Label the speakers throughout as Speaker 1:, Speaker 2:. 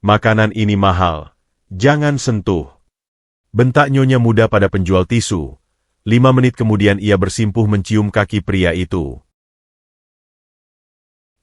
Speaker 1: Makanan ini mahal. Jangan sentuh. Bentak nyonya muda pada penjual tisu. 5 menit kemudian ia bersimpuh mencium kaki pria itu.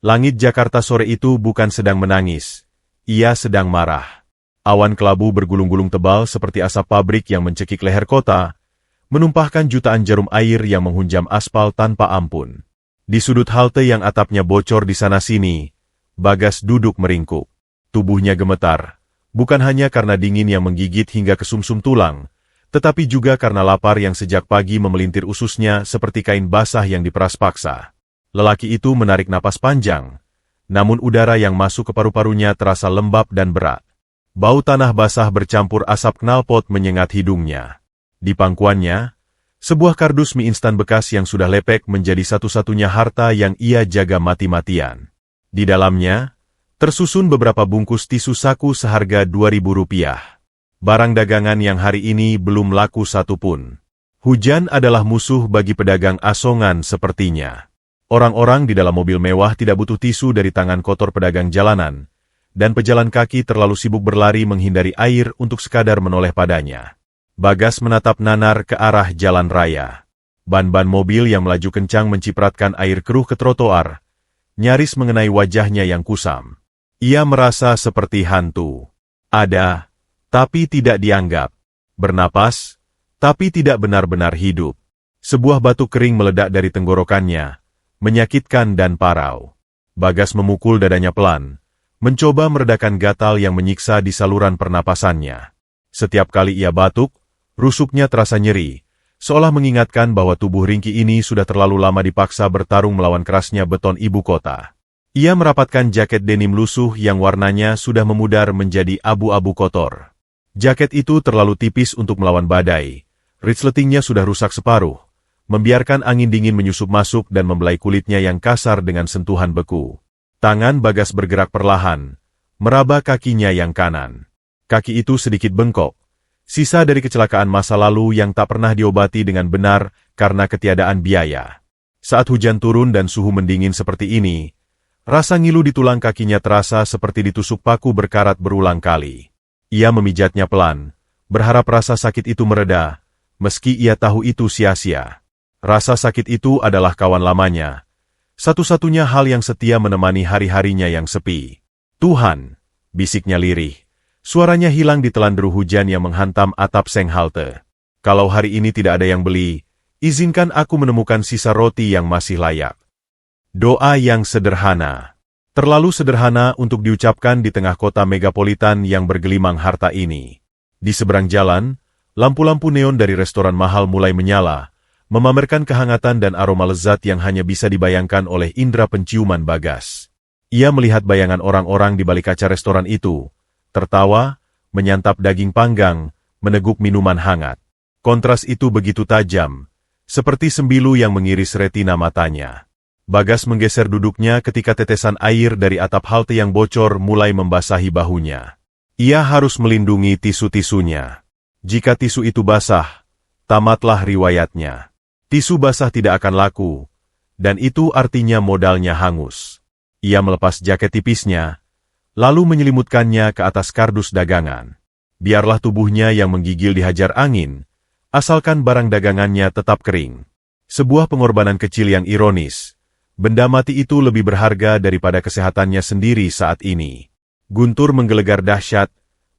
Speaker 1: Langit Jakarta sore itu bukan sedang menangis. Ia sedang marah. Awan kelabu bergulung-gulung tebal seperti asap pabrik yang mencekik leher kota, menumpahkan jutaan jarum air yang menghunjam aspal tanpa ampun. Di sudut halte yang atapnya bocor di sana-sini, Bagas duduk meringkuk. Tubuhnya gemetar, bukan hanya karena dingin yang menggigit hingga ke sumsum tulang, tetapi juga karena lapar yang sejak pagi memelintir ususnya seperti kain basah yang diperas paksa. Lelaki itu menarik napas panjang, namun udara yang masuk ke paru-parunya terasa lembab dan berat. Bau tanah basah bercampur asap knalpot menyengat hidungnya. Di pangkuannya, sebuah kardus mie instan bekas yang sudah lepek menjadi satu-satunya harta yang ia jaga mati-matian. Di dalamnya, tersusun beberapa bungkus tisu saku seharga Rp2.000. Barang dagangan yang hari ini belum laku satu pun. Hujan adalah musuh bagi pedagang asongan sepertinya. Orang-orang di dalam mobil mewah tidak butuh tisu dari tangan kotor pedagang jalanan, dan pejalan kaki terlalu sibuk berlari menghindari air untuk sekadar menoleh padanya. Bagas menatap nanar ke arah jalan raya. Ban-ban mobil yang melaju kencang mencipratkan air keruh ke trotoar, nyaris mengenai wajahnya yang kusam. Ia merasa seperti hantu. Ada, tapi tidak dianggap. Bernapas, tapi tidak benar-benar hidup. Sebuah batu kering meledak dari tenggorokannya, menyakitkan dan parau. Bagas memukul dadanya pelan, mencoba meredakan gatal yang menyiksa di saluran pernapasannya. Setiap kali ia batuk, rusuknya terasa nyeri, seolah mengingatkan bahwa tubuh ringki ini sudah terlalu lama dipaksa bertarung melawan kerasnya beton ibu kota. Ia merapatkan jaket denim lusuh yang warnanya sudah memudar menjadi abu-abu kotor. Jaket itu terlalu tipis untuk melawan badai, resletingnya sudah rusak separuh, membiarkan angin dingin menyusup masuk dan membelai kulitnya yang kasar dengan sentuhan beku. Tangan Bagas bergerak perlahan, meraba kakinya yang kanan. Kaki itu sedikit bengkok, sisa dari kecelakaan masa lalu yang tak pernah diobati dengan benar karena ketiadaan biaya. Saat hujan turun dan suhu mendingin seperti ini, rasa ngilu di tulang kakinya terasa seperti ditusuk paku berkarat berulang kali. Ia memijatnya pelan, berharap rasa sakit itu mereda, meski ia tahu itu sia-sia. Rasa sakit itu adalah kawan lamanya, satu-satunya hal yang setia menemani hari-harinya yang sepi. Tuhan, bisiknya lirih. Suaranya hilang ditelan deru hujan yang menghantam atap seng halte. Kalau hari ini tidak ada yang beli, izinkan aku menemukan sisa roti yang masih layak. Doa yang sederhana. Terlalu sederhana untuk diucapkan di tengah kota megapolitan yang bergelimang harta ini. Di seberang jalan, lampu-lampu neon dari restoran mahal mulai menyala, memamerkan kehangatan dan aroma lezat yang hanya bisa dibayangkan oleh indera penciuman Bagas. Ia melihat bayangan orang-orang di balik kaca restoran itu, tertawa, menyantap daging panggang, meneguk minuman hangat. Kontras itu begitu tajam, seperti sembilu yang mengiris retina matanya. Bagas menggeser duduknya ketika tetesan air dari atap halte yang bocor mulai membasahi bahunya. Ia harus melindungi tisu-tisunya. Jika tisu itu basah, tamatlah riwayatnya. Tisu basah tidak akan laku, dan itu artinya modalnya hangus. Ia melepas jaket tipisnya, lalu menyelimutkannya ke atas kardus dagangan. Biarlah tubuhnya yang menggigil dihajar angin, asalkan barang dagangannya tetap kering. Sebuah pengorbanan kecil yang ironis. Benda mati itu lebih berharga daripada kesehatannya sendiri saat ini. Guntur menggelegar dahsyat,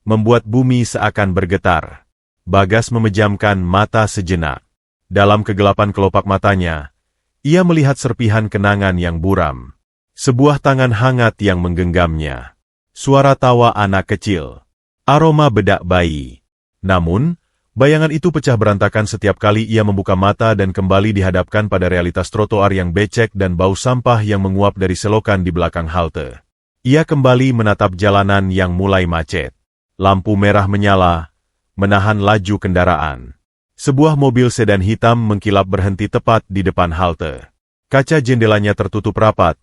Speaker 1: membuat bumi seakan bergetar. Bagas memejamkan mata sejenak. Dalam kegelapan kelopak matanya, ia melihat serpihan kenangan yang buram. Sebuah tangan hangat yang menggenggamnya. Suara tawa anak kecil. Aroma bedak bayi. Namun, bayangan itu pecah berantakan setiap kali ia membuka mata dan kembali dihadapkan pada realitas trotoar yang becek dan bau sampah yang menguap dari selokan di belakang halte. Ia kembali menatap jalanan yang mulai macet. Lampu merah menyala, menahan laju kendaraan. Sebuah mobil sedan hitam mengkilap berhenti tepat di depan halte. Kaca jendelanya tertutup rapat,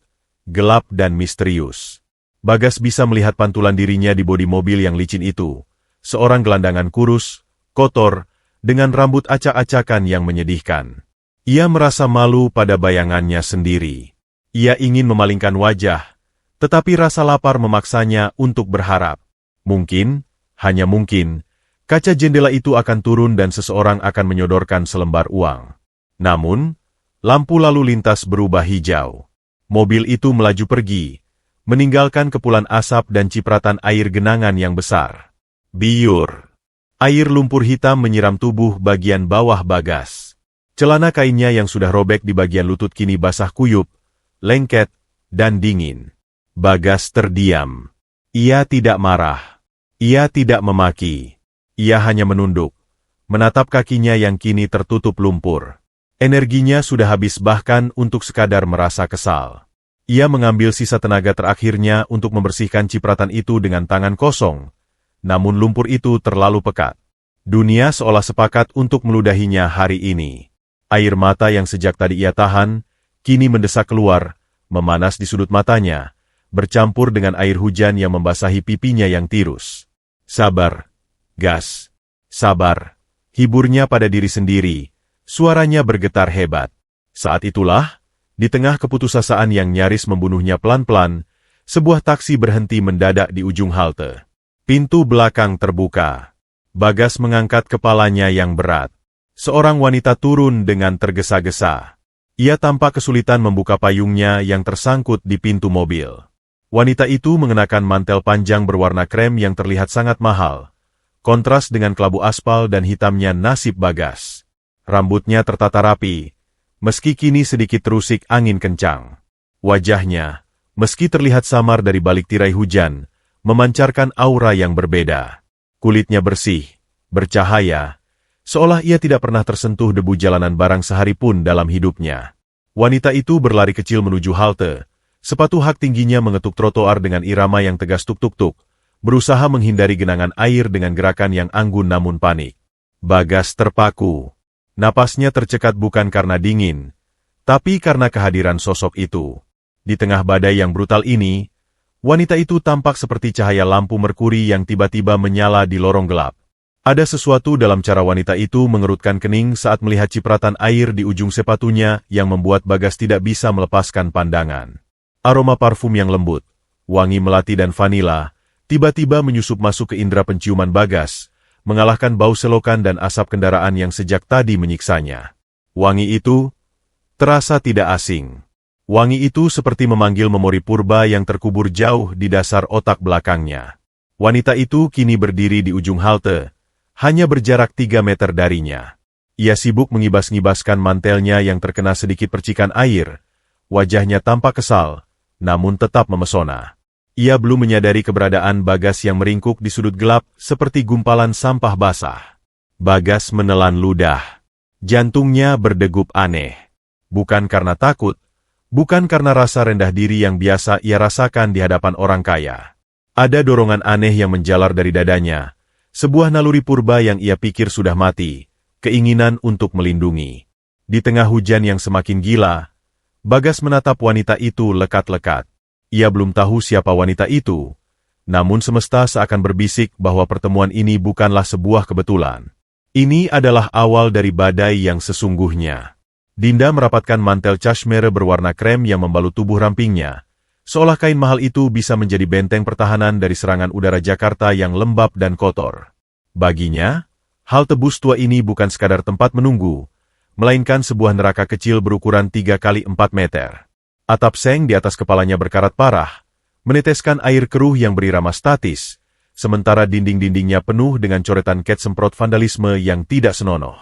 Speaker 1: gelap dan misterius. Bagas bisa melihat pantulan dirinya di bodi mobil yang licin itu. Seorang gelandangan kurus, kotor, dengan rambut acak-acakan yang menyedihkan. Ia merasa malu pada bayangannya sendiri. Ia ingin memalingkan wajah, tetapi rasa lapar memaksanya untuk berharap. Mungkin, hanya mungkin, kaca jendela itu akan turun dan seseorang akan menyodorkan selembar uang. Namun, lampu lalu lintas berubah hijau. Mobil itu melaju pergi, meninggalkan kepulan asap dan cipratan air genangan yang besar. Biur. Air lumpur hitam menyiram tubuh bagian bawah Bagas. Celana kainnya yang sudah robek di bagian lutut kini basah kuyup, lengket, dan dingin. Bagas terdiam. Ia tidak marah. Ia tidak memaki. Ia hanya menunduk, menatap kakinya yang kini tertutup lumpur. Energinya sudah habis bahkan untuk sekadar merasa kesal. Ia mengambil sisa tenaga terakhirnya untuk membersihkan cipratan itu dengan tangan kosong. Namun lumpur itu terlalu pekat. Dunia seolah sepakat untuk meludahinya hari ini. Air mata yang sejak tadi ia tahan, kini mendesak keluar, memanas di sudut matanya, bercampur dengan air hujan yang membasahi pipinya yang tirus. Sabar, Gas. Sabar. Hiburnya pada diri sendiri. Suaranya bergetar hebat. Saat itulah, di tengah keputusasaan yang nyaris membunuhnya pelan-pelan, sebuah taksi berhenti mendadak di ujung halte. Pintu belakang terbuka. Bagas mengangkat kepalanya yang berat. Seorang wanita turun dengan tergesa-gesa. Ia tampak kesulitan membuka payungnya yang tersangkut di pintu mobil. Wanita itu mengenakan mantel panjang berwarna krem yang terlihat sangat mahal. Kontras dengan kelabu aspal dan hitamnya nasib Bagas. Rambutnya tertata rapi, meski kini sedikit terusik angin kencang. Wajahnya, meski terlihat samar dari balik tirai hujan, memancarkan aura yang berbeda. Kulitnya bersih, bercahaya, seolah ia tidak pernah tersentuh debu jalanan barang sehari pun dalam hidupnya. Wanita itu berlari kecil menuju halte, sepatu hak tingginya mengetuk trotoar dengan irama yang tegas tuk-tuk-tuk, berusaha menghindari genangan air dengan gerakan yang anggun namun panik. Bagas terpaku. Napasnya tercekat bukan karena dingin, tapi karena kehadiran sosok itu. Di tengah badai yang brutal ini, wanita itu tampak seperti cahaya lampu merkuri yang tiba-tiba menyala di lorong gelap. Ada sesuatu dalam cara wanita itu mengerutkan kening saat melihat cipratan air di ujung sepatunya yang membuat Bagas tidak bisa melepaskan pandangan. Aroma parfum yang lembut, wangi melati dan vanila, tiba-tiba menyusup masuk ke indera penciuman Bagas, mengalahkan bau selokan dan asap kendaraan yang sejak tadi menyiksanya. Wangi itu terasa tidak asing. Wangi itu seperti memanggil memori purba yang terkubur jauh di dasar otak belakangnya. Wanita itu kini berdiri di ujung halte, hanya berjarak 3 meter darinya. Ia sibuk mengibas-ngibaskan mantelnya yang terkena sedikit percikan air. Wajahnya tampak kesal, namun tetap memesona. Ia belum menyadari keberadaan Bagas yang meringkuk di sudut gelap seperti gumpalan sampah basah. Bagas menelan ludah. Jantungnya berdegup aneh. Bukan karena takut, bukan karena rasa rendah diri yang biasa ia rasakan di hadapan orang kaya. Ada dorongan aneh yang menjalar dari dadanya, sebuah naluri purba yang ia pikir sudah mati, keinginan untuk melindungi. Di tengah hujan yang semakin gila, Bagas menatap wanita itu lekat-lekat. Ia belum tahu siapa wanita itu, namun semesta seakan berbisik bahwa pertemuan ini bukanlah sebuah kebetulan. Ini adalah awal dari badai yang sesungguhnya. Dinda merapatkan mantel cashmere berwarna krem yang membalut tubuh rampingnya, seolah kain mahal itu bisa menjadi benteng pertahanan dari serangan udara Jakarta yang lembab dan kotor. Baginya, halte bus tua ini bukan sekadar tempat menunggu, melainkan sebuah neraka kecil berukuran 3 kali 4 meter. Atap seng di atas kepalanya berkarat parah, meneteskan air keruh yang berirama statis, sementara dinding-dindingnya penuh dengan coretan cat semprot vandalisme yang tidak senonoh.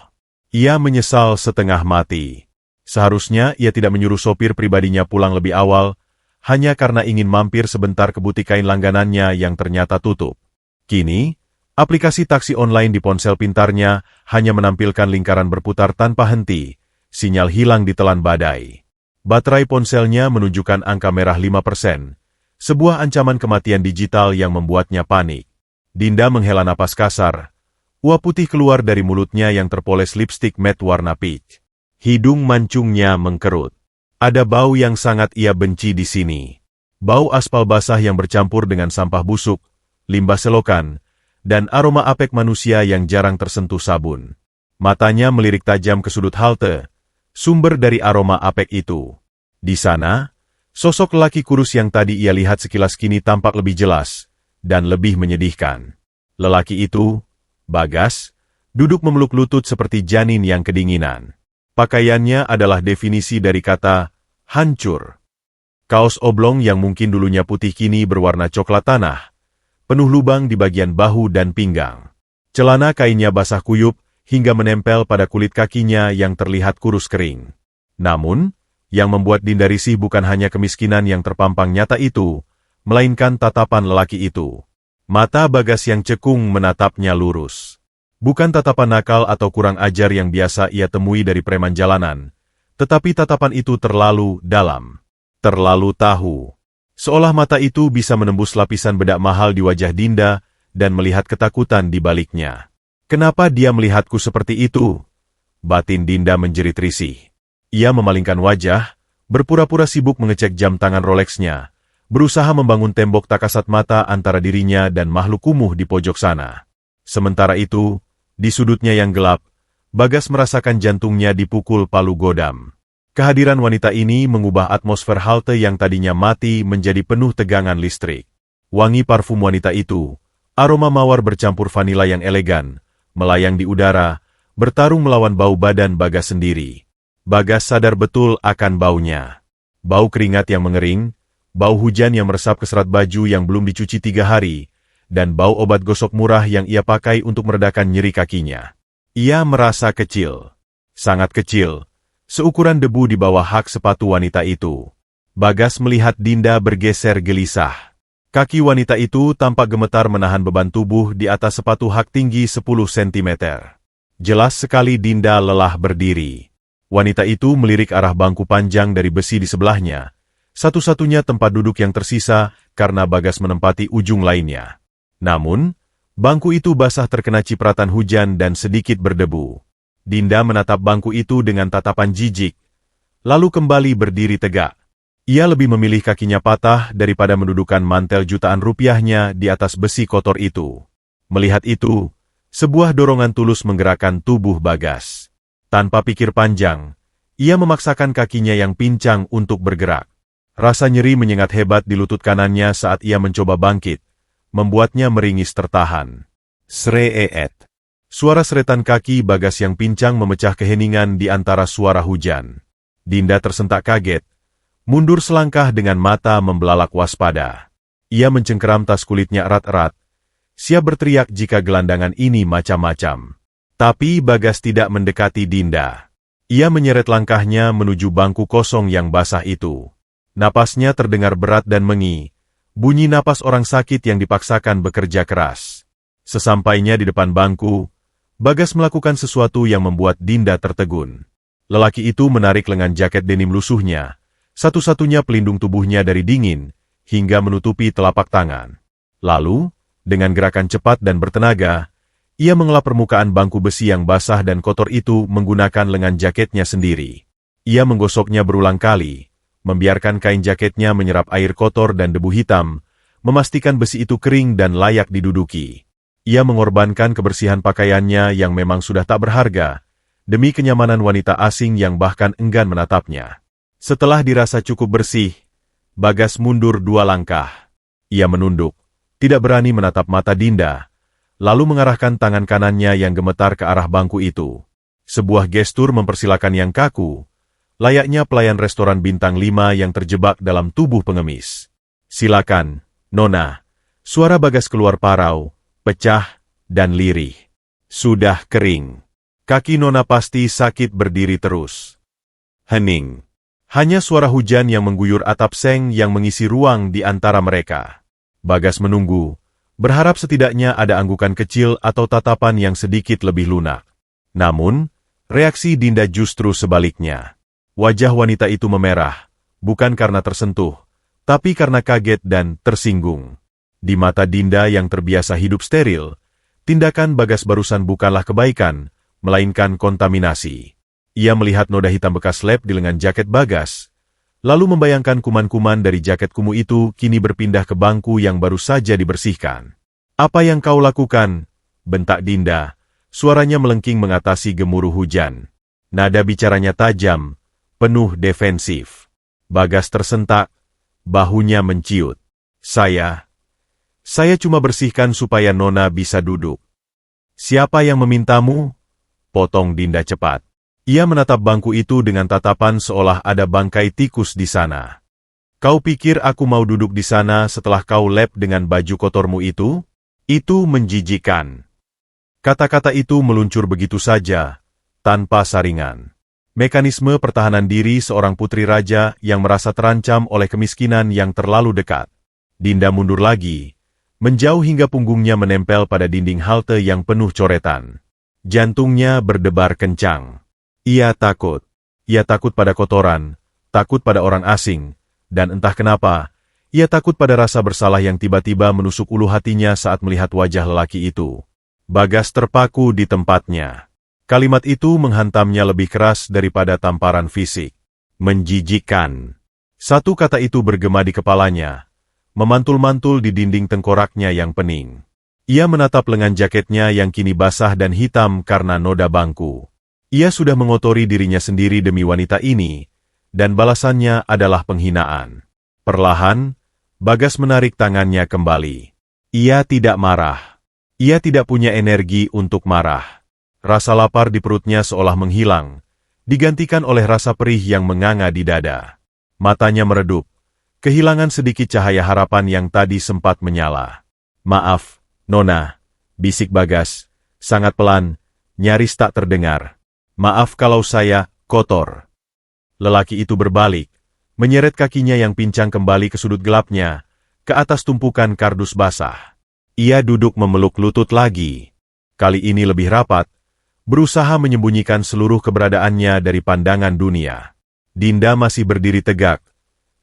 Speaker 1: Ia menyesal setengah mati. Seharusnya ia tidak menyuruh sopir pribadinya pulang lebih awal, hanya karena ingin mampir sebentar ke butik kain langganannya yang ternyata tutup. Kini, aplikasi taksi online di ponsel pintarnya hanya menampilkan lingkaran berputar tanpa henti, sinyal hilang ditelan badai. Baterai ponselnya menunjukkan angka merah 5%, sebuah ancaman kematian digital yang membuatnya panik. Dinda menghela napas kasar, uap putih keluar dari mulutnya yang terpoles lipstik matte warna peach. Hidung mancungnya mengkerut. Ada bau yang sangat ia benci di sini. Bau aspal basah yang bercampur dengan sampah busuk, limbah selokan, dan aroma apek manusia yang jarang tersentuh sabun. Matanya melirik tajam ke sudut halte, sumber dari aroma apek itu. Di sana, sosok lelaki kurus yang tadi ia lihat sekilas kini tampak lebih jelas. dan lebih menyedihkan. Lelaki itu, Bagas, duduk memeluk lutut seperti janin yang kedinginan. Pakaiannya adalah definisi dari kata hancur. Kaos oblong yang mungkin dulunya putih kini berwarna coklat tanah, penuh lubang di bagian bahu dan pinggang. Celana kainnya basah kuyup hingga menempel pada kulit kakinya yang terlihat kurus kering. Namun, yang membuat Dinda risih bukan hanya kemiskinan yang terpampang nyata itu, melainkan tatapan lelaki itu. Mata Bagas yang cekung menatapnya lurus. Bukan tatapan nakal atau kurang ajar yang biasa ia temui dari preman jalanan, tetapi tatapan itu terlalu dalam, terlalu tahu. Seolah mata itu bisa menembus lapisan bedak mahal di wajah Dinda dan melihat ketakutan di baliknya. Kenapa dia melihatku seperti itu? Batin Dinda menjerit risih. Ia memalingkan wajah, berpura-pura sibuk mengecek jam tangan Rolexnya, berusaha membangun tembok tak kasat mata antara dirinya dan makhluk kumuh di pojok sana. Sementara itu, di sudutnya yang gelap, Bagas merasakan jantungnya dipukul palu godam. Kehadiran wanita ini mengubah atmosfer halte yang tadinya mati menjadi penuh tegangan listrik. Wangi parfum wanita itu, aroma mawar bercampur vanila yang elegan, melayang di udara, bertarung melawan bau badan Bagas sendiri. Bagas sadar betul akan baunya. Bau keringat yang mengering, bau hujan yang meresap ke serat baju yang belum dicuci 3 hari, dan bau obat gosok murah yang ia pakai untuk meredakan nyeri kakinya. Ia merasa kecil. Sangat kecil. Seukuran debu di bawah hak sepatu wanita itu. Bagas melihat Dinda bergeser gelisah. Kaki wanita itu tampak gemetar menahan beban tubuh di atas sepatu hak tinggi 10 cm. Jelas sekali Dinda lelah berdiri. Wanita itu melirik arah bangku panjang dari besi di sebelahnya, satu-satunya tempat duduk yang tersisa karena Bagas menempati ujung lainnya. Namun, bangku itu basah terkena cipratan hujan dan sedikit berdebu. Dinda menatap bangku itu dengan tatapan jijik, lalu kembali berdiri tegak. Ia lebih memilih kakinya patah daripada mendudukan mantel jutaan rupiahnya di atas besi kotor itu. Melihat itu, sebuah dorongan tulus menggerakkan tubuh Bagas. Tanpa pikir panjang, ia memaksakan kakinya yang pincang untuk bergerak. Rasa nyeri menyengat hebat di lutut kanannya saat ia mencoba bangkit, membuatnya meringis tertahan. Sreet. Suara seretan kaki Bagas yang pincang memecah keheningan di antara suara hujan. Dinda tersentak kaget, mundur selangkah dengan mata membelalak waspada. Ia mencengkeram tas kulitnya erat-erat, siap berteriak jika gelandangan ini macam-macam. Tapi Bagas tidak mendekati Dinda. Ia menyeret langkahnya menuju bangku kosong yang basah itu. Napasnya terdengar berat dan mengi, bunyi napas orang sakit yang dipaksakan bekerja keras. Sesampainya di depan bangku, Bagas melakukan sesuatu yang membuat Dinda tertegun. Lelaki itu menarik lengan jaket denim lusuhnya, satu-satunya pelindung tubuhnya dari dingin, hingga menutupi telapak tangan. Lalu, dengan gerakan cepat dan bertenaga, ia mengelap permukaan bangku besi yang basah dan kotor itu menggunakan lengan jaketnya sendiri. Ia menggosoknya berulang kali, membiarkan kain jaketnya menyerap air kotor dan debu hitam, memastikan besi itu kering dan layak diduduki. Ia mengorbankan kebersihan pakaiannya yang memang sudah tak berharga, demi kenyamanan wanita asing yang bahkan enggan menatapnya. Setelah dirasa cukup bersih, Bagas mundur 2 langkah. Ia menunduk, tidak berani menatap mata Dinda, lalu mengarahkan tangan kanannya yang gemetar ke arah bangku itu. Sebuah gestur mempersilakan yang kaku, layaknya pelayan restoran bintang 5 yang terjebak dalam tubuh pengemis. "Silakan, Nona." Suara Bagas keluar parau, pecah, dan lirih. "Sudah kering. Kaki Nona pasti sakit berdiri terus." Hening. Hanya suara hujan yang mengguyur atap seng yang mengisi ruang di antara mereka. Bagas menunggu, berharap setidaknya ada anggukan kecil atau tatapan yang sedikit lebih lunak. Namun, reaksi Dinda justru sebaliknya. Wajah wanita itu memerah, bukan karena tersentuh, tapi karena kaget dan tersinggung. Di mata Dinda yang terbiasa hidup steril, tindakan Bagas barusan bukanlah kebaikan, melainkan kontaminasi. Ia melihat noda hitam bekas lem di lengan jaket Bagas, lalu membayangkan kuman-kuman dari jaket kumuh itu kini berpindah ke bangku yang baru saja dibersihkan. "Apa yang kau lakukan?" bentak Dinda, suaranya melengking mengatasi gemuruh hujan. Nada bicaranya tajam, penuh defensif. Bagas tersentak, bahunya menciut. Saya cuma bersihkan supaya Nona bisa duduk. Siapa yang memintamu? Potong Dinda cepat. Ia menatap bangku itu dengan tatapan seolah ada bangkai tikus di sana. Kau pikir aku mau duduk di sana setelah kau lap dengan baju kotormu itu? Itu menjijikan. Kata-kata itu meluncur begitu saja, tanpa saringan. Mekanisme pertahanan diri seorang putri raja yang merasa terancam oleh kemiskinan yang terlalu dekat. Dinda mundur lagi, menjauh hingga punggungnya menempel pada dinding halte yang penuh coretan. Jantungnya berdebar kencang. Ia takut. Ia takut pada kotoran, takut pada orang asing, dan entah kenapa, ia takut pada rasa bersalah yang tiba-tiba menusuk ulu hatinya saat melihat wajah lelaki itu. Bagas terpaku di tempatnya. Kalimat itu menghantamnya lebih keras daripada tamparan fisik. Menjijikkan. Satu kata itu bergema di kepalanya, memantul-mantul di dinding tengkoraknya yang pening. Ia menatap lengan jaketnya yang kini basah dan hitam karena noda bangku. Ia sudah mengotori dirinya sendiri demi wanita ini, dan balasannya adalah penghinaan. Perlahan, Bagas menarik tangannya kembali. Ia tidak marah. Ia tidak punya energi untuk marah. Rasa lapar di perutnya seolah menghilang, digantikan oleh rasa perih yang menganga di dada. Matanya meredup, kehilangan sedikit cahaya harapan yang tadi sempat menyala. Maaf, Nona, bisik Bagas, sangat pelan, nyaris tak terdengar. Maaf kalau saya kotor. Lelaki itu berbalik, menyeret kakinya yang pincang kembali ke sudut gelapnya, ke atas tumpukan kardus basah. Ia duduk memeluk lutut lagi. Kali ini lebih rapat, berusaha menyembunyikan seluruh keberadaannya dari pandangan dunia. Dinda masih berdiri tegak,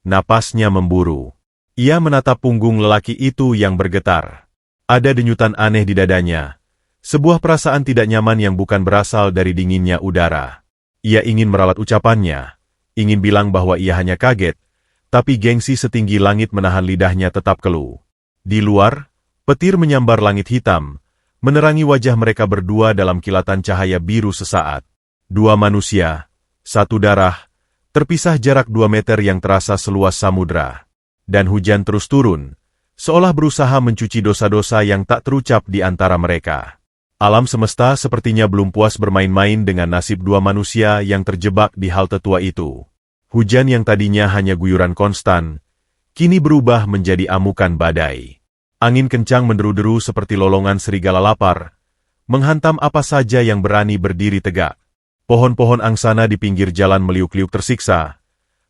Speaker 1: napasnya memburu. Ia menatap punggung lelaki itu yang bergetar. Ada denyutan aneh di dadanya. Sebuah perasaan tidak nyaman yang bukan berasal dari dinginnya udara. Ia ingin meralat ucapannya, ingin bilang bahwa ia hanya kaget, tapi gengsi setinggi langit menahan lidahnya tetap keluh. Di luar, petir menyambar langit hitam, menerangi wajah mereka berdua dalam kilatan cahaya biru sesaat. Dua manusia, satu darah, terpisah jarak 2 meter yang terasa seluas samudra. Dan hujan terus turun, seolah berusaha mencuci dosa-dosa yang tak terucap di antara mereka. Alam semesta sepertinya belum puas bermain-main dengan nasib dua manusia yang terjebak di halte tua itu. Hujan yang tadinya hanya guyuran konstan, kini berubah menjadi amukan badai. Angin kencang menderu-deru seperti lolongan serigala lapar, menghantam apa saja yang berani berdiri tegak. Pohon-pohon angsana di pinggir jalan meliuk-liuk tersiksa.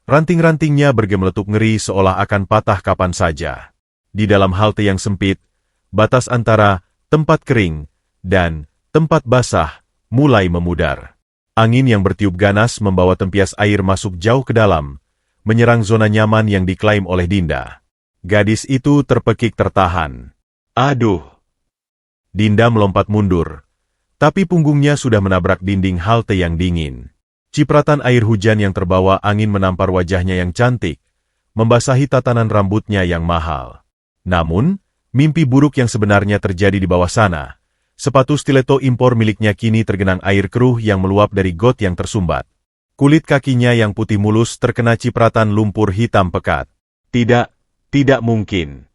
Speaker 1: Ranting-rantingnya bergemeletup ngeri seolah akan patah kapan saja. Di dalam halte yang sempit, batas antara tempat kering dan tempat basah mulai memudar. Angin yang bertiup ganas membawa tempias air masuk jauh ke dalam, menyerang zona nyaman yang diklaim oleh Dinda. Gadis itu terpekik tertahan. Aduh! Dinda melompat mundur, tapi punggungnya sudah menabrak dinding halte yang dingin. Cipratan air hujan yang terbawa angin menampar wajahnya yang cantik, membasahi tatanan rambutnya yang mahal. Namun, mimpi buruk yang sebenarnya terjadi di bawah sana. Sepatu stiletto impor miliknya kini tergenang air keruh yang meluap dari got yang tersumbat. Kulit kakinya yang putih mulus terkena cipratan lumpur hitam pekat. Tidak mungkin.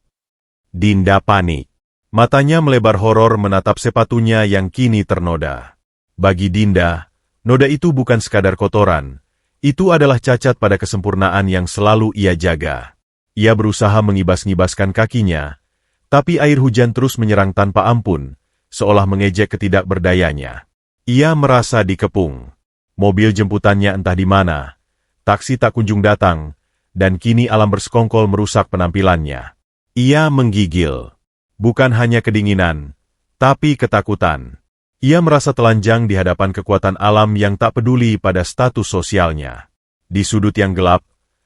Speaker 1: Dinda panik. Matanya melebar horor menatap sepatunya yang kini ternoda. Bagi Dinda, noda itu bukan sekadar kotoran. Itu adalah cacat pada kesempurnaan yang selalu ia jaga. Ia berusaha mengibas-ngibaskan kakinya, tapi air hujan terus menyerang tanpa ampun, seolah mengejek ketidakberdayanya. Ia merasa dikepung. Mobil jemputannya entah di mana, taksi tak kunjung datang, dan kini alam bersekongkol merusak penampilannya. Ia menggigil. Bukan hanya kedinginan, tapi ketakutan. Ia merasa telanjang di hadapan kekuatan alam yang tak peduli pada status sosialnya. Di sudut yang gelap,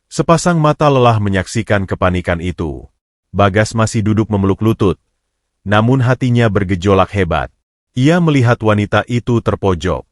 Speaker 1: sepasang mata lelah menyaksikan kepanikan itu. Bagas masih duduk memeluk lutut, namun hatinya bergejolak hebat. Ia melihat wanita itu terpojok.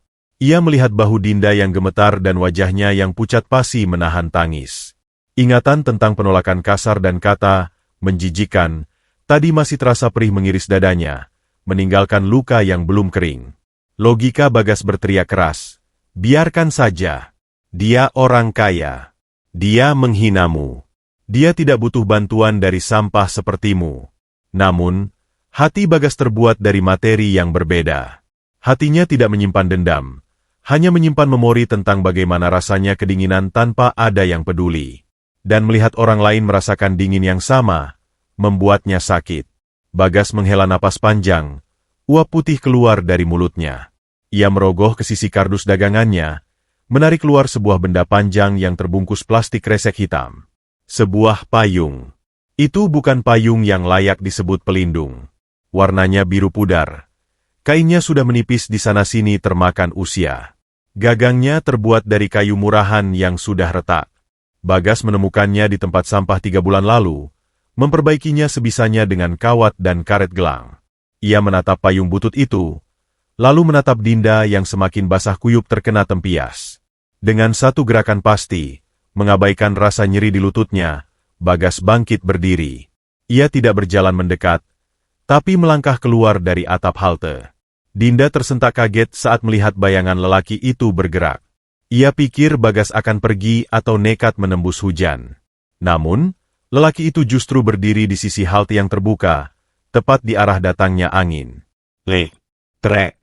Speaker 1: Ia melihat bahu Dinda yang gemetar dan wajahnya yang pucat pasi menahan tangis. Ingatan tentang penolakan kasar dan kata, menjijikan, tadi masih terasa perih mengiris dadanya, meninggalkan luka yang belum kering. Logika Bagas berteriak keras, biarkan saja. Dia orang kaya. Dia menghinamu. Dia tidak butuh bantuan dari sampah sepertimu. Namun, hati Bagas terbuat dari materi yang berbeda. Hatinya tidak menyimpan dendam, hanya menyimpan memori tentang bagaimana rasanya kedinginan tanpa ada yang peduli. Dan melihat orang lain merasakan dingin yang sama, membuatnya sakit. Bagas menghela napas panjang, uap putih keluar dari mulutnya. Ia merogoh ke sisi kardus dagangannya, menarik keluar sebuah benda panjang yang terbungkus plastik kresek hitam. Sebuah payung. Itu bukan payung yang layak disebut pelindung. Warnanya biru pudar. Kainnya sudah menipis di sana-sini termakan usia. Gagangnya terbuat dari kayu murahan yang sudah retak. Bagas menemukannya di tempat sampah 3 bulan lalu, memperbaikinya sebisanya dengan kawat dan karet gelang. Ia menatap payung butut itu, lalu menatap Dinda yang semakin basah kuyup terkena tempias. Dengan satu gerakan pasti, mengabaikan rasa nyeri di lututnya, Bagas bangkit berdiri. Ia tidak berjalan mendekat, tapi melangkah keluar dari atap halte. Dinda tersentak kaget saat melihat bayangan lelaki itu bergerak. Ia pikir Bagas akan pergi atau nekat menembus hujan. Namun, lelaki itu justru berdiri di sisi halte yang terbuka, tepat di arah datangnya angin. Trek.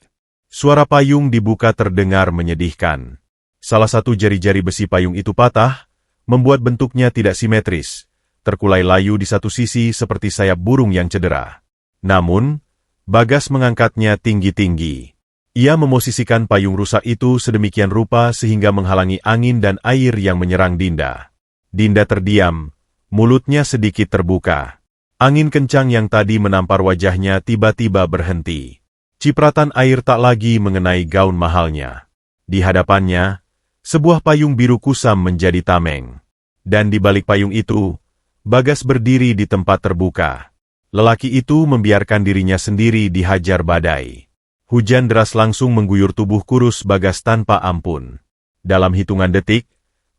Speaker 1: Suara payung dibuka terdengar menyedihkan. Salah satu jari-jari besi payung itu patah, membuat bentuknya tidak simetris, terkulai layu di satu sisi seperti sayap burung yang cedera. Namun, Bagas mengangkatnya tinggi-tinggi. Ia memosisikan payung rusak itu sedemikian rupa sehingga menghalangi angin dan air yang menyerang Dinda. Dinda terdiam, mulutnya sedikit terbuka. Angin kencang yang tadi menampar wajahnya tiba-tiba berhenti. Cipratan air tak lagi mengenai gaun mahalnya. Di hadapannya, sebuah payung biru kusam menjadi tameng. Dan di balik payung itu, Bagas berdiri di tempat terbuka. Lelaki itu membiarkan dirinya sendiri dihajar badai. Hujan deras langsung mengguyur tubuh kurus Bagas tanpa ampun. Dalam hitungan detik,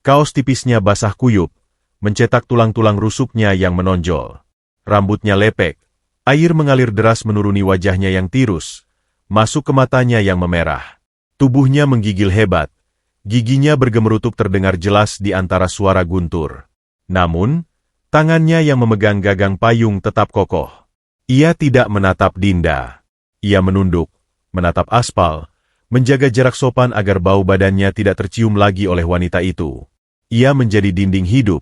Speaker 1: kaos tipisnya basah kuyup, mencetak tulang-tulang rusuknya yang menonjol. Rambutnya lepek, air mengalir deras menuruni wajahnya yang tirus, masuk ke matanya yang memerah. Tubuhnya menggigil hebat, giginya bergemerutuk terdengar jelas di antara suara guntur. Namun, tangannya yang memegang gagang payung tetap kokoh. Ia tidak menatap Dinda. Ia menunduk, menatap aspal, menjaga jarak sopan agar bau badannya tidak tercium lagi oleh wanita itu. Ia menjadi dinding hidup,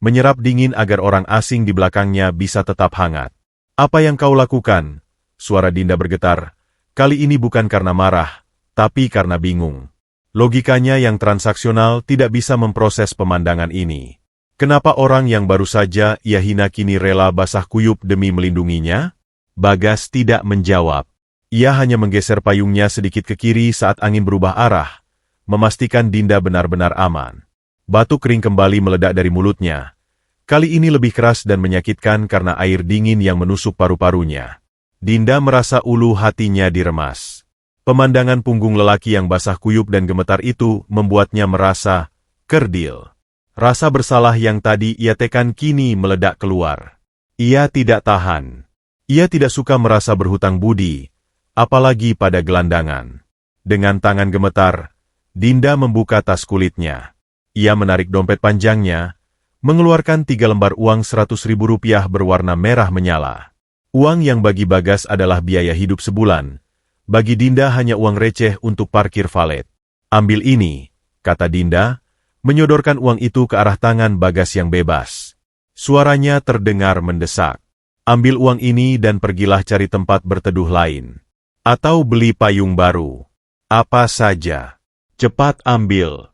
Speaker 1: menyerap dingin agar orang asing di belakangnya bisa tetap hangat. "Apa yang kau lakukan?" Suara Dinda bergetar. Kali ini bukan karena marah, tapi karena bingung. Logikanya yang transaksional tidak bisa memproses pemandangan ini. Kenapa orang yang baru saja ia hina kini rela basah kuyup demi melindunginya? Bagas tidak menjawab. Ia hanya menggeser payungnya sedikit ke kiri saat angin berubah arah, memastikan Dinda benar-benar aman. Batuk kering kembali meledak dari mulutnya. Kali ini lebih keras dan menyakitkan karena air dingin yang menusuk paru-parunya. Dinda merasa ulu hatinya diremas. Pemandangan punggung lelaki yang basah kuyup dan gemetar itu membuatnya merasa kerdil. Rasa bersalah yang tadi ia tekan kini meledak keluar. Ia tidak tahan. Ia tidak suka merasa berhutang budi, apalagi pada gelandangan. Dengan tangan gemetar, Dinda membuka tas kulitnya. Ia menarik dompet panjangnya, mengeluarkan 3 lembar uang Rp100.000 berwarna merah menyala. Uang yang bagi Bagas adalah biaya hidup sebulan. Bagi Dinda hanya uang receh untuk parkir valet. "Ambil ini," kata Dinda, menyodorkan uang itu ke arah tangan Bagas yang bebas. Suaranya terdengar mendesak. "Ambil uang ini dan pergilah cari tempat berteduh lain. Atau beli payung baru. Apa saja. Cepat ambil."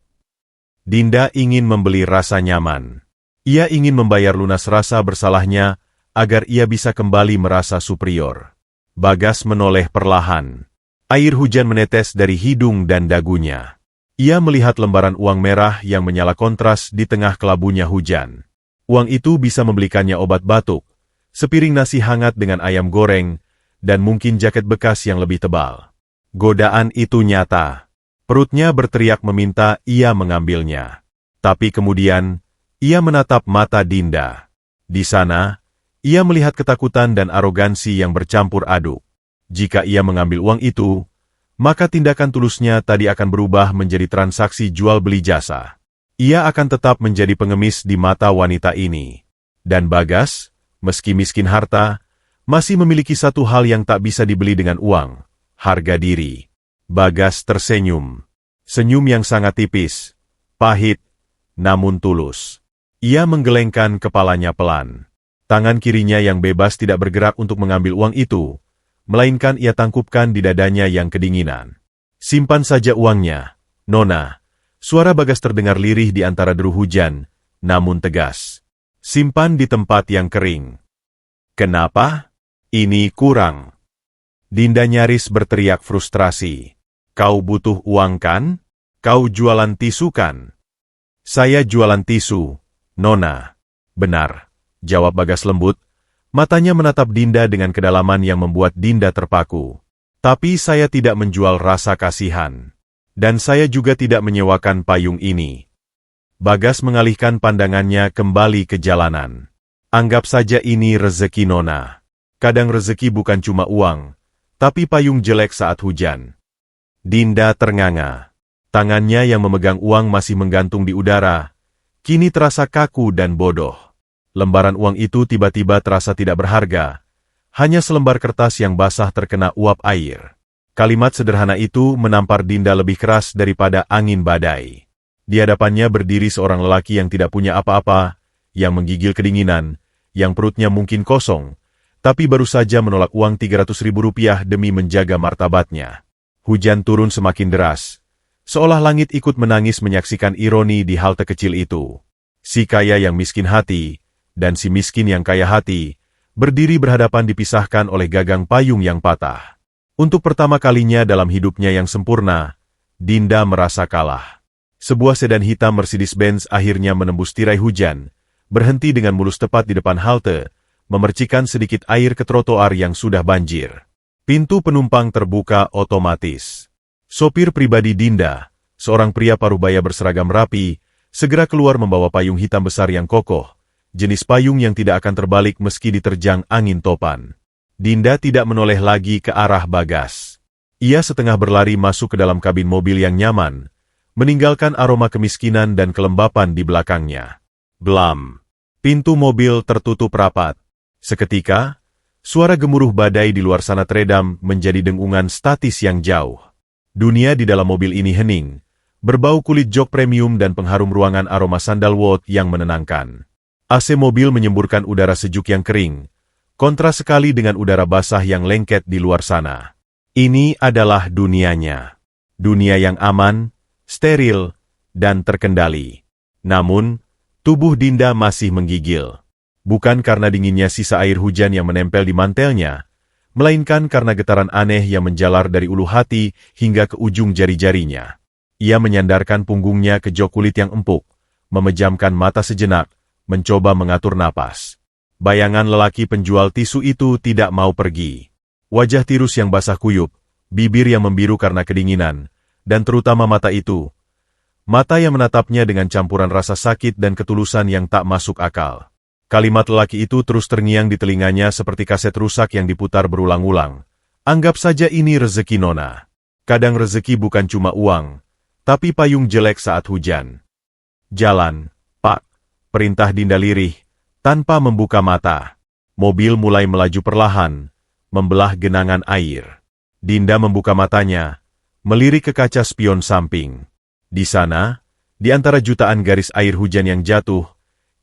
Speaker 1: Dinda ingin membeli rasa nyaman. Ia ingin membayar lunas rasa bersalahnya agar ia bisa kembali merasa superior. Bagas menoleh perlahan. Air hujan menetes dari hidung dan dagunya. Ia melihat lembaran uang merah yang menyala kontras di tengah kelabunya hujan. Uang itu bisa membelikannya obat batuk, sepiring nasi hangat dengan ayam goreng, dan mungkin jaket bekas yang lebih tebal. Godaan itu nyata. Perutnya berteriak meminta ia mengambilnya. Tapi kemudian, ia menatap mata Dinda. Di sana, ia melihat ketakutan dan arogansi yang bercampur aduk. Jika ia mengambil uang itu, maka tindakan tulusnya tadi akan berubah menjadi transaksi jual-beli jasa. Ia akan tetap menjadi pengemis di mata wanita ini. Dan Bagas, meski miskin harta, Masih memiliki satu hal yang tak bisa dibeli dengan uang, harga diri. Bagas tersenyum. Senyum yang sangat tipis, pahit, namun tulus. Ia menggelengkan kepalanya pelan. Tangan kirinya yang bebas tidak bergerak untuk mengambil uang itu, melainkan ia tangkupkan di dadanya yang kedinginan. Simpan saja uangnya, Nona. Suara Bagas terdengar lirih di antara deru hujan, namun tegas. Simpan di tempat yang kering. Kenapa? Ini kurang. Dinda nyaris berteriak frustrasi. Kau butuh uang kan? Kau jualan tisu kan? Saya jualan tisu, Nona. Benar, jawab Bagas lembut. Matanya menatap Dinda dengan kedalaman yang membuat Dinda terpaku. Tapi saya tidak menjual rasa kasihan. Dan saya juga tidak menyewakan payung ini. Bagas mengalihkan pandangannya kembali ke jalanan. Anggap saja ini rezeki Nona. Kadang rezeki bukan cuma uang, tapi payung jelek saat hujan. Dinda ternganga. Tangannya yang memegang uang masih menggantung di udara. Kini terasa kaku dan bodoh. Lembaran uang itu tiba-tiba terasa tidak berharga. Hanya selembar kertas yang basah terkena uap air. Kalimat sederhana itu menampar Dinda lebih keras daripada angin badai. Di hadapannya berdiri seorang lelaki yang tidak punya apa-apa, yang menggigil kedinginan, yang perutnya mungkin kosong, tapi baru saja menolak uang Rp300.000 demi menjaga martabatnya. Hujan turun semakin deras. Seolah langit ikut menangis menyaksikan ironi di halte kecil itu. Si kaya yang miskin hati, dan si miskin yang kaya hati, berdiri berhadapan dipisahkan oleh gagang payung yang patah. Untuk pertama kalinya dalam hidupnya yang sempurna, Dinda merasa kalah. Sebuah sedan hitam Mercedes-Benz akhirnya menembus tirai hujan, berhenti dengan mulus tepat di depan halte, memercikan sedikit air ke trotoar yang sudah banjir. Pintu penumpang terbuka otomatis. Sopir pribadi Dinda, seorang pria parubaya berseragam rapi, segera keluar membawa payung hitam besar yang kokoh, jenis payung yang tidak akan terbalik meski diterjang angin topan. Dinda tidak menoleh lagi ke arah Bagas. Ia setengah berlari masuk ke dalam kabin mobil yang nyaman, meninggalkan aroma kemiskinan dan kelembapan di belakangnya. Blam! Pintu mobil tertutup rapat. Seketika, suara gemuruh badai di luar sana teredam menjadi dengungan statis yang jauh. Dunia di dalam mobil ini hening, berbau kulit jok premium dan pengharum ruangan aroma sandalwood yang menenangkan. AC mobil menyemburkan udara sejuk yang kering, kontras sekali dengan udara basah yang lengket di luar sana. Ini adalah dunianya. Dunia yang aman, steril, dan terkendali. Namun, tubuh Dinda masih menggigil. Bukan karena dinginnya sisa air hujan yang menempel di mantelnya, melainkan karena getaran aneh yang menjalar dari ulu hati hingga ke ujung jari-jarinya. Ia menyandarkan punggungnya ke jok kulit yang empuk, memejamkan mata sejenak, mencoba mengatur napas. Bayangan lelaki penjual tisu itu tidak mau pergi. Wajah tirus yang basah kuyup, bibir yang membiru karena kedinginan, dan terutama mata itu. Mata yang menatapnya dengan campuran rasa sakit dan ketulusan yang tak masuk akal. Kalimat lelaki itu terus terngiang di telinganya seperti kaset rusak yang diputar berulang-ulang. Anggap saja ini rezeki Nona. Kadang rezeki bukan cuma uang, tapi payung jelek saat hujan. Jalan, Pak. Perintah Dinda lirih, tanpa membuka mata. Mobil mulai melaju perlahan, membelah genangan air. Dinda membuka matanya, melirik ke kaca spion samping. Di sana, di antara jutaan garis air hujan yang jatuh,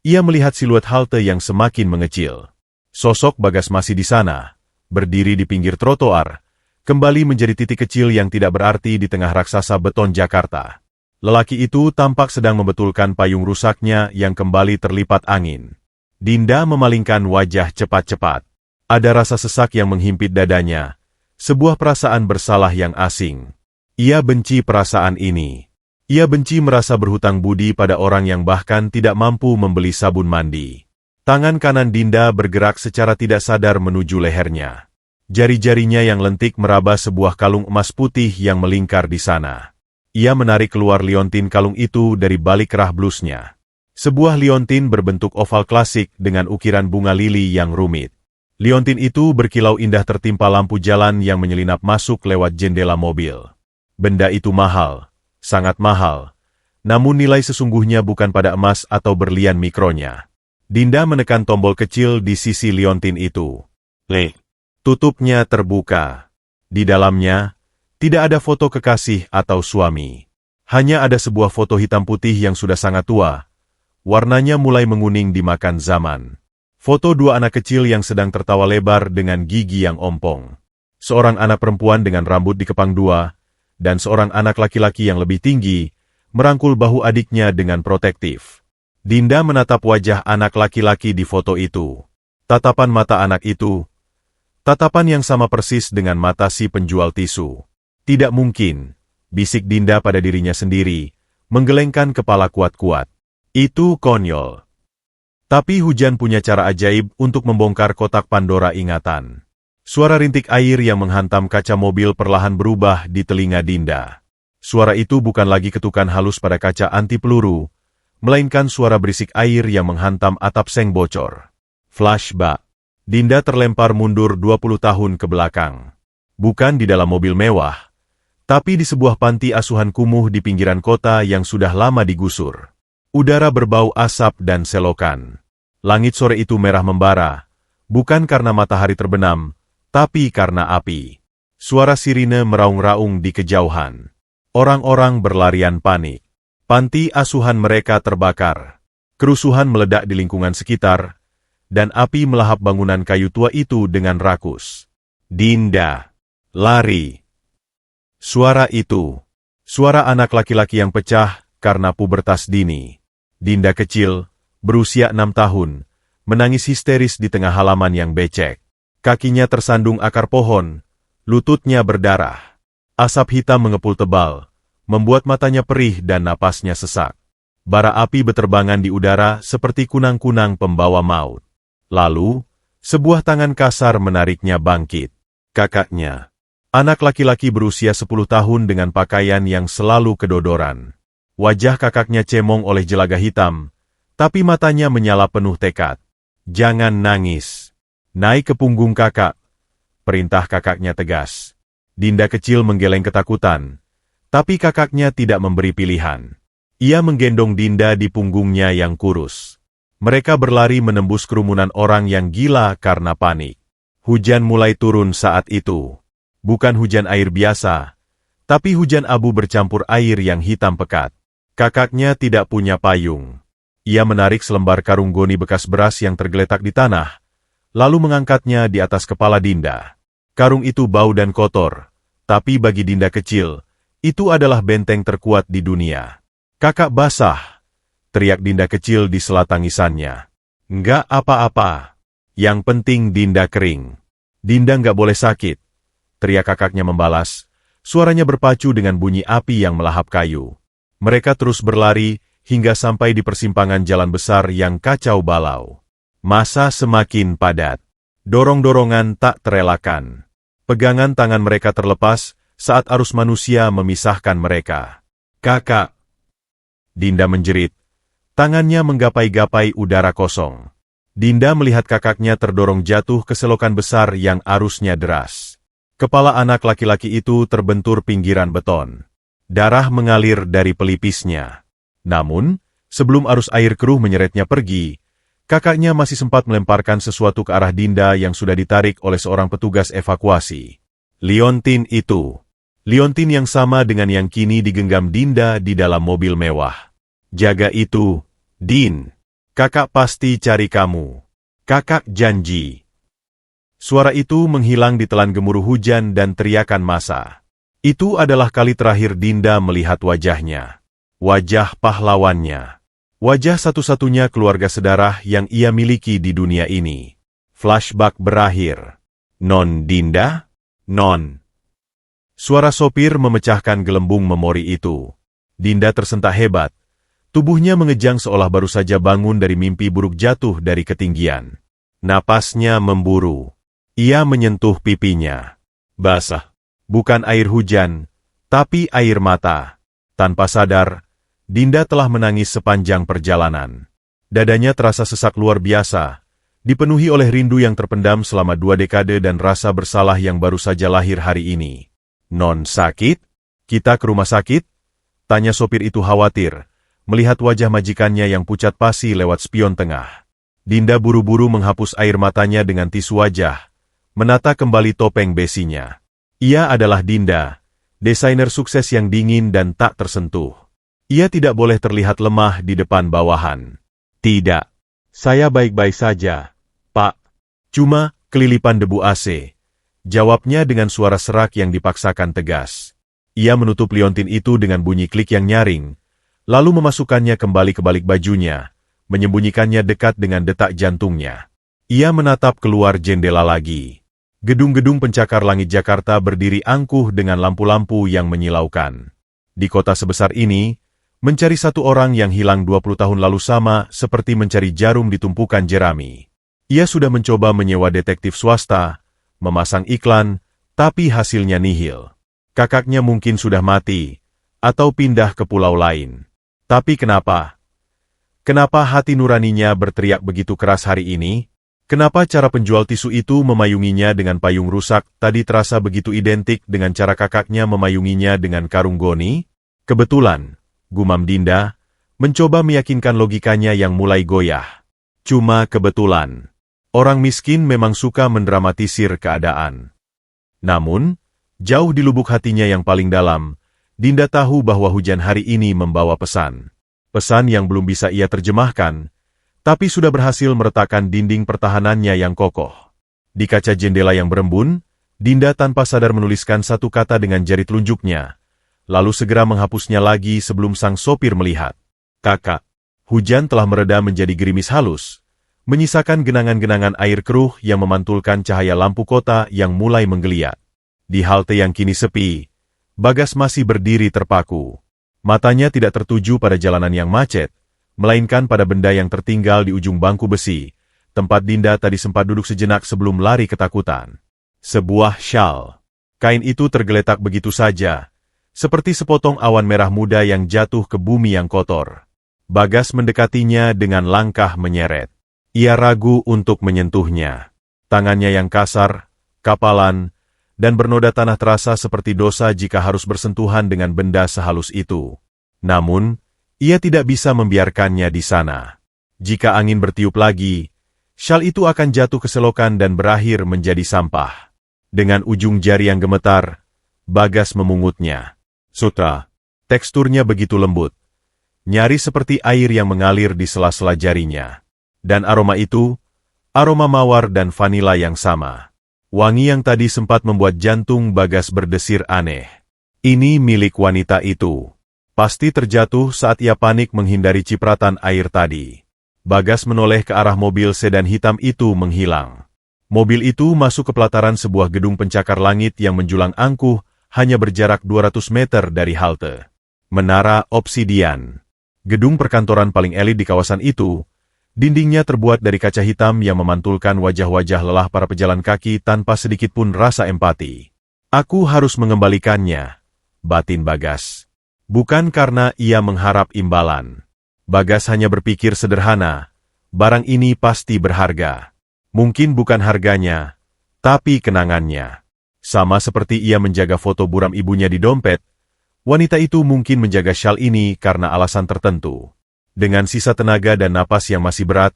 Speaker 1: ia melihat siluet halte yang semakin mengecil. Sosok Bagas masih di sana, berdiri di pinggir trotoar, kembali menjadi titik kecil yang tidak berarti di tengah raksasa beton Jakarta. Lelaki itu tampak sedang membetulkan payung rusaknya yang kembali terlipat angin. Dinda memalingkan wajah cepat-cepat. Ada rasa sesak yang menghimpit dadanya, sebuah perasaan bersalah yang asing. Ia benci perasaan ini. Ia benci merasa berhutang budi pada orang yang bahkan tidak mampu membeli sabun mandi. Tangan kanan Dinda bergerak secara tidak sadar menuju lehernya. Jari-jarinya yang lentik meraba sebuah kalung emas putih yang melingkar di sana. Ia menarik keluar liontin kalung itu dari balik kerah blusnya. Sebuah liontin berbentuk oval klasik dengan ukiran bunga lili yang rumit. Liontin itu berkilau indah tertimpa lampu jalan yang menyelinap masuk lewat jendela mobil. Benda itu mahal. Sangat mahal, namun nilai sesungguhnya bukan pada emas atau berlian mikronya. Dinda menekan tombol kecil di sisi liontin itu. Tutupnya terbuka. Di dalamnya, tidak ada foto kekasih atau suami. Hanya ada sebuah foto hitam putih yang sudah sangat tua. Warnanya mulai menguning dimakan zaman. Foto dua anak kecil yang sedang tertawa lebar dengan gigi yang ompong. Seorang anak perempuan dengan rambut dikepang dua, dan seorang anak laki-laki yang lebih tinggi, merangkul bahu adiknya dengan protektif. Dinda menatap wajah anak laki-laki di foto itu. Tatapan mata anak itu, tatapan yang sama persis dengan mata si penjual tisu. Tidak mungkin, bisik Dinda pada dirinya sendiri, menggelengkan kepala kuat-kuat. Itu konyol. Tapi hujan punya cara ajaib untuk membongkar kotak Pandora ingatan. Suara rintik air yang menghantam kaca mobil perlahan berubah di telinga Dinda. Suara itu bukan lagi ketukan halus pada kaca anti peluru, melainkan suara berisik air yang menghantam atap seng bocor. Flashback. Dinda terlempar mundur 20 tahun ke belakang. Bukan di dalam mobil mewah, tapi di sebuah panti asuhan kumuh di pinggiran kota yang sudah lama digusur. Udara berbau asap dan selokan. Langit sore itu merah membara, bukan karena matahari terbenam, tapi karena api. Suara sirine meraung-raung di kejauhan. Orang-orang berlarian panik. Panti asuhan mereka terbakar. Kerusuhan meledak di lingkungan sekitar, dan api melahap bangunan kayu tua itu dengan rakus. Dinda. Lari. Suara itu. Suara anak laki-laki yang pecah karena pubertas dini. Dinda kecil, berusia 6 tahun, menangis histeris di tengah halaman yang becek. Kakinya tersandung akar pohon, lututnya berdarah. Asap hitam mengepul tebal, membuat matanya perih dan napasnya sesak. Bara api beterbangan di udara seperti kunang-kunang pembawa maut. Lalu, sebuah tangan kasar menariknya bangkit. Kakaknya. Anak laki-laki berusia 10 tahun dengan pakaian yang selalu kedodoran. Wajah kakaknya cemong oleh jelaga hitam, tapi matanya menyala penuh tekad. Jangan nangis. Naik ke punggung kakak. Perintah kakaknya tegas. Dinda kecil menggeleng ketakutan, tapi kakaknya tidak memberi pilihan. Ia menggendong Dinda di punggungnya yang kurus. Mereka berlari menembus kerumunan orang yang gila karena panik. Hujan mulai turun saat itu. Bukan hujan air biasa, tapi hujan abu bercampur air yang hitam pekat. Kakaknya tidak punya payung. Ia menarik selembar karung goni bekas beras yang tergeletak di tanah, lalu mengangkatnya di atas kepala Dinda. Karung itu bau dan kotor, tapi bagi Dinda kecil, itu adalah benteng terkuat di dunia. Kakak basah, teriak Dinda kecil di sela tangisannya. Enggak apa-apa. Yang penting Dinda kering. Dinda nggak boleh sakit, teriak kakaknya membalas. Suaranya berpacu dengan bunyi api yang melahap kayu. Mereka terus berlari hingga sampai di persimpangan jalan besar yang kacau balau. Massa semakin padat. Dorong-dorongan tak terelakkan. Pegangan tangan mereka terlepas saat arus manusia memisahkan mereka. Kakak! Dinda menjerit. Tangannya menggapai-gapai udara kosong. Dinda melihat kakaknya terdorong jatuh ke selokan besar yang arusnya deras. Kepala anak laki-laki itu terbentur pinggiran beton. Darah mengalir dari pelipisnya. Namun, sebelum arus air keruh menyeretnya pergi, kakaknya masih sempat melemparkan sesuatu ke arah Dinda yang sudah ditarik oleh seorang petugas evakuasi. Liontin itu. Liontin yang sama dengan yang kini digenggam Dinda di dalam mobil mewah. Jaga itu, Din. Kakak pasti cari kamu. Kakak janji. Suara itu menghilang di telan gemuruh hujan dan teriakan massa. Itu adalah kali terakhir Dinda melihat wajahnya. Wajah pahlawannya. Wajah satu-satunya keluarga sedarah yang ia miliki di dunia ini. Flashback berakhir. Non Dinda? Non. Suara sopir memecahkan gelembung memori itu. Dinda tersentak hebat. Tubuhnya mengejang seolah baru saja bangun dari mimpi buruk jatuh dari ketinggian. Napasnya memburu. Ia menyentuh pipinya. Basah. Bukan air hujan, tapi air mata. Tanpa sadar, Dinda telah menangis sepanjang perjalanan. Dadanya terasa sesak luar biasa, dipenuhi oleh rindu yang terpendam selama 2 dekade dan rasa bersalah yang baru saja lahir hari ini. Non sakit? Kita ke rumah sakit? Tanya sopir itu khawatir, melihat wajah majikannya yang pucat pasi lewat spion tengah. Dinda buru-buru menghapus air matanya dengan tisu wajah, menata kembali topeng besinya. Ia adalah Dinda, desainer sukses yang dingin dan tak tersentuh. Ia tidak boleh terlihat lemah di depan bawahan. Tidak. Saya baik-baik saja, Pak. Cuma kelilipan debu AC. Jawabnya dengan suara serak yang dipaksakan tegas. Ia menutup liontin itu dengan bunyi klik yang nyaring, lalu memasukkannya kembali ke balik bajunya, menyembunyikannya dekat dengan detak jantungnya. Ia menatap keluar jendela lagi. Gedung-gedung pencakar langit Jakarta berdiri angkuh dengan lampu-lampu yang menyilaukan. Di kota sebesar ini, mencari satu orang yang hilang 20 tahun lalu sama seperti mencari jarum di tumpukan jerami. Ia sudah mencoba menyewa detektif swasta, memasang iklan, tapi hasilnya nihil. Kakaknya mungkin sudah mati, atau pindah ke pulau lain. Tapi kenapa? Kenapa hati nuraninya berteriak begitu keras hari ini? Kenapa cara penjual tisu itu memayunginya dengan payung rusak tadi terasa begitu identik dengan cara kakaknya memayunginya dengan karung goni? Kebetulan, gumam Dinda, mencoba meyakinkan logikanya yang mulai goyah. Cuma kebetulan. Orang miskin memang suka mendramatisir keadaan. Namun, jauh di lubuk hatinya yang paling dalam, Dinda tahu bahwa hujan hari ini membawa pesan. Pesan yang belum bisa ia terjemahkan, tapi sudah berhasil meretakkan dinding pertahanannya yang kokoh. Di kaca jendela yang berembun, Dinda tanpa sadar menuliskan satu kata dengan jari telunjuknya, lalu segera menghapusnya lagi sebelum sang sopir melihat. Kakak, hujan telah mereda menjadi gerimis halus, menyisakan genangan-genangan air keruh yang memantulkan cahaya lampu kota yang mulai menggeliat. Di halte yang kini sepi, Bagas masih berdiri terpaku. Matanya tidak tertuju pada jalanan yang macet, melainkan pada benda yang tertinggal di ujung bangku besi, tempat Dinda tadi sempat duduk sejenak sebelum lari ketakutan. Sebuah syal. Kain itu tergeletak begitu saja, seperti sepotong awan merah muda yang jatuh ke bumi yang kotor. Bagas mendekatinya dengan langkah menyeret. Ia ragu untuk menyentuhnya. Tangannya yang kasar, kapalan, dan bernoda tanah terasa seperti dosa jika harus bersentuhan dengan benda sehalus itu. Namun, ia tidak bisa membiarkannya di sana. Jika angin bertiup lagi, syal itu akan jatuh ke selokan dan berakhir menjadi sampah. Dengan ujung jari yang gemetar, Bagas memungutnya. Sutra, teksturnya begitu lembut. Nyaris seperti air yang mengalir di sela-sela jarinya. Dan aroma itu, aroma mawar dan vanila yang sama. Wangi yang tadi sempat membuat jantung Bagas berdesir aneh. Ini milik wanita itu. Pasti terjatuh saat ia panik menghindari cipratan air tadi. Bagas menoleh ke arah mobil sedan hitam itu menghilang. Mobil itu masuk ke pelataran sebuah gedung pencakar langit yang menjulang angkuh hanya berjarak 200 meter dari halte. Menara Obsidian. Gedung perkantoran paling elit di kawasan itu. Dindingnya terbuat dari kaca hitam yang memantulkan wajah-wajah lelah para pejalan kaki tanpa sedikit pun rasa empati. Aku harus mengembalikannya, batin Bagas. Bukan karena ia mengharap imbalan. Bagas hanya berpikir sederhana, barang ini pasti berharga. Mungkin bukan harganya, tapi kenangannya. Sama seperti ia menjaga foto buram ibunya di dompet, wanita itu mungkin menjaga syal ini karena alasan tertentu. Dengan sisa tenaga dan napas yang masih berat,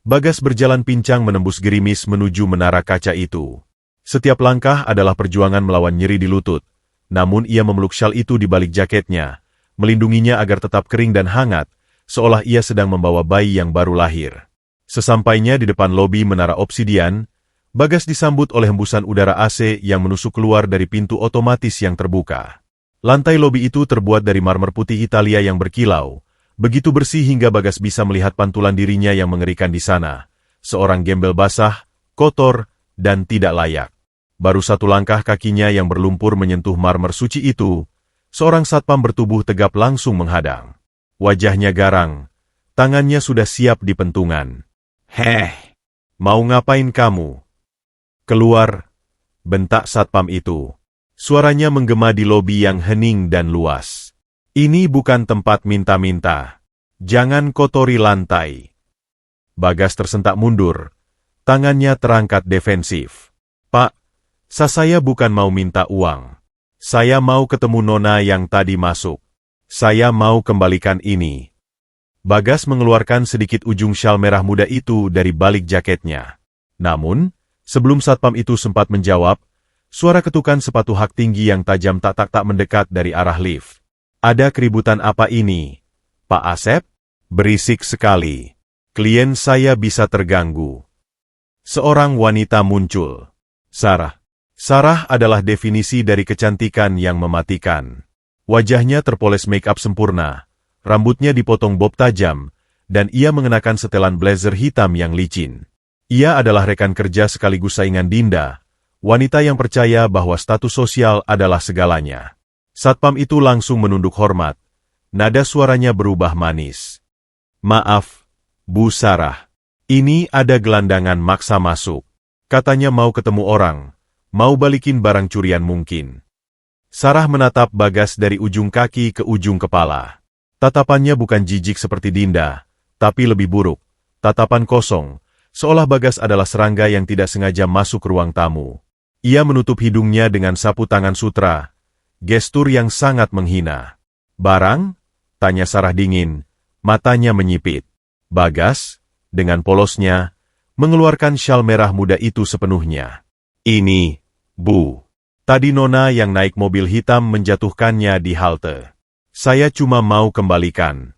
Speaker 1: Bagas berjalan pincang menembus gerimis menuju menara kaca itu. Setiap langkah adalah perjuangan melawan nyeri di lutut, namun ia memeluk syal itu di balik jaketnya, melindunginya agar tetap kering dan hangat, seolah ia sedang membawa bayi yang baru lahir. Sesampainya di depan lobi menara Obsidian, Bagas disambut oleh hembusan udara AC yang menusuk keluar dari pintu otomatis yang terbuka. Lantai lobi itu terbuat dari marmer putih Italia yang berkilau, begitu bersih hingga Bagas bisa melihat pantulan dirinya yang mengerikan di sana. Seorang gembel basah, kotor, dan tidak layak. Baru satu langkah kakinya yang berlumpur menyentuh marmer suci itu, seorang satpam bertubuh tegap langsung menghadang. Wajahnya garang, tangannya sudah siap di pentungan. Heh, mau ngapain kamu? Keluar, bentak satpam itu. Suaranya menggema di lobi yang hening dan luas. Ini bukan tempat minta-minta. Jangan kotori lantai. Bagas tersentak mundur. Tangannya terangkat defensif. Pak, saya bukan mau minta uang. Saya mau ketemu Nona yang tadi masuk. Saya mau kembalikan ini. Bagas mengeluarkan sedikit ujung syal merah muda itu dari balik jaketnya. Namun, Sebelum satpam itu sempat menjawab, suara ketukan sepatu hak tinggi yang tajam tak mendekat dari arah lift. Ada keributan apa ini, Pak Asep? Berisik sekali. Klien saya bisa terganggu. Seorang wanita muncul. Sarah. Sarah adalah definisi dari kecantikan yang mematikan. Wajahnya terpoles make up sempurna, rambutnya dipotong bob tajam, dan ia mengenakan setelan blazer hitam yang licin. Ia adalah rekan kerja sekaligus saingan Dinda, wanita yang percaya bahwa status sosial adalah segalanya. Satpam itu langsung menunduk hormat. Nada suaranya berubah manis. Maaf, Bu Sarah. Ini ada gelandangan maksa masuk. Katanya mau ketemu orang, mau balikin barang curian mungkin. Sarah menatap Bagas dari ujung kaki ke ujung kepala. Tatapannya bukan jijik seperti Dinda, tapi lebih buruk. Tatapan kosong, seolah Bagas adalah serangga yang tidak sengaja masuk ruang tamu. Ia menutup hidungnya dengan sapu tangan sutra, gestur yang sangat menghina. Barang? Tanya Sarah dingin, matanya menyipit. Bagas, dengan polosnya, mengeluarkan syal merah muda itu sepenuhnya. Ini, Bu. Tadi Nona yang naik mobil hitam menjatuhkannya di halte. Saya cuma mau kembalikan.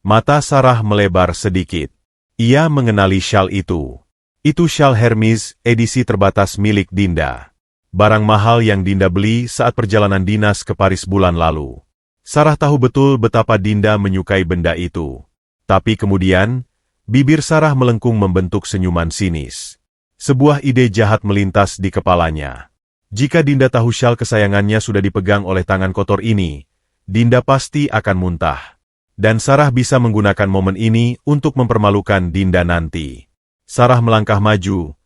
Speaker 1: Mata Sarah melebar sedikit. Ia mengenali syal itu. Itu syal Hermes edisi terbatas milik Dinda. Barang mahal yang Dinda beli saat perjalanan dinas ke Paris bulan lalu. Sarah tahu betul betapa Dinda menyukai benda itu. Tapi kemudian, bibir Sarah melengkung membentuk senyuman sinis. Sebuah ide jahat melintas di kepalanya. Jika Dinda tahu syal kesayangannya sudah dipegang oleh tangan kotor ini, Dinda pasti akan muntah. Dan Sarah bisa menggunakan momen ini untuk mempermalukan Dinda nanti. Sarah melangkah maju,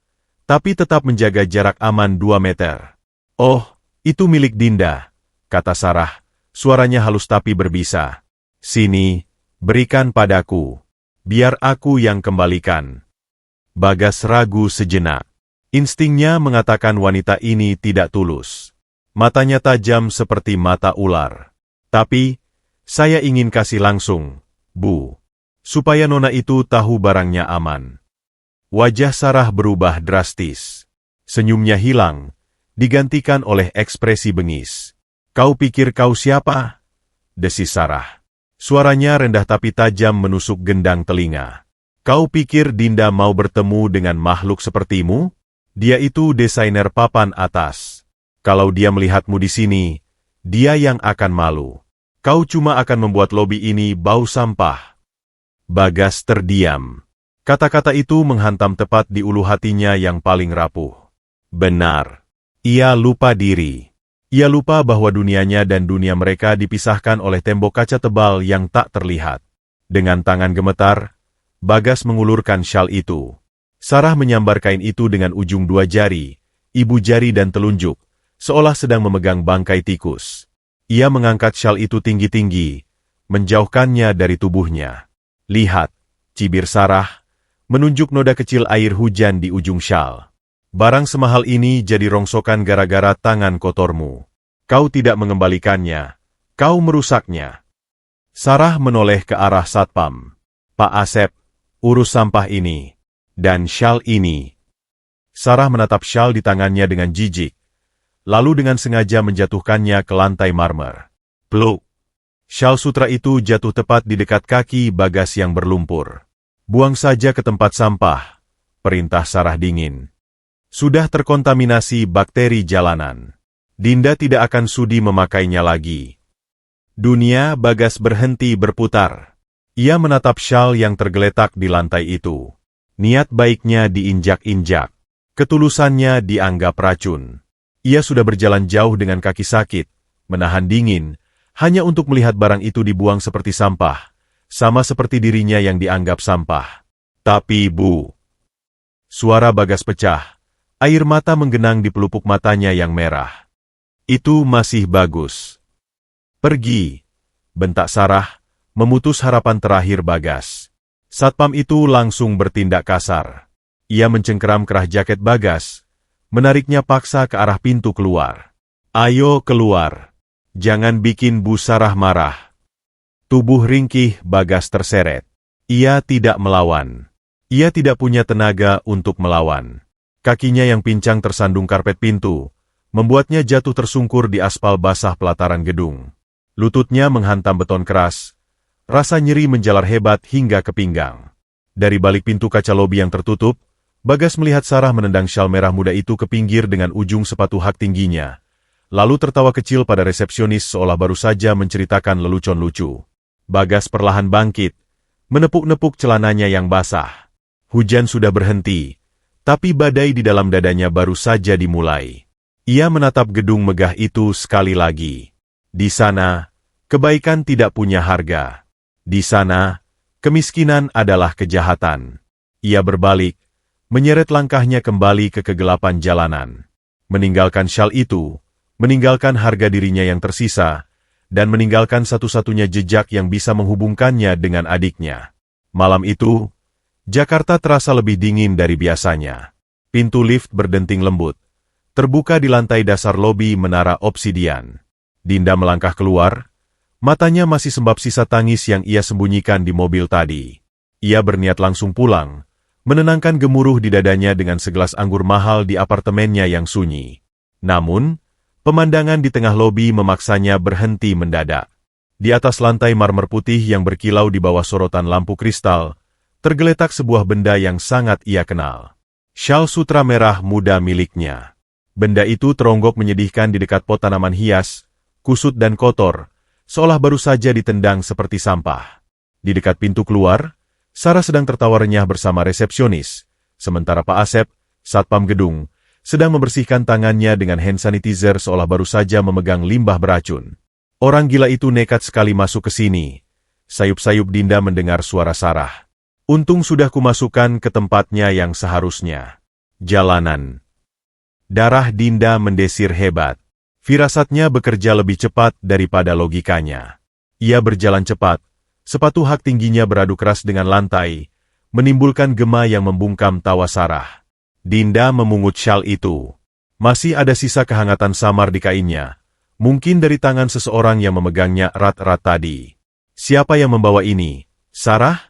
Speaker 1: tapi tetap menjaga jarak aman 2 meter. Oh, itu milik Dinda, kata Sarah, suaranya halus tapi berbisa. Sini, berikan padaku, biar aku yang kembalikan. Bagas ragu sejenak. Instingnya mengatakan wanita ini tidak tulus. Matanya tajam seperti mata ular. Tapi, saya ingin kasih langsung, Bu. Supaya Nona itu tahu barangnya aman. Wajah Sarah berubah drastis. Senyumnya hilang, digantikan oleh ekspresi bengis. Kau pikir kau siapa? Desis Sarah. Suaranya rendah tapi tajam menusuk gendang telinga. Kau pikir Dinda mau bertemu dengan makhluk sepertimu? Dia itu desainer papan atas. Kalau dia melihatmu di sini, dia yang akan malu. Kau cuma akan membuat lobi ini bau sampah. Bagas terdiam. Kata-kata itu menghantam tepat di ulu hatinya yang paling rapuh. Benar. Ia lupa diri. Ia lupa bahwa dunianya dan dunia mereka dipisahkan oleh tembok kaca tebal yang tak terlihat. Dengan tangan gemetar, Bagas mengulurkan syal itu. Sarah menyambar kain itu dengan ujung 2 jari, ibu jari dan telunjuk, seolah sedang memegang bangkai tikus. Ia mengangkat syal itu tinggi-tinggi, menjauhkannya dari tubuhnya. Lihat, cibir Sarah, menunjuk noda kecil air hujan di ujung syal. Barang semahal ini jadi rongsokan gara-gara tangan kotormu. Kau tidak mengembalikannya, kau merusaknya. Sarah menoleh ke arah satpam. Pak Asep, urus sampah ini. Dan syal ini. Sarah menatap syal di tangannya dengan jijik, lalu dengan sengaja menjatuhkannya ke lantai marmer. Pluk! Syal sutra itu jatuh tepat di dekat kaki Bagas yang berlumpur. Buang saja ke tempat sampah, perintah Sarah dingin. Sudah terkontaminasi bakteri jalanan. Dinda tidak akan sudi memakainya lagi. Dunia Bagas berhenti berputar. Ia menatap syal yang tergeletak di lantai itu. Niat baiknya diinjak-injak. Ketulusannya dianggap racun. Ia sudah berjalan jauh dengan kaki sakit, menahan dingin, hanya untuk melihat barang itu dibuang seperti sampah, sama seperti dirinya yang dianggap sampah. Tapi Bu. Suara Bagas pecah, air mata menggenang di pelupuk matanya yang merah. Itu masih bagus. Pergi, bentak Sarah, memutus harapan terakhir Bagas. Satpam itu langsung bertindak kasar. Ia mencengkeram kerah jaket Bagas, menariknya paksa ke arah pintu keluar. Ayo keluar. Jangan bikin Bu Sarah marah. Tubuh ringkih Bagas terseret. Ia tidak melawan. Ia tidak punya tenaga untuk melawan. Kakinya yang pincang tersandung karpet pintu, membuatnya jatuh tersungkur di aspal basah pelataran gedung. Lututnya menghantam beton keras, rasa nyeri menjalar hebat hingga ke pinggang. Dari balik pintu kaca lobi yang tertutup, Bagas melihat Sarah menendang syal merah muda itu ke pinggir dengan ujung sepatu hak tingginya, lalu tertawa kecil pada resepsionis seolah baru saja menceritakan lelucon lucu. Bagas perlahan bangkit, menepuk-nepuk celananya yang basah. Hujan sudah berhenti, tapi badai di dalam dadanya baru saja dimulai. Ia menatap gedung megah itu sekali lagi. Di sana, kebaikan tidak punya harga. Di sana, kemiskinan adalah kejahatan. Ia berbalik, menyeret langkahnya kembali ke kegelapan jalanan. Meninggalkan syal itu, meninggalkan harga dirinya yang tersisa, dan meninggalkan satu-satunya jejak yang bisa menghubungkannya dengan adiknya. Malam itu, Jakarta terasa lebih dingin dari biasanya. Pintu lift berdenting lembut, terbuka di lantai dasar lobi Menara Obsidian. Dinda melangkah keluar, matanya masih sembab sisa tangis yang ia sembunyikan di mobil tadi. Ia berniat langsung pulang, menenangkan gemuruh di dadanya dengan segelas anggur mahal di apartemennya yang sunyi. Namun, pemandangan di tengah lobi memaksanya berhenti mendadak. Di atas lantai marmer putih yang berkilau di bawah sorotan lampu kristal, tergeletak sebuah benda yang sangat ia kenal. Syal sutra merah muda miliknya. Benda itu teronggok menyedihkan di dekat pot tanaman hias, kusut dan kotor, seolah baru saja ditendang seperti sampah. Di dekat pintu keluar, Sarah sedang tertawa renyah bersama resepsionis, sementara Pak Asep, satpam gedung, sedang membersihkan tangannya dengan hand sanitizer seolah baru saja memegang limbah beracun. Orang gila itu nekat sekali masuk ke sini. Sayup-sayup Dinda mendengar suara Sarah. Untung sudah kumasukkan ke tempatnya yang seharusnya. Jalanan. Darah Dinda mendesir hebat. Firasatnya bekerja lebih cepat daripada logikanya. Ia berjalan cepat, sepatu hak tingginya beradu keras dengan lantai, menimbulkan gema yang membungkam tawa Sarah. Dinda memungut syal itu. Masih ada sisa kehangatan samar di kainnya, mungkin dari tangan seseorang yang memegangnya erat-erat tadi. Siapa yang membawa ini? Sarah?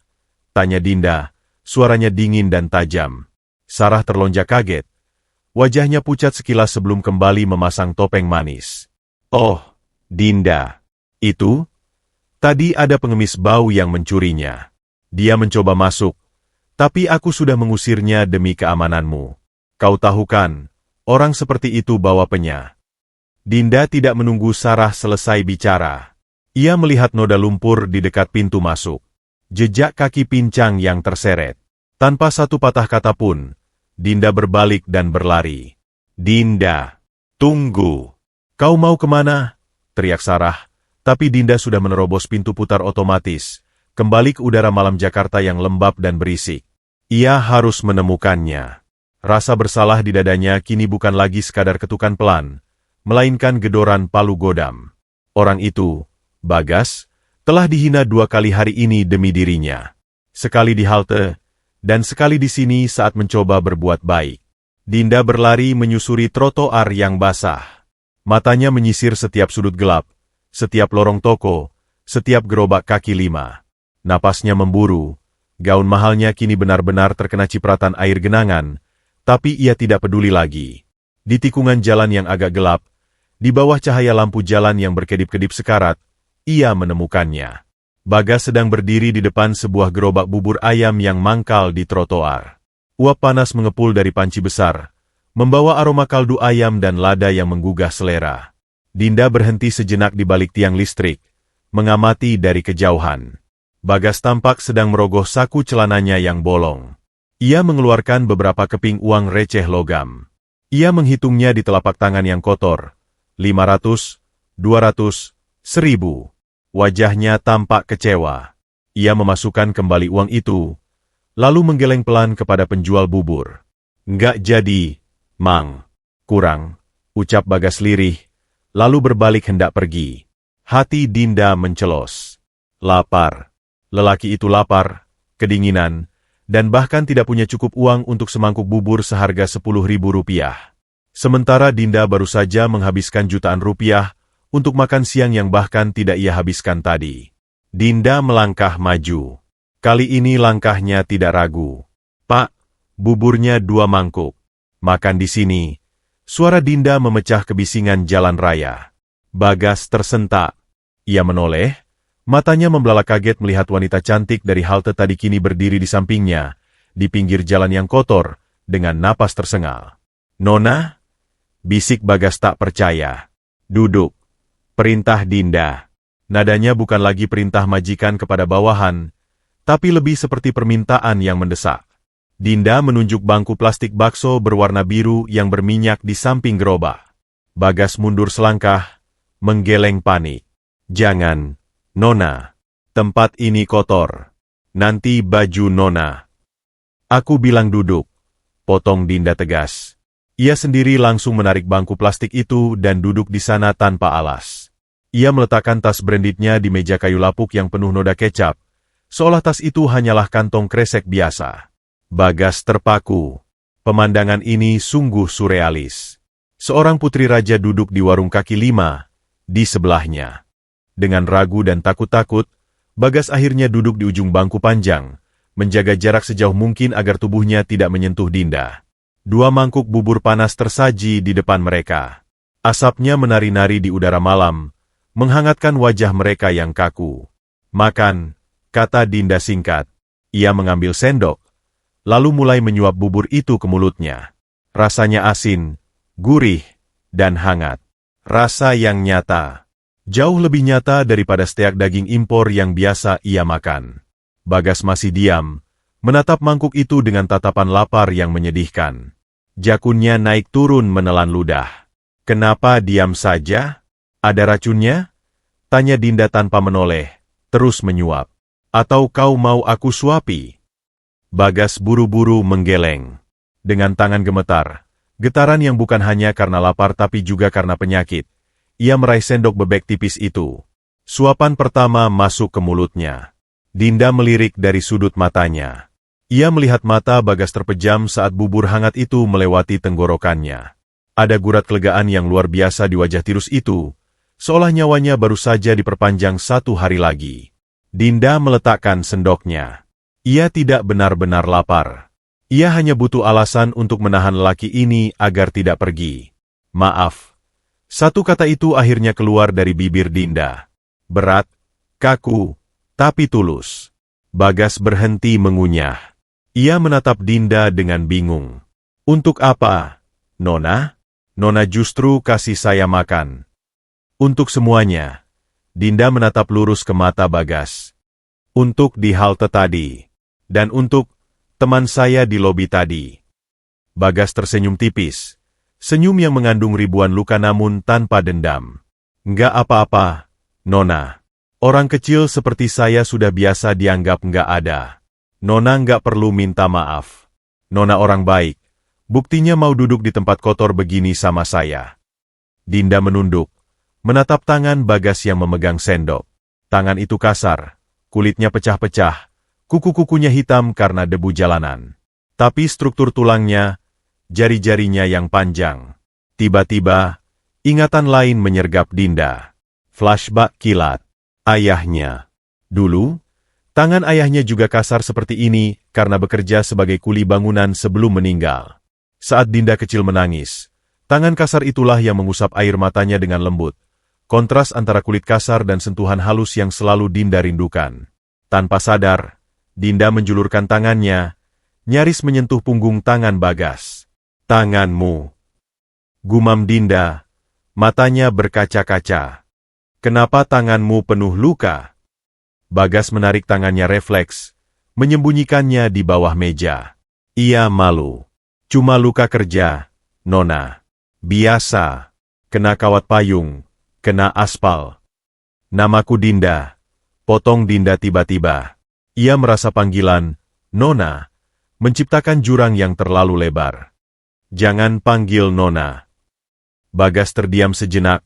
Speaker 1: Tanya Dinda, suaranya dingin dan tajam. Sarah terlonjak kaget. Wajahnya pucat sekilas sebelum kembali memasang topeng manis. Oh, Dinda. Itu? Tadi ada pengemis bau yang mencurinya. Dia mencoba masuk, tapi aku sudah mengusirnya demi keamananmu. Kau tahu kan, orang seperti itu bawa penya. Dinda tidak menunggu Sarah selesai bicara. Ia melihat noda lumpur di dekat pintu masuk. Jejak kaki pincang yang terseret. Tanpa satu patah kata pun, Dinda berbalik dan berlari. Dinda, tunggu. Kau mau kemana? Teriak Sarah. Tapi Dinda sudah menerobos pintu putar otomatis, kembali ke udara malam Jakarta yang lembab dan berisik. Ia harus menemukannya. Rasa bersalah di dadanya kini bukan lagi sekadar ketukan pelan, melainkan gedoran palu godam. Orang itu, Bagas, telah dihina 2 kali hari ini demi dirinya. Sekali di halte, dan sekali di sini saat mencoba berbuat baik. Dinda berlari menyusuri trotoar yang basah. Matanya menyisir setiap sudut gelap, setiap lorong toko, setiap gerobak kaki lima. Napasnya memburu, gaun mahalnya kini benar-benar terkena cipratan air genangan, tapi ia tidak peduli lagi. Di tikungan jalan yang agak gelap, di bawah cahaya lampu jalan yang berkedip-kedip sekarat, ia menemukannya. Bagas sedang berdiri di depan sebuah gerobak bubur ayam yang mangkal di trotoar. Uap panas mengepul dari panci besar, membawa aroma kaldu ayam dan lada yang menggugah selera. Dinda berhenti sejenak di balik tiang listrik, mengamati dari kejauhan. Bagas tampak sedang merogoh saku celananya yang bolong. Ia mengeluarkan beberapa keping uang receh logam. Ia menghitungnya di telapak tangan yang kotor. 500, 200, 1000. Wajahnya tampak kecewa. Ia memasukkan kembali uang itu, lalu menggeleng pelan kepada penjual bubur. Nggak jadi, Mang. Kurang, ucap Bagas lirih, lalu berbalik hendak pergi. Hati Dinda mencelos. Lapar. Lelaki itu lapar, kedinginan, dan bahkan tidak punya cukup uang untuk semangkuk bubur seharga 10.000 rupiah. Sementara Dinda baru saja menghabiskan jutaan rupiah untuk makan siang yang bahkan tidak ia habiskan tadi. Dinda melangkah maju. Kali ini langkahnya tidak ragu. Pak, buburnya 2 mangkuk. Makan di sini. Suara Dinda memecah kebisingan jalan raya. Bagas tersentak. Ia menoleh, matanya membelalak kaget melihat wanita cantik dari halte tadi kini berdiri di sampingnya, di pinggir jalan yang kotor, dengan napas tersengal. "Nona?" bisik Bagas tak percaya. "Duduk." Perintah Dinda. Nadanya bukan lagi perintah majikan kepada bawahan, tapi lebih seperti permintaan yang mendesak. Dinda menunjuk bangku plastik bakso berwarna biru yang berminyak di samping gerobak. Bagas mundur selangkah, menggeleng panik. "Jangan, Nona. Tempat ini kotor. Nanti baju Nona." "Aku bilang duduk," potong Dinda tegas. Ia sendiri langsung menarik bangku plastik itu dan duduk di sana tanpa alas. Ia meletakkan tas brandednya di meja kayu lapuk yang penuh noda kecap, seolah tas itu hanyalah kantong kresek biasa. Bagas terpaku. Pemandangan ini sungguh surrealis. Seorang putri raja duduk di warung kaki lima, di sebelahnya. Dengan ragu dan takut-takut, Bagas akhirnya duduk di ujung bangku panjang, menjaga jarak sejauh mungkin agar tubuhnya tidak menyentuh Dinda. 2 mangkuk bubur panas tersaji di depan mereka. Asapnya menari-nari di udara malam, menghangatkan wajah mereka yang kaku. "Makan," kata Dinda singkat. Ia mengambil sendok, lalu mulai menyuap bubur itu ke mulutnya. Rasanya asin, gurih, dan hangat. Rasa yang nyata. Jauh lebih nyata daripada steak daging impor yang biasa ia makan. Bagas masih diam, menatap mangkuk itu dengan tatapan lapar yang menyedihkan. Jakunnya naik turun menelan ludah. "Kenapa diam saja? Ada racunnya?" tanya Dinda tanpa menoleh, terus menyuap. "Atau kau mau aku suapi?" Bagas buru-buru menggeleng. Dengan tangan gemetar, getaran yang bukan hanya karena lapar tapi juga karena penyakit, ia meraih sendok bebek tipis itu. Suapan pertama masuk ke mulutnya. Dinda melirik dari sudut matanya. Ia melihat mata Bagas terpejam saat bubur hangat itu melewati tenggorokannya. Ada gurat kelegaan yang luar biasa di wajah tirus itu, seolah nyawanya baru saja diperpanjang 1 hari lagi. Dinda meletakkan sendoknya. Ia tidak benar-benar lapar. Ia hanya butuh alasan untuk menahan lelaki ini agar tidak pergi. "Maaf." Satu kata itu akhirnya keluar dari bibir Dinda. Berat, kaku, tapi tulus. Bagas berhenti mengunyah. Ia menatap Dinda dengan bingung. "Untuk apa, Nona?" "Nona justru kasih saya makan." "Untuk semuanya." Dinda menatap lurus ke mata Bagas. "Untuk di halte tadi. Dan untuk teman saya di lobi tadi." Bagas tersenyum tipis. Senyum yang mengandung ribuan luka namun tanpa dendam. "Nggak apa-apa, Nona. Orang kecil seperti saya sudah biasa dianggap nggak ada. Nona nggak perlu minta maaf. Nona orang baik. Buktinya mau duduk di tempat kotor begini sama saya." Dinda menunduk, menatap tangan Bagas yang memegang sendok. Tangan itu kasar, kulitnya pecah-pecah, kuku-kukunya hitam karena debu jalanan. Tapi struktur tulangnya, jari-jarinya yang panjang. Tiba-tiba, ingatan lain menyergap Dinda. Flashback kilat. Ayahnya. Dulu, tangan ayahnya juga kasar seperti ini karena bekerja sebagai kuli bangunan sebelum meninggal. Saat Dinda kecil menangis, tangan kasar itulah yang mengusap air matanya dengan lembut. Kontras antara kulit kasar dan sentuhan halus yang selalu Dinda rindukan. Tanpa sadar, Dinda menjulurkan tangannya, nyaris menyentuh punggung tangan Bagas. "Tanganmu." Gumam Dinda, matanya berkaca-kaca. "Kenapa tanganmu penuh luka?" Bagas menarik tangannya refleks, menyembunyikannya di bawah meja. Ia malu. "Cuma luka kerja, Nona. Biasa. Kena kawat payung, kena aspal." "Namaku Dinda." Potong Dinda tiba-tiba. Ia merasa panggilan, Nona, menciptakan jurang yang terlalu lebar. "Jangan panggil Nona." Bagas terdiam sejenak,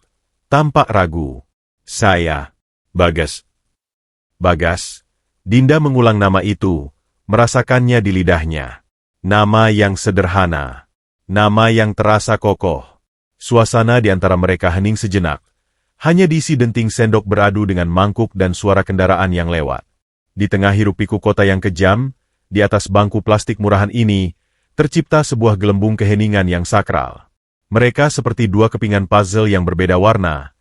Speaker 1: tampak ragu. "Saya, Bagas." "Bagas." Dinda mengulang nama itu, merasakannya di lidahnya. Nama yang sederhana. Nama yang terasa kokoh. Suasana di antara mereka hening sejenak. Hanya diisi denting sendok beradu dengan mangkuk dan suara kendaraan yang lewat. Di tengah hiruk-pikuk kota yang kejam, di atas bangku plastik murahan ini, tercipta sebuah gelembung keheningan yang sakral. Mereka seperti dua kepingan puzzle yang berbeda warna,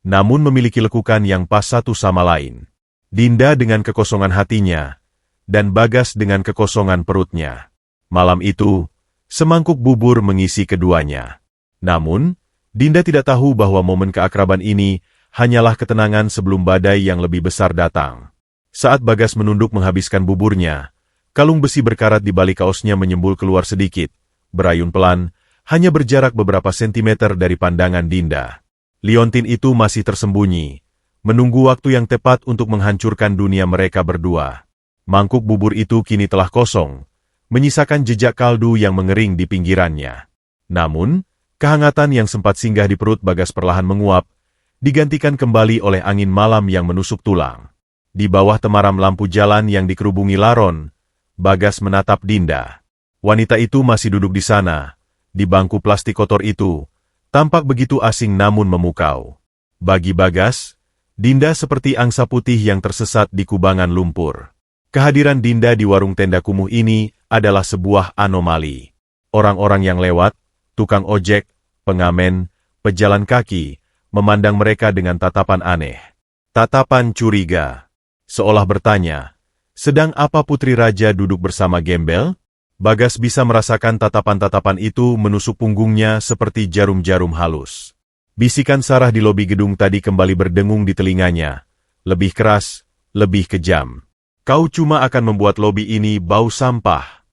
Speaker 1: namun memiliki lekukan yang pas satu sama lain. Dinda dengan kekosongan hatinya, dan Bagas dengan kekosongan perutnya. Malam itu, semangkuk bubur mengisi keduanya. Namun, Dinda tidak tahu bahwa momen keakraban ini hanyalah ketenangan sebelum badai yang lebih besar datang. Saat Bagas menunduk menghabiskan buburnya, kalung besi berkarat di balik kaosnya menyembul keluar sedikit, berayun pelan, hanya berjarak beberapa sentimeter dari pandangan Dinda. Liontin itu masih tersembunyi, menunggu waktu yang tepat untuk menghancurkan dunia mereka berdua. Mangkuk bubur itu kini telah kosong, menyisakan jejak kaldu yang mengering di pinggirannya. Namun, kehangatan yang sempat singgah di perut Bagas perlahan menguap, digantikan kembali oleh angin malam yang menusuk tulang. Di bawah temaram lampu jalan yang dikerubungi laron, Bagas menatap Dinda. Wanita itu masih duduk di sana, di bangku plastik kotor itu, tampak begitu asing namun memukau. Bagi Bagas, Dinda seperti angsa putih yang tersesat di kubangan lumpur. Kehadiran Dinda di warung tenda kumuh ini adalah sebuah anomali. Orang-orang yang lewat, tukang ojek, pengamen, pejalan kaki, memandang mereka dengan tatapan aneh. Tatapan curiga. Seolah bertanya, sedang apa Putri Raja duduk bersama gembel? Bagas bisa merasakan tatapan-tatapan itu menusuk punggungnya seperti jarum-jarum halus. Bisikan Sarah di lobi gedung tadi kembali berdengung di telinganya. Lebih keras, lebih kejam. Kau cuma akan membuat lobi ini bau sampah.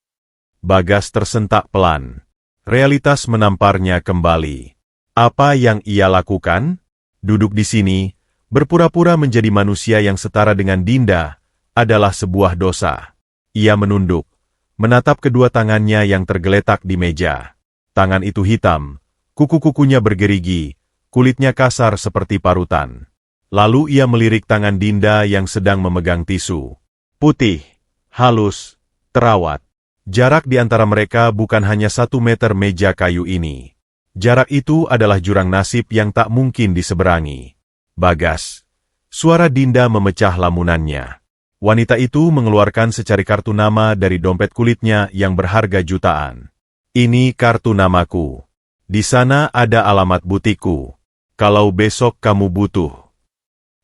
Speaker 1: Bagas tersentak pelan. Realitas menamparnya kembali. Apa yang ia lakukan? Duduk di sini, berpura-pura menjadi manusia yang setara dengan Dinda, adalah sebuah dosa. Ia menunduk, menatap kedua tangannya yang tergeletak di meja. Tangan itu hitam, kuku-kukunya bergerigi, kulitnya kasar seperti parutan. Lalu ia melirik tangan Dinda yang sedang memegang tisu. Putih, halus, terawat. Jarak di antara mereka bukan hanya 1 meter meja kayu ini. Jarak itu adalah jurang nasib yang tak mungkin diseberangi. Bagas. Suara Dinda memecah lamunannya. Wanita itu mengeluarkan secari kartu nama dari dompet kulitnya yang berharga jutaan. Ini kartu namaku. Di sana ada alamat butikku. Kalau besok kamu butuh.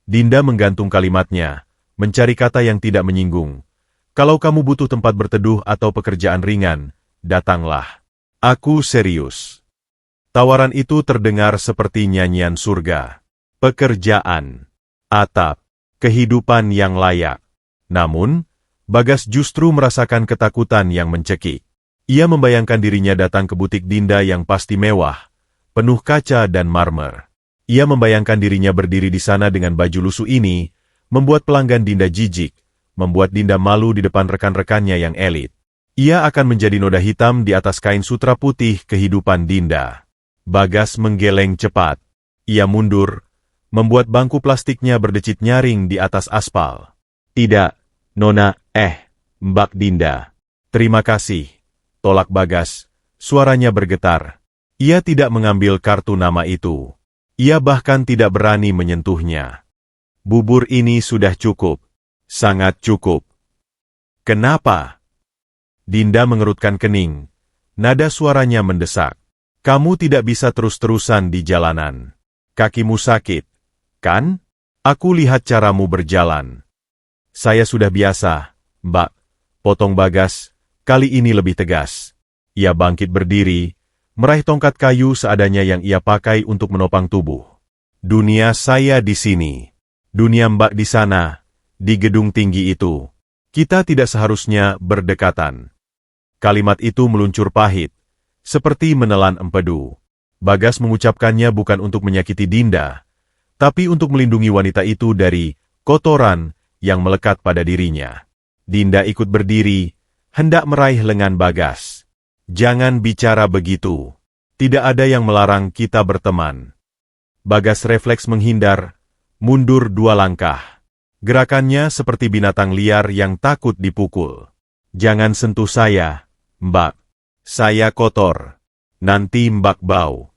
Speaker 1: Dinda menggantung kalimatnya, mencari kata yang tidak menyinggung. Kalau kamu butuh tempat berteduh atau pekerjaan ringan, datanglah. Aku serius. Tawaran itu terdengar seperti nyanyian surga. Pekerjaan, atap, kehidupan yang layak. Namun, Bagas justru merasakan ketakutan yang mencekik. Ia membayangkan dirinya datang ke butik Dinda yang pasti mewah, penuh kaca dan marmer. Ia membayangkan dirinya berdiri di sana dengan baju lusuh ini, membuat pelanggan Dinda jijik, membuat Dinda malu di depan rekan-rekannya yang elit. Ia akan menjadi noda hitam di atas kain sutra putih kehidupan Dinda. Bagas menggeleng cepat. Ia mundur, membuat bangku plastiknya berdecit nyaring di atas aspal. Tidak, Nona, Mbak Dinda. Terima kasih, tolak Bagas, suaranya bergetar. Ia tidak mengambil kartu nama itu. Ia bahkan tidak berani menyentuhnya. Bubur ini sudah cukup. Sangat cukup. Kenapa? Dinda mengerutkan kening. Nada suaranya mendesak. Kamu tidak bisa terus-terusan di jalanan. Kakimu sakit, kan? Aku lihat caramu berjalan. Saya sudah biasa, Mbak. Potong Bagas, kali ini lebih tegas. Ia bangkit berdiri, meraih tongkat kayu seadanya yang ia pakai untuk menopang tubuh. Dunia saya di sini. Dunia Mbak di sana, di gedung tinggi itu. Kita tidak seharusnya berdekatan. Kalimat itu meluncur pahit, seperti menelan empedu. Bagas mengucapkannya bukan untuk menyakiti Dinda, tapi untuk melindungi wanita itu dari kotoran yang melekat pada dirinya. Dinda ikut berdiri, hendak meraih lengan Bagas. Jangan bicara begitu. Tidak ada yang melarang kita berteman. Bagas refleks menghindar, mundur 2 langkah. Gerakannya seperti binatang liar yang takut dipukul. Jangan sentuh saya, Mbak. Saya kotor. Nanti Mbak bau.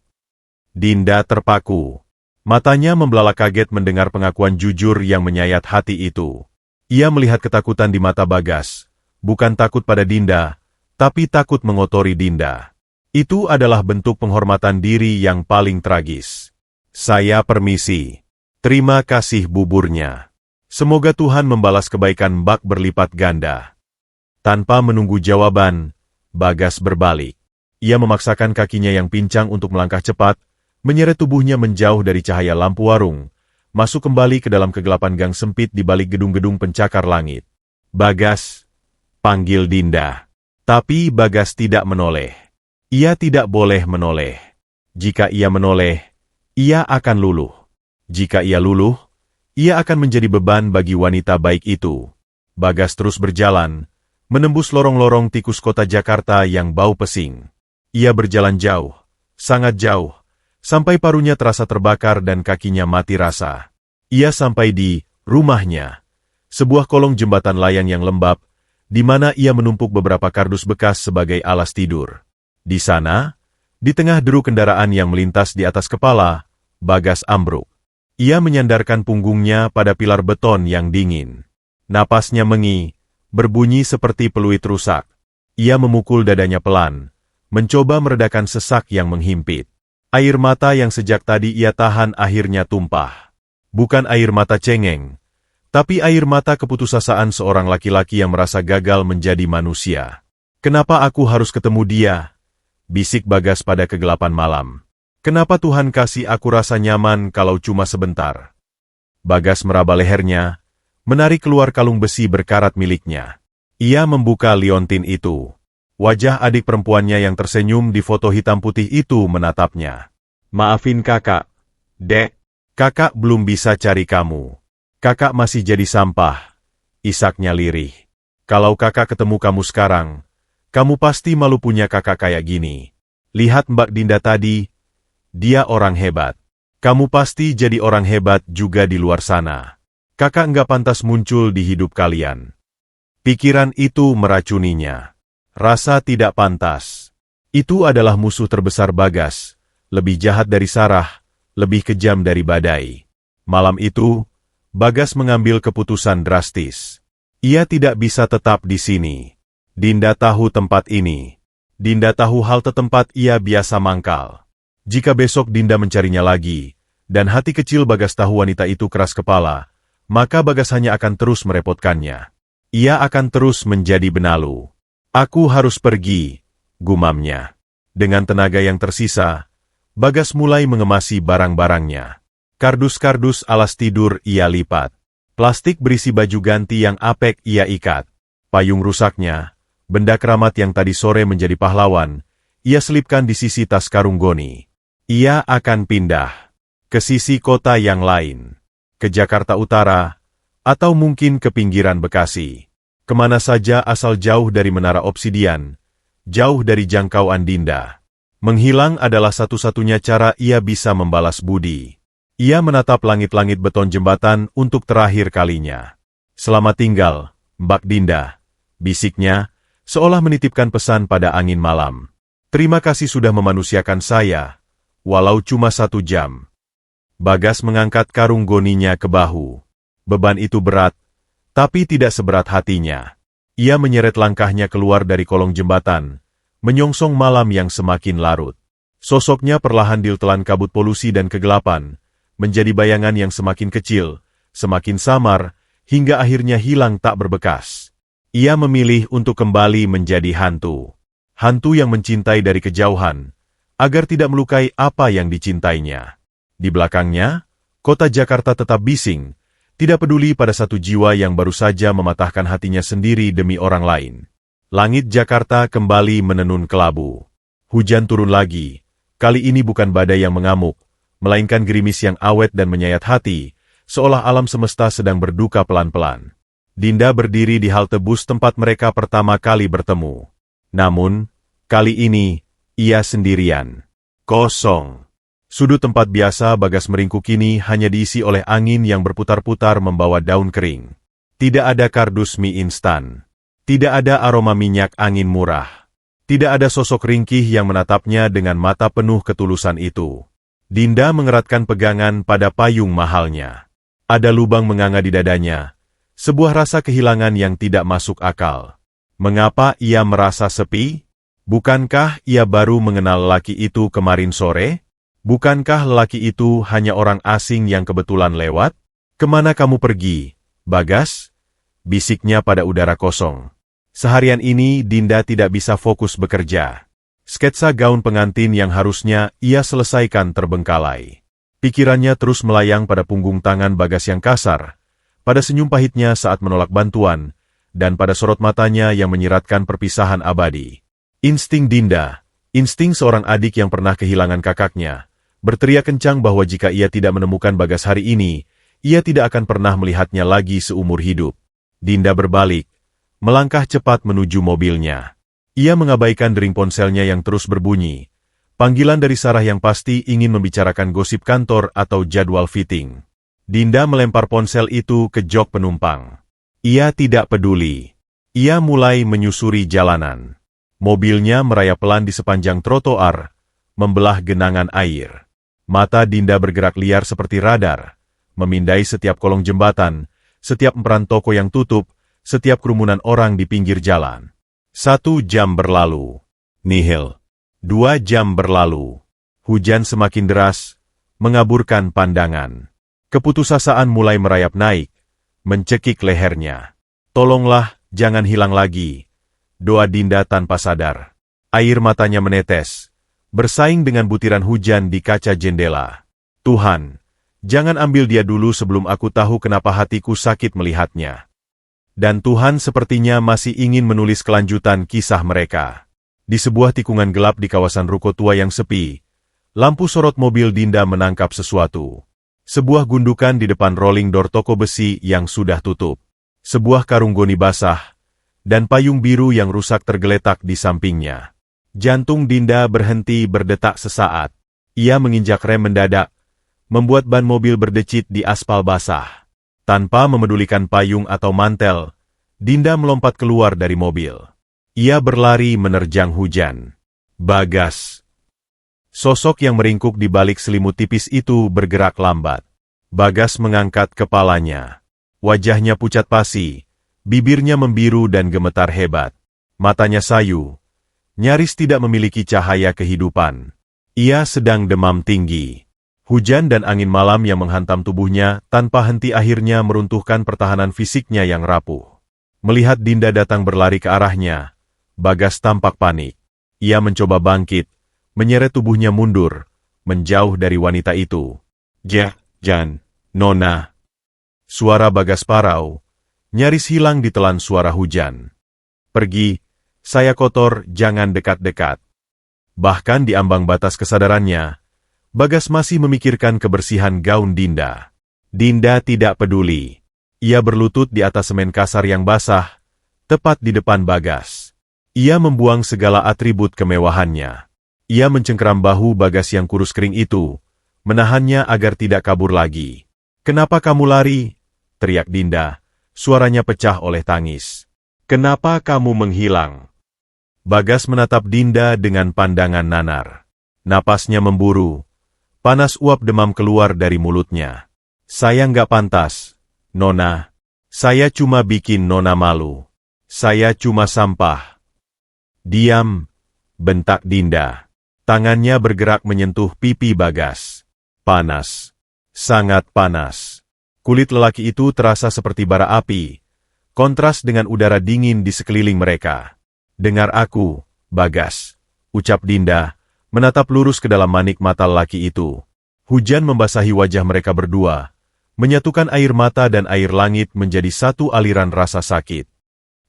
Speaker 1: Dinda terpaku. Matanya membelalak kaget mendengar pengakuan jujur yang menyayat hati itu. Ia melihat ketakutan di mata Bagas. Bukan takut pada Dinda, tapi takut mengotori Dinda. Itu adalah bentuk penghormatan diri yang paling tragis. Saya permisi. Terima kasih buburnya. Semoga Tuhan membalas kebaikan Mbak berlipat ganda. Tanpa menunggu jawaban, Bagas berbalik. Ia memaksakan kakinya yang pincang untuk melangkah cepat, menyeret tubuhnya menjauh dari cahaya lampu warung, masuk kembali ke dalam kegelapan gang sempit di balik gedung-gedung pencakar langit. Bagas, panggil Dinda. Tapi Bagas tidak menoleh. Ia tidak boleh menoleh. Jika ia menoleh, ia akan luluh. Jika ia luluh, ia akan menjadi beban bagi wanita baik itu. Bagas terus berjalan, menembus lorong-lorong tikus kota Jakarta yang bau pesing. Ia berjalan jauh, sangat jauh, sampai parunya terasa terbakar dan kakinya mati rasa. Ia sampai di rumahnya, sebuah kolong jembatan layang yang lembab, di mana ia menumpuk beberapa kardus bekas sebagai alas tidur. Di sana, di tengah deru kendaraan yang melintas di atas kepala, Bagas ambruk. Ia menyandarkan punggungnya pada pilar beton yang dingin. Napasnya mengi, berbunyi seperti peluit rusak. Ia memukul dadanya pelan, mencoba meredakan sesak yang menghimpit. Air mata yang sejak tadi ia tahan akhirnya tumpah. Bukan air mata cengeng, tapi air mata keputusasaan seorang laki-laki yang merasa gagal menjadi manusia. Kenapa aku harus ketemu dia? Bisik Bagas pada kegelapan malam. Kenapa Tuhan kasih aku rasa nyaman kalau cuma sebentar? Bagas meraba lehernya, menarik keluar kalung besi berkarat miliknya. Ia membuka liontin itu. Wajah adik perempuannya yang tersenyum di foto hitam putih itu menatapnya. Maafin kakak, Dek. Kakak belum bisa cari kamu. Kakak masih jadi sampah. Isaknya lirih. Kalau kakak ketemu kamu sekarang, kamu pasti malu punya kakak kayak gini. Lihat Mbak Dinda tadi, dia orang hebat. Kamu pasti jadi orang hebat juga di luar sana. Kakak nggak pantas muncul di hidup kalian. Pikiran itu meracuninya. Rasa tidak pantas. Itu adalah musuh terbesar Bagas, lebih jahat dari Sarah, lebih kejam dari badai. Malam itu, Bagas mengambil keputusan drastis. Ia tidak bisa tetap di sini. Dinda tahu tempat ini. Dinda tahu halte tempat ia biasa mangkal. Jika besok Dinda mencarinya lagi, dan hati kecil Bagas tahu wanita itu keras kepala, maka Bagas hanya akan terus merepotkannya. Ia akan terus menjadi benalu. Aku harus pergi, gumamnya. Dengan tenaga yang tersisa, Bagas mulai mengemasi barang-barangnya. Kardus-kardus alas tidur ia lipat. Plastik berisi baju ganti yang apek ia ikat. Payung rusaknya, benda keramat yang tadi sore menjadi pahlawan, ia selipkan di sisi tas karung Goni. Ia akan pindah ke sisi kota yang lain, ke Jakarta Utara, atau mungkin ke pinggiran Bekasi. Kemana saja asal jauh dari menara obsidian, jauh dari jangkauan Dinda. Menghilang adalah satu-satunya cara ia bisa membalas budi. Ia menatap langit-langit beton jembatan untuk terakhir kalinya. Selamat tinggal, Mbak Dinda, bisiknya, seolah menitipkan pesan pada angin malam. Terima kasih sudah memanusiakan saya, walau cuma 1 jam. Bagas mengangkat karung Goninya ke bahu. Beban itu berat, tapi tidak seberat hatinya. Ia menyeret langkahnya keluar dari kolong jembatan, menyongsong malam yang semakin larut. Sosoknya perlahan ditelan kabut polusi dan kegelapan, menjadi bayangan yang semakin kecil, semakin samar, hingga akhirnya hilang tak berbekas. Ia memilih untuk kembali menjadi hantu. Hantu yang mencintai dari kejauhan, agar tidak melukai apa yang dicintainya. Di belakangnya, kota Jakarta tetap bising, tidak peduli pada satu jiwa yang baru saja mematahkan hatinya sendiri demi orang lain. Langit Jakarta kembali menenun kelabu. Hujan turun lagi, kali ini bukan badai yang mengamuk, melainkan gerimis yang awet dan menyayat hati, seolah alam semesta sedang berduka pelan-pelan. Dinda berdiri di halte bus tempat mereka pertama kali bertemu. Namun, kali ini, ia sendirian. Kosong. Sudut tempat biasa Bagas meringkuk kini hanya diisi oleh angin yang berputar-putar membawa daun kering. Tidak ada kardus mie instan. Tidak ada aroma minyak angin murah. Tidak ada sosok ringkih yang menatapnya dengan mata penuh ketulusan itu. Dinda mengeratkan pegangan pada payung mahalnya. Ada lubang menganga di dadanya, sebuah rasa kehilangan yang tidak masuk akal. Mengapa ia merasa sepi? Bukankah ia baru mengenal lelaki itu kemarin sore? Bukankah lelaki itu hanya orang asing yang kebetulan lewat? Kemana kamu pergi, Bagas? Bisiknya pada udara kosong. Seharian ini Dinda tidak bisa fokus bekerja. Sketsa gaun pengantin yang harusnya ia selesaikan terbengkalai. Pikirannya terus melayang pada punggung tangan Bagas yang kasar, pada senyum pahitnya saat menolak bantuan, dan pada sorot matanya yang menyiratkan perpisahan abadi. Insting Dinda, insting seorang adik yang pernah kehilangan kakaknya, berteriak kencang bahwa jika ia tidak menemukan Bagas hari ini, ia tidak akan pernah melihatnya lagi seumur hidup. Dinda berbalik, melangkah cepat menuju mobilnya. Ia mengabaikan dering ponselnya yang terus berbunyi. Panggilan dari Sarah yang pasti ingin membicarakan gosip kantor atau jadwal fitting. Dinda melempar ponsel itu ke jok penumpang. Ia tidak peduli. Ia mulai menyusuri jalanan. Mobilnya merayap pelan di sepanjang trotoar, membelah genangan air. Mata Dinda bergerak liar seperti radar, memindai setiap kolong jembatan, setiap emperan toko yang tutup, setiap kerumunan orang di pinggir jalan. 1 jam berlalu. Nihil. 2 jam berlalu. Hujan semakin deras, mengaburkan pandangan. Keputusasaan mulai merayap naik, mencekik lehernya. Tolonglah, jangan hilang lagi. Doa Dinda tanpa sadar. Air matanya menetes, bersaing dengan butiran hujan di kaca jendela. Tuhan, jangan ambil dia dulu sebelum aku tahu kenapa hatiku sakit melihatnya. Dan Tuhan sepertinya masih ingin menulis kelanjutan kisah mereka. Di sebuah tikungan gelap di kawasan ruko tua yang sepi, lampu sorot mobil Dinda menangkap sesuatu. Sebuah gundukan di depan rolling door toko besi yang sudah tutup. Sebuah karung goni basah, dan payung biru yang rusak tergeletak di sampingnya. Jantung Dinda berhenti berdetak sesaat. Ia menginjak rem mendadak, membuat ban mobil berdecit di aspal basah. Tanpa memedulikan payung atau mantel, Dinda melompat keluar dari mobil. Ia berlari menerjang hujan. Bagas. Sosok yang meringkuk di balik selimut tipis itu bergerak lambat. Bagas mengangkat kepalanya. Wajahnya pucat pasi, bibirnya membiru dan gemetar hebat. Matanya sayu, nyaris tidak memiliki cahaya kehidupan. Ia sedang demam tinggi. Hujan dan angin malam yang menghantam tubuhnya tanpa henti akhirnya meruntuhkan pertahanan fisiknya yang rapuh. Melihat Dinda datang berlari ke arahnya, Bagas tampak panik. Ia mencoba bangkit, menyeret tubuhnya mundur, menjauh dari wanita itu. Jan, Nona. Suara Bagas parau, nyaris hilang ditelan suara hujan. Pergi, saya kotor, jangan dekat-dekat. Bahkan di ambang batas kesadarannya, Bagas masih memikirkan kebersihan gaun Dinda. Dinda tidak peduli. Ia berlutut di atas semen kasar yang basah, tepat di depan Bagas. Ia membuang segala atribut kemewahannya. Ia mencengkeram bahu Bagas yang kurus kering itu, menahannya agar tidak kabur lagi. "Kenapa kamu lari?" teriak Dinda, suaranya pecah oleh tangis. "Kenapa kamu menghilang?" Bagas menatap Dinda dengan pandangan nanar. Napasnya memburu. Panas uap demam keluar dari mulutnya. "Saya nggak pantas, Nona. Saya cuma bikin Nona malu. Saya cuma sampah." "Diam," bentak Dinda. Tangannya bergerak menyentuh pipi Bagas. Panas. Sangat panas. Kulit lelaki itu terasa seperti bara api, kontras dengan udara dingin di sekeliling mereka. "Dengar aku, Bagas," ucap Dinda, menatap lurus ke dalam manik mata lelaki itu. Hujan membasahi wajah mereka berdua, menyatukan air mata dan air langit menjadi satu aliran rasa sakit.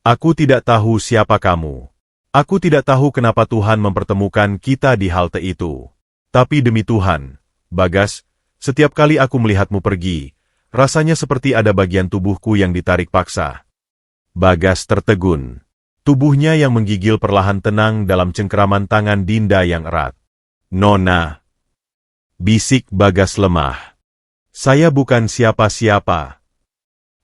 Speaker 1: "Aku tidak tahu siapa kamu. Aku tidak tahu kenapa Tuhan mempertemukan kita di halte itu. Tapi demi Tuhan, Bagas, setiap kali aku melihatmu pergi, rasanya seperti ada bagian tubuhku yang ditarik paksa." Bagas tertegun. Tubuhnya yang menggigil perlahan tenang dalam cengkeraman tangan Dinda yang erat. "Nona," bisik Bagas lemah. "Saya bukan siapa-siapa."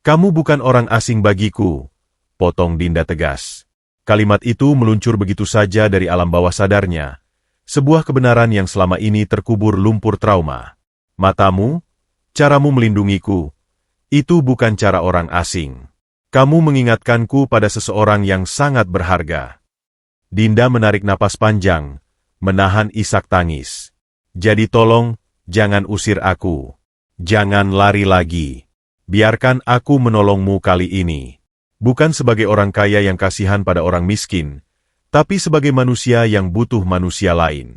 Speaker 1: "Kamu bukan orang asing bagiku," potong Dinda tegas. Kalimat itu meluncur begitu saja dari alam bawah sadarnya, sebuah kebenaran yang selama ini terkubur lumpur trauma. "Matamu, caramu melindungiku, itu bukan cara orang asing." Kamu mengingatkanku pada seseorang yang sangat berharga. Dinda menarik napas panjang, menahan isak tangis. Jadi tolong, jangan usir aku. Jangan lari lagi. Biarkan aku menolongmu kali ini. Bukan sebagai orang kaya yang kasihan pada orang miskin, tapi sebagai manusia yang butuh manusia lain.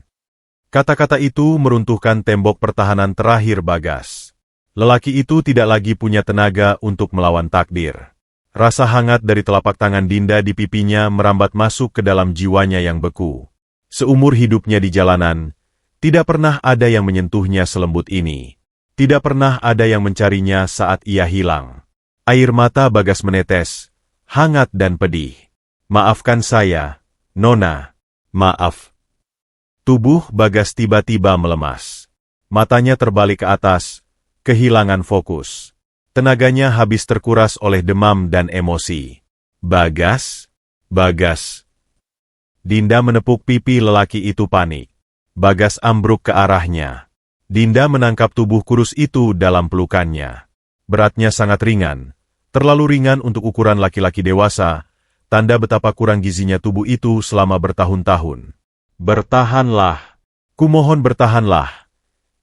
Speaker 1: Kata-kata itu meruntuhkan tembok pertahanan terakhir Bagas. Lelaki itu tidak lagi punya tenaga untuk melawan takdir. Rasa hangat dari telapak tangan Dinda di pipinya merambat masuk ke dalam jiwanya yang beku. Seumur hidupnya di jalanan, tidak pernah ada yang menyentuhnya selembut ini. Tidak pernah ada yang mencarinya saat ia hilang. Air mata Bagas menetes, hangat dan pedih. Maafkan saya, Nona. Maaf. Tubuh Bagas tiba-tiba melemas. Matanya terbalik ke atas, kehilangan fokus. Tenaganya habis terkuras oleh demam dan emosi. Bagas? Bagas. Dinda menepuk pipi lelaki itu panik. Bagas ambruk ke arahnya. Dinda menangkap tubuh kurus itu dalam pelukannya. Beratnya sangat ringan, terlalu ringan untuk ukuran laki-laki dewasa, tanda betapa kurang gizinya tubuh itu selama bertahun-tahun. Bertahanlah. Kumohon bertahanlah,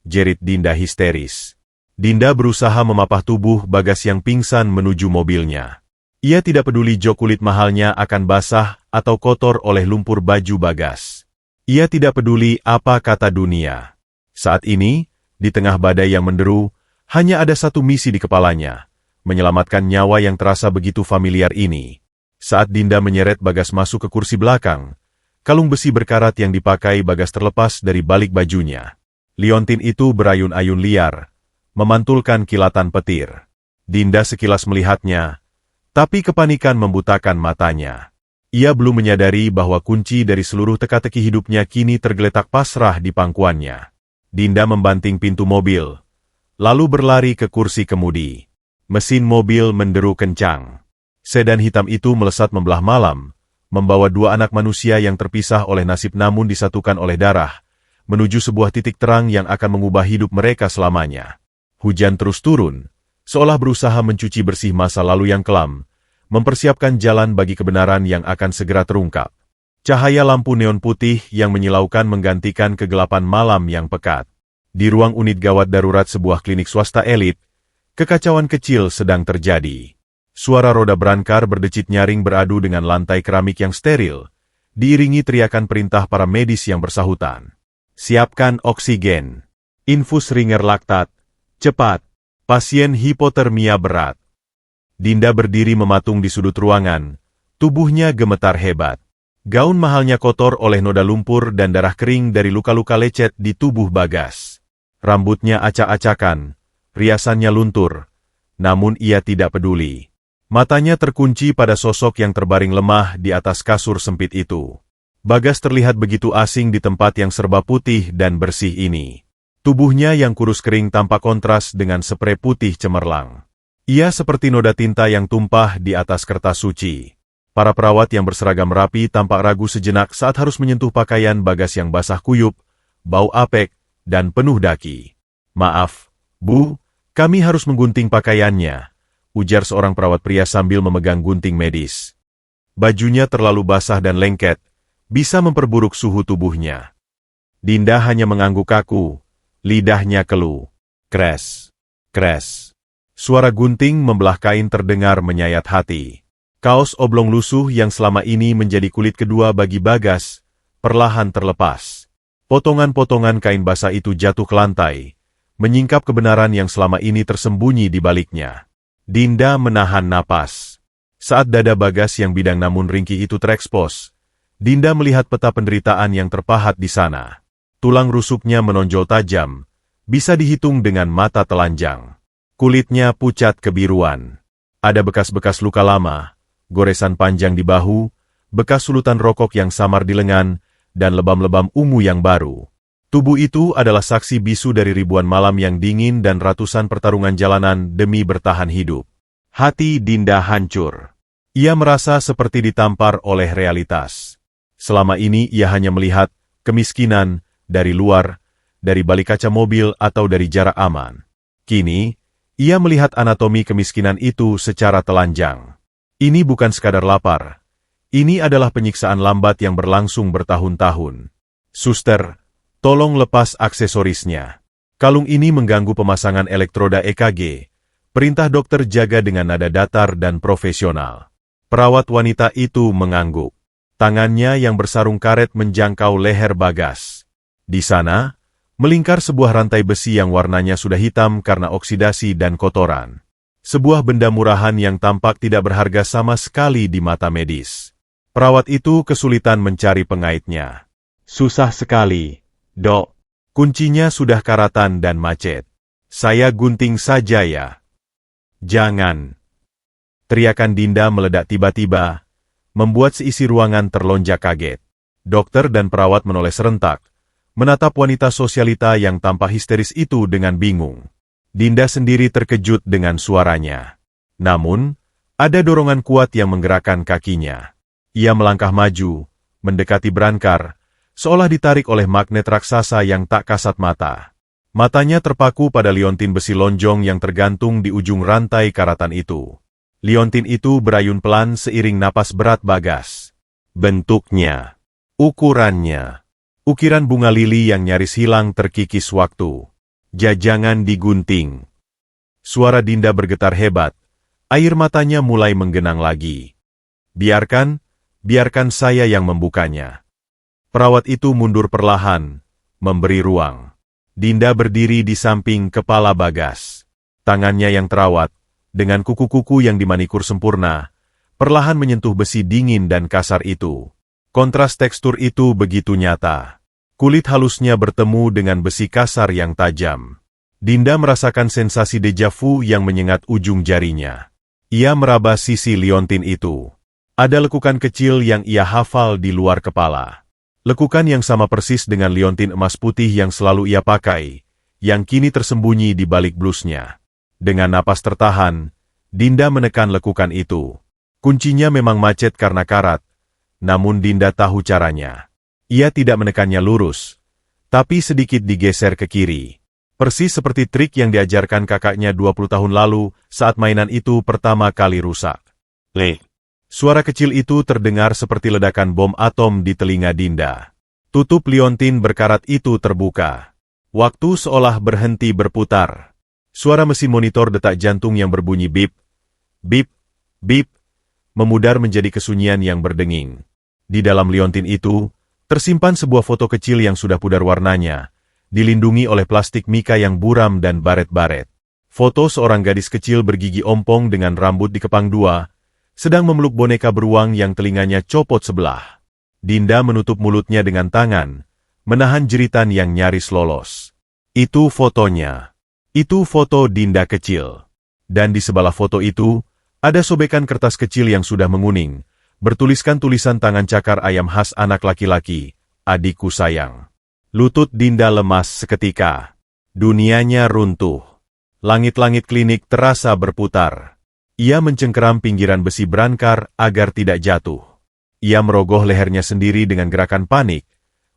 Speaker 1: jerit Dinda histeris. Dinda berusaha memapah tubuh Bagas yang pingsan menuju mobilnya. Ia tidak peduli jok kulit mahalnya akan basah atau kotor oleh lumpur baju Bagas. Ia tidak peduli apa kata dunia. Saat ini, di tengah badai yang menderu, hanya ada satu misi di kepalanya, menyelamatkan nyawa yang terasa begitu familiar ini. Saat Dinda menyeret Bagas masuk ke kursi belakang, kalung besi berkarat yang dipakai Bagas terlepas dari balik bajunya. Liontin itu berayun-ayun liar, memantulkan kilatan petir. Dinda sekilas melihatnya, tapi kepanikan membutakan matanya. Ia belum menyadari bahwa kunci dari seluruh teka-teki hidupnya kini tergeletak pasrah di pangkuannya. Dinda membanting pintu mobil, lalu berlari ke kursi kemudi. Mesin mobil menderu kencang. Sedan hitam itu melesat membelah malam, membawa dua anak manusia yang terpisah oleh nasib namun disatukan oleh darah, menuju sebuah titik terang yang akan mengubah hidup mereka selamanya. Hujan terus turun, seolah berusaha mencuci bersih masa lalu yang kelam, mempersiapkan jalan bagi kebenaran yang akan segera terungkap. Cahaya lampu neon putih yang menyilaukan menggantikan kegelapan malam yang pekat. Di ruang unit gawat darurat sebuah klinik swasta elit, kekacauan kecil sedang terjadi. Suara roda berangkar berdecit nyaring beradu dengan lantai keramik yang steril, diiringi teriakan perintah para medis yang bersahutan. Siapkan oksigen. Infus ringer laktat. Cepat. Pasien hipotermia berat. Dinda berdiri mematung di sudut ruangan, tubuhnya gemetar hebat. Gaun mahalnya kotor oleh noda lumpur dan darah kering dari luka-luka lecet di tubuh Bagas. Rambutnya acak-acakan, riasannya luntur, namun ia tidak peduli. Matanya terkunci pada sosok yang terbaring lemah di atas kasur sempit itu. Bagas terlihat begitu asing di tempat yang serba putih dan bersih ini. Tubuhnya yang kurus kering tampak kontras dengan sprei putih cemerlang. Ia seperti noda tinta yang tumpah di atas kertas suci. Para perawat yang berseragam rapi tampak ragu sejenak saat harus menyentuh pakaian Bagas yang basah kuyup, bau apek, dan penuh daki. Maaf, Bu, kami harus menggunting pakaiannya, ujar seorang perawat pria sambil memegang gunting medis. Bajunya terlalu basah dan lengket, bisa memperburuk suhu tubuhnya. Dinda hanya mengangguk kaku, lidahnya keluh. Kres, kres. Suara gunting membelah kain terdengar menyayat hati. Kaos oblong lusuh yang selama ini menjadi kulit kedua bagi Bagas, perlahan terlepas. Potongan-potongan kain basah itu jatuh ke lantai, menyingkap kebenaran yang selama ini tersembunyi di baliknya. Dinda menahan napas. Saat dada Bagas yang bidang namun ringkih itu terekspos, Dinda melihat peta penderitaan yang terpahat di sana. Tulang rusuknya menonjol tajam, bisa dihitung dengan mata telanjang. Kulitnya pucat kebiruan. Ada bekas-bekas luka lama, goresan panjang di bahu, bekas sulutan rokok yang samar di lengan, dan lebam-lebam ungu yang baru. Tubuh itu adalah saksi bisu dari ribuan malam yang dingin dan ratusan pertarungan jalanan demi bertahan hidup. Hati Dinda hancur. Ia merasa seperti ditampar oleh realitas. Selama ini ia hanya melihat kemiskinan dari luar, dari balik kaca mobil atau dari jarak aman. Kini, ia melihat anatomi kemiskinan itu secara telanjang. Ini bukan sekadar lapar. Ini adalah penyiksaan lambat yang berlangsung bertahun-tahun. Suster, tolong lepas aksesorisnya. Kalung ini mengganggu pemasangan elektroda EKG. Perintah dokter jaga dengan nada datar dan profesional. Perawat wanita itu mengangguk. Tangannya yang bersarung karet menjangkau leher Bagas. Di sana, melingkar sebuah rantai besi yang warnanya sudah hitam karena oksidasi dan kotoran. Sebuah benda murahan yang tampak tidak berharga sama sekali di mata medis. Perawat itu kesulitan mencari pengaitnya. Susah sekali, Dok. Kuncinya sudah karatan dan macet. Saya gunting saja ya. Jangan. Teriakan Dinda meledak tiba-tiba, membuat seisi ruangan terlonjak kaget. Dokter dan perawat menoleh serentak, menatap wanita sosialita yang tampak histeris itu dengan bingung. Dinda sendiri terkejut dengan suaranya. Namun, ada dorongan kuat yang menggerakkan kakinya. Ia melangkah maju, mendekati Brankar, seolah ditarik oleh magnet raksasa yang tak kasat mata. Matanya terpaku pada liontin besi lonjong yang tergantung di ujung rantai karatan itu. Liontin itu berayun pelan seiring napas berat Bagas. Bentuknya, ukurannya, ukiran bunga lili yang nyaris hilang terkikis waktu. Jajangan digunting. Suara Dinda bergetar hebat. Air matanya mulai menggenang lagi. Biarkan saya yang membukanya. Perawat itu mundur perlahan, memberi ruang. Dinda berdiri di samping kepala Bagas. Tangannya yang terawat, dengan kuku-kuku yang dimanikur sempurna, perlahan menyentuh besi dingin dan kasar itu. Kontras tekstur itu begitu nyata. Kulit halusnya bertemu dengan besi kasar yang tajam. Dinda merasakan sensasi deja vu yang menyengat ujung jarinya. Ia meraba sisi liontin itu. Ada lekukan kecil yang ia hafal di luar kepala. Lekukan yang sama persis dengan liontin emas putih yang selalu ia pakai, yang kini tersembunyi di balik blusnya. Dengan napas tertahan, Dinda menekan lekukan itu. Kuncinya memang macet karena karat, namun Dinda tahu caranya. Ia tidak menekannya lurus, tapi sedikit digeser ke kiri. Persis seperti trik yang diajarkan kakaknya 20 tahun lalu saat mainan itu pertama kali rusak. Suara kecil itu terdengar seperti ledakan bom atom di telinga Dinda. Tutup liontin berkarat itu terbuka. Waktu seolah berhenti berputar. Suara mesin monitor detak jantung yang berbunyi bip, bip, bip, memudar menjadi kesunyian yang berdenging. Di dalam liontin itu, tersimpan sebuah foto kecil yang sudah pudar warnanya, dilindungi oleh plastik mika yang buram dan baret-baret. Foto seorang gadis kecil bergigi ompong dengan rambut dikepang dua, sedang memeluk boneka beruang yang telinganya copot sebelah. Dinda menutup mulutnya dengan tangan, menahan jeritan yang nyaris lolos. Itu fotonya. Itu foto Dinda kecil. Dan di sebelah foto itu, ada sobekan kertas kecil yang sudah menguning, bertuliskan tulisan tangan cakar ayam khas anak laki-laki, adikku sayang. Lutut Dinda lemas seketika. Dunianya runtuh. Langit-langit klinik terasa berputar. Ia mencengkeram pinggiran besi Brankar agar tidak jatuh. Ia merogoh lehernya sendiri dengan gerakan panik,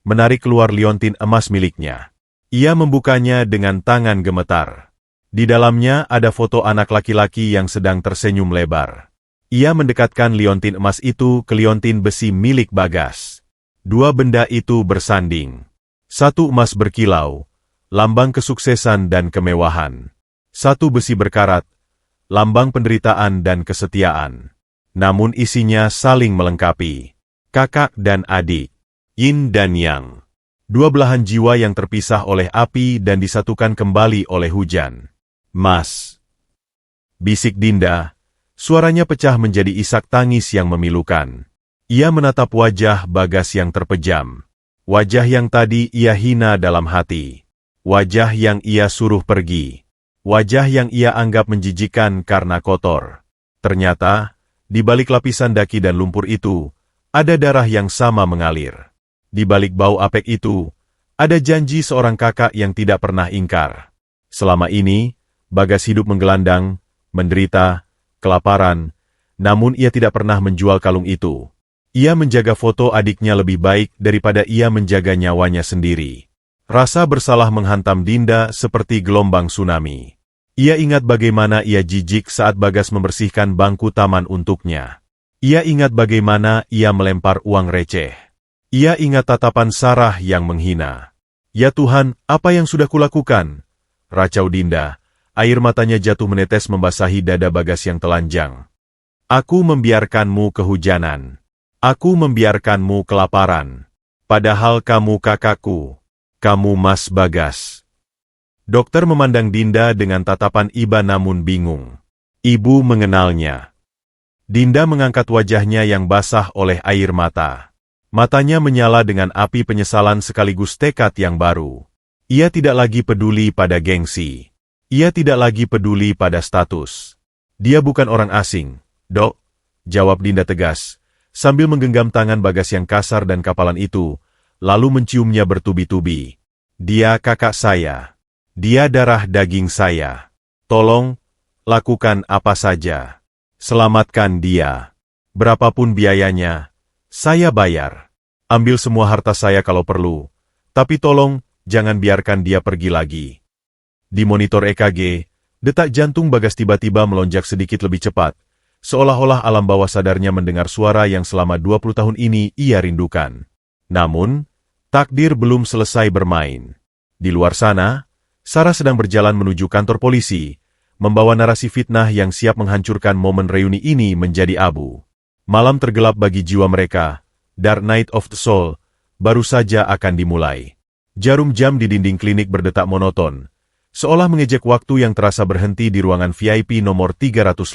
Speaker 1: menarik keluar liontin emas miliknya. Ia membukanya dengan tangan gemetar. Di dalamnya ada foto anak laki-laki yang sedang tersenyum lebar. Ia mendekatkan liontin emas itu ke liontin besi milik Bagas. Dua benda itu bersanding. Satu emas berkilau, lambang kesuksesan dan kemewahan. Satu besi berkarat, lambang penderitaan dan kesetiaan. Namun isinya saling melengkapi. Kakak dan adik, yin dan yang. Dua belahan jiwa yang terpisah oleh api dan disatukan kembali oleh hujan. Mas, bisik Dinda. Suaranya pecah menjadi isak tangis yang memilukan. Ia menatap wajah Bagas yang terpejam. Wajah yang tadi ia hina dalam hati. Wajah yang ia suruh pergi. Wajah yang ia anggap menjijikan karena kotor. Ternyata, di balik lapisan daki dan lumpur itu, ada darah yang sama mengalir. Di balik bau apek itu, ada janji seorang kakak yang tidak pernah ingkar. Selama ini, Bagas hidup menggelandang, menderita, kelaparan, namun ia tidak pernah menjual kalung itu. Ia menjaga foto adiknya lebih baik daripada ia menjaga nyawanya sendiri. Rasa bersalah menghantam Dinda seperti gelombang tsunami. Ia ingat bagaimana ia jijik saat Bagas membersihkan bangku taman untuknya. Ia ingat bagaimana ia melempar uang receh. Ia ingat tatapan Sarah yang menghina. Ya Tuhan, apa yang sudah kulakukan? Racau Dinda. Air matanya jatuh menetes membasahi dada Bagas yang telanjang. Aku membiarkanmu kehujanan. Aku membiarkanmu kelaparan. Padahal kamu kakakku. Kamu Mas Bagas. Dokter memandang Dinda dengan tatapan iba namun bingung. Ibu mengenalnya. Dinda mengangkat wajahnya yang basah oleh air mata. Matanya menyala dengan api penyesalan sekaligus tekad yang baru. Ia tidak lagi peduli pada gengsi. Ia tidak lagi peduli pada status. Dia bukan orang asing, Dok, jawab Dinda tegas, sambil menggenggam tangan Bagas yang kasar dan kapalan itu, lalu menciumnya bertubi-tubi. Dia kakak saya. Dia darah daging saya. Tolong, lakukan apa saja. Selamatkan dia. Berapapun biayanya, saya bayar. Ambil semua harta saya kalau perlu. Tapi tolong, jangan biarkan dia pergi lagi. Di monitor EKG, detak jantung Bagas tiba-tiba melonjak sedikit lebih cepat, seolah-olah alam bawah sadarnya mendengar suara yang selama 20 tahun ini ia rindukan. Namun, takdir belum selesai bermain. Di luar sana, Sarah sedang berjalan menuju kantor polisi, membawa narasi fitnah yang siap menghancurkan momen reuni ini menjadi abu. Malam tergelap bagi jiwa mereka, Dark Night of the Soul, baru saja akan dimulai. Jarum jam di dinding klinik berdetak monoton, seolah mengejek waktu yang terasa berhenti di ruangan VIP nomor 305.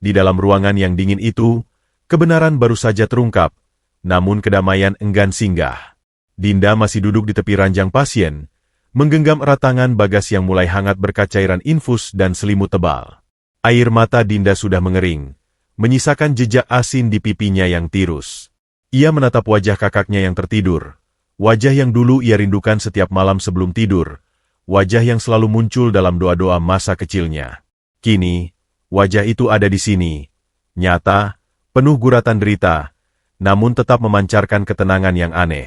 Speaker 1: Di dalam ruangan yang dingin itu, kebenaran baru saja terungkap, namun kedamaian enggan singgah. Dinda masih duduk di tepi ranjang pasien, menggenggam erat tangan Bagas yang mulai hangat berkat cairan infus dan selimut tebal. Air mata Dinda sudah mengering, menyisakan jejak asin di pipinya yang tirus. Ia menatap wajah kakaknya yang tertidur, wajah yang dulu ia rindukan setiap malam sebelum tidur, wajah yang selalu muncul dalam doa-doa masa kecilnya. Kini, wajah itu ada di sini, nyata, penuh guratan derita, namun tetap memancarkan ketenangan yang aneh.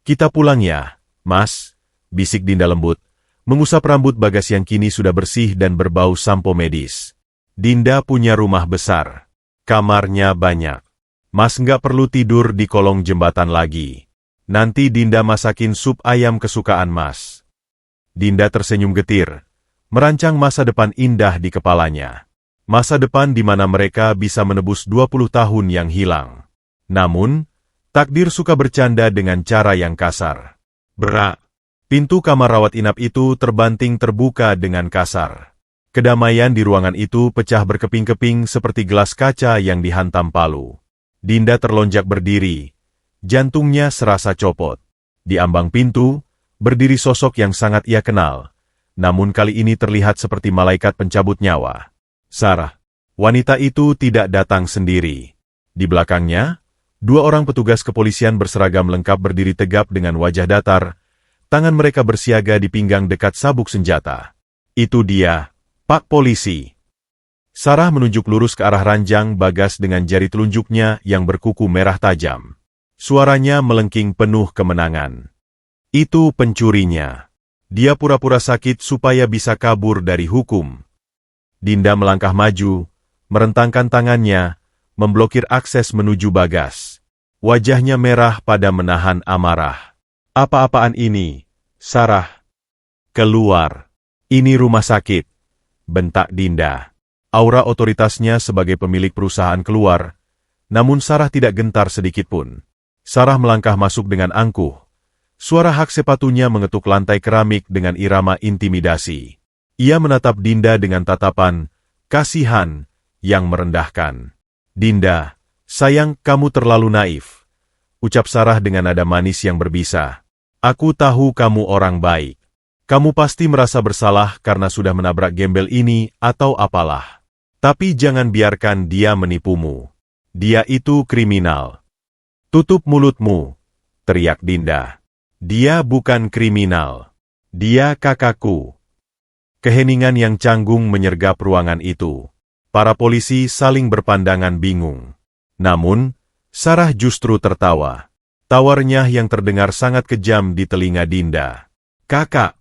Speaker 1: Kita pulang ya, Mas, bisik Dinda lembut, mengusap rambut Bagas yang kini sudah bersih dan berbau sampo medis. Dinda punya rumah besar. Kamarnya banyak. Mas nggak perlu tidur di kolong jembatan lagi. Nanti Dinda masakin sup ayam kesukaan Mas. Dinda tersenyum getir, merancang masa depan indah di kepalanya. Masa depan di mana mereka bisa menebus 20 tahun yang hilang. Namun, takdir suka bercanda dengan cara yang kasar. Berak. Pintu kamar rawat inap itu terbanting terbuka dengan kasar. Kedamaian di ruangan itu pecah berkeping-keping seperti gelas kaca yang dihantam palu. Dinda terlonjak berdiri. Jantungnya serasa copot. Di ambang pintu, berdiri sosok yang sangat ia kenal. Namun kali ini terlihat seperti malaikat pencabut nyawa. Sarah. Wanita itu tidak datang sendiri. Di belakangnya, 2 orang petugas kepolisian berseragam lengkap berdiri tegap dengan wajah datar. Tangan mereka bersiaga di pinggang dekat sabuk senjata. Itu dia, Pak Polisi. Sarah menunjuk lurus ke arah ranjang Bagas dengan jari telunjuknya yang berkuku merah tajam. Suaranya melengking penuh kemenangan. Itu pencurinya. Dia pura-pura sakit supaya bisa kabur dari hukum. Dinda melangkah maju, merentangkan tangannya, memblokir akses menuju Bagas. Wajahnya merah pada menahan amarah. Apa-apaan ini, Sarah? Keluar. Ini rumah sakit, bentak Dinda. Aura otoritasnya sebagai pemilik perusahaan keluar, namun Sarah tidak gentar sedikitpun. Sarah melangkah masuk dengan angkuh. Suara hak sepatunya mengetuk lantai keramik dengan irama intimidasi. Ia menatap Dinda dengan tatapan kasihan yang merendahkan. Dinda, sayang kamu terlalu naif, ucap Sarah dengan nada manis yang berbisa. Aku tahu kamu orang baik. Kamu pasti merasa bersalah karena sudah menabrak gembel ini atau apalah. Tapi jangan biarkan dia menipumu. Dia itu kriminal. Tutup mulutmu, teriak Dinda. Dia bukan kriminal. Dia kakakku. Keheningan yang canggung menyergap ruangan itu. Para polisi saling berpandangan bingung. Namun, Sarah justru tertawa. Tawarnya yang terdengar sangat kejam di telinga Dinda. Kakak.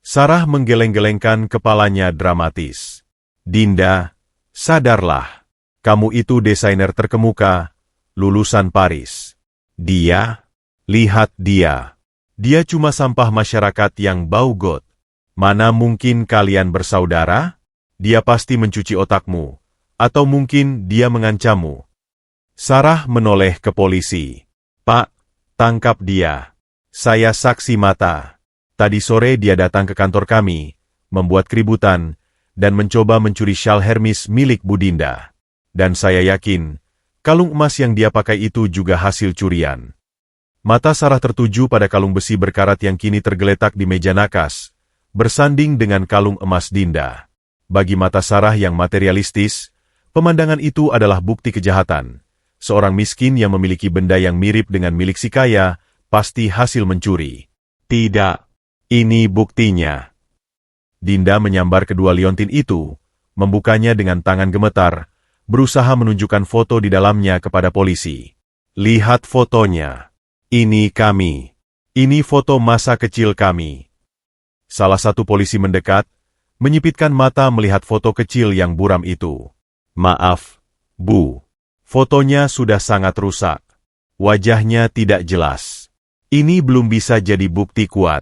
Speaker 1: Sarah menggeleng-gelengkan kepalanya dramatis. Dinda, sadarlah. Kamu itu desainer terkemuka, lulusan Paris. Dia? Lihat dia. Dia cuma sampah masyarakat yang bau got. Mana mungkin kalian bersaudara? Dia pasti mencuci otakmu. Atau mungkin dia mengancammu. Sarah menoleh ke polisi. Pak, tangkap dia. Saya saksi mata. Tadi sore dia datang ke kantor kami, membuat keributan, dan mencoba mencuri syal Hermes milik Bu Dinda. Dan saya yakin, kalung emas yang dia pakai itu juga hasil curian. Mata Sarah tertuju pada kalung besi berkarat yang kini tergeletak di meja nakas, bersanding dengan kalung emas Dinda. Bagi mata Sarah yang materialistis, pemandangan itu adalah bukti kejahatan. Seorang miskin yang memiliki benda yang mirip dengan milik si kaya, pasti hasil mencuri. Tidak, ini buktinya. Dinda menyambar kedua liontin itu, membukanya dengan tangan gemetar, berusaha menunjukkan foto di dalamnya kepada polisi. Lihat fotonya. Ini kami. Ini foto masa kecil kami. Salah satu polisi mendekat, menyipitkan mata melihat foto kecil yang buram itu. Maaf, Bu. Fotonya sudah sangat rusak. Wajahnya tidak jelas. Ini belum bisa jadi bukti kuat.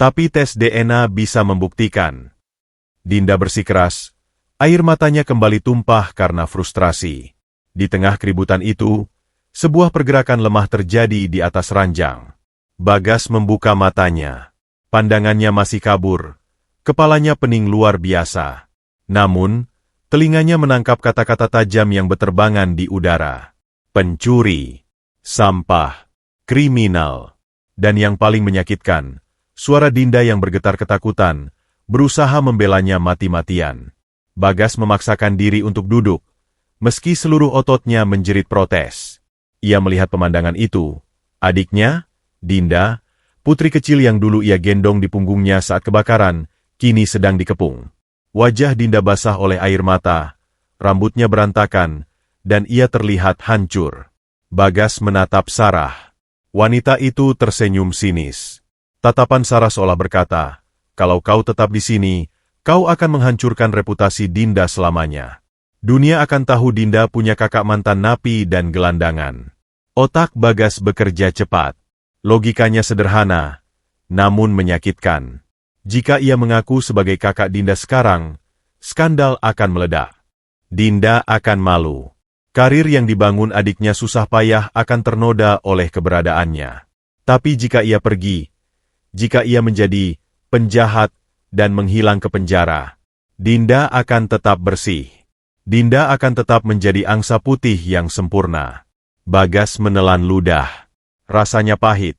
Speaker 1: Tapi tes DNA bisa membuktikan. Dinda bersikeras. Air matanya kembali tumpah karena frustrasi. Di tengah keributan itu, sebuah pergerakan lemah terjadi di atas ranjang. Bagas membuka matanya. Pandangannya masih kabur. Kepalanya pening luar biasa. Namun, telinganya menangkap kata-kata tajam yang berterbangan di udara. Pencuri, sampah, kriminal. Dan yang paling menyakitkan, suara Dinda yang bergetar ketakutan, berusaha membelanya mati-matian. Bagas memaksakan diri untuk duduk, meski seluruh ototnya menjerit protes. Ia melihat pemandangan itu. Adiknya, Dinda, putri kecil yang dulu ia gendong di punggungnya saat kebakaran, kini sedang dikepung. Wajah Dinda basah oleh air mata, rambutnya berantakan, dan ia terlihat hancur. Bagas menatap Sarah. Wanita itu tersenyum sinis. Tatapan Sarah seolah berkata, kalau kau tetap di sini, kau akan menghancurkan reputasi Dinda selamanya. Dunia akan tahu Dinda punya kakak mantan napi dan gelandangan. Otak Bagas bekerja cepat. Logikanya sederhana, namun menyakitkan. Jika ia mengaku sebagai kakak Dinda sekarang, skandal akan meledak. Dinda akan malu. Karir yang dibangun adiknya susah payah akan ternoda oleh keberadaannya. Tapi jika ia pergi, jika ia menjadi penjahat dan menghilang ke penjara, Dinda akan tetap bersih. Dinda akan tetap menjadi angsa putih yang sempurna. Bagas menelan ludah. Rasanya pahit,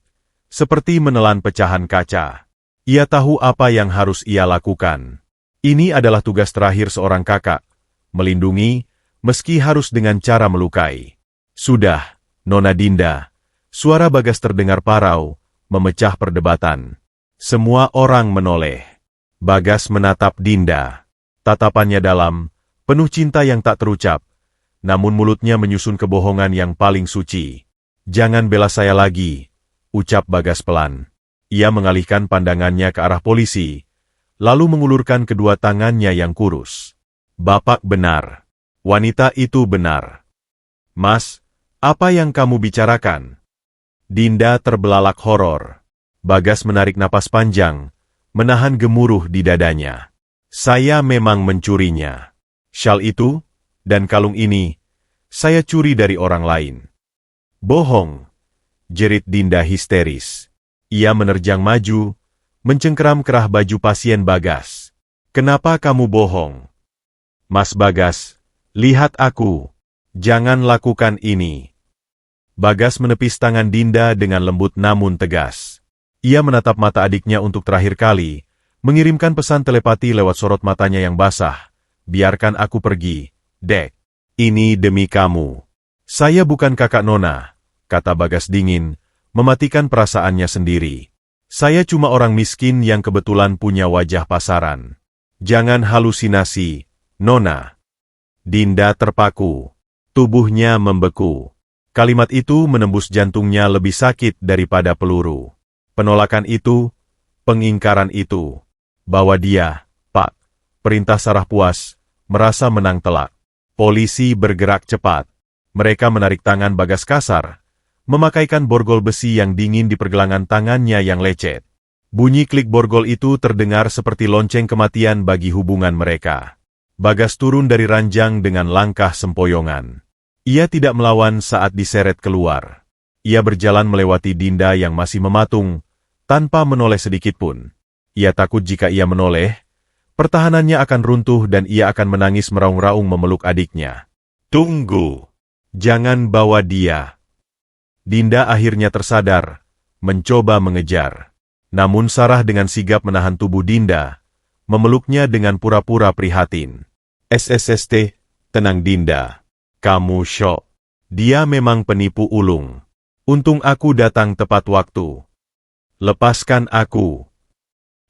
Speaker 1: seperti menelan pecahan kaca. Ia tahu apa yang harus ia lakukan. Ini adalah tugas terakhir seorang kakak, melindungi, meski harus dengan cara melukai. Sudah, Nona Dinda. Suara Bagas terdengar parau, memecah perdebatan. Semua orang menoleh. Bagas menatap Dinda. Tatapannya dalam, penuh cinta yang tak terucap, namun mulutnya menyusun kebohongan yang paling suci. Jangan bela saya lagi, ucap Bagas pelan. Ia mengalihkan pandangannya ke arah polisi, lalu mengulurkan kedua tangannya yang kurus. Bapak benar. Wanita itu benar. Mas, apa yang kamu bicarakan? Dinda terbelalak horor. Bagas menarik napas panjang, menahan gemuruh di dadanya. Saya memang mencurinya. Syal itu, dan kalung ini, saya curi dari orang lain. Bohong, jerit Dinda histeris. Ia menerjang maju, mencengkeram kerah baju pasien Bagas. Kenapa kamu bohong? Mas Bagas, lihat aku. Jangan lakukan ini. Bagas menepis tangan Dinda dengan lembut namun tegas. Ia menatap mata adiknya untuk terakhir kali, mengirimkan pesan telepati lewat sorot matanya yang basah. Biarkan aku pergi, Dek. Ini demi kamu. Saya bukan kakak Nona, kata Bagas dingin, mematikan perasaannya sendiri. Saya cuma orang miskin yang kebetulan punya wajah pasaran. Jangan halusinasi, Nona. Dinda terpaku. Tubuhnya membeku. Kalimat itu menembus jantungnya lebih sakit daripada peluru. Penolakan itu, pengingkaran itu, Bawa dia, Pak. Perintah Sarah puas, merasa menang telak. Polisi bergerak cepat. Mereka menarik tangan Bagas kasar, memakaikan borgol besi yang dingin di pergelangan tangannya yang lecet. Bunyi klik borgol itu terdengar seperti lonceng kematian bagi hubungan mereka. Bagas turun dari ranjang dengan langkah sempoyongan. Ia tidak melawan saat diseret keluar. Ia berjalan melewati Dinda yang masih mematung, tanpa menoleh sedikitpun. Ia takut jika ia menoleh, pertahanannya akan runtuh dan ia akan menangis meraung-raung memeluk adiknya. Tunggu! Jangan bawa dia! Dinda akhirnya tersadar, mencoba mengejar. Namun Sarah dengan sigap menahan tubuh Dinda, memeluknya dengan pura-pura prihatin. SSST, tenang Dinda. Kamu syok. Dia memang penipu ulung. Untung aku datang tepat waktu. Lepaskan aku.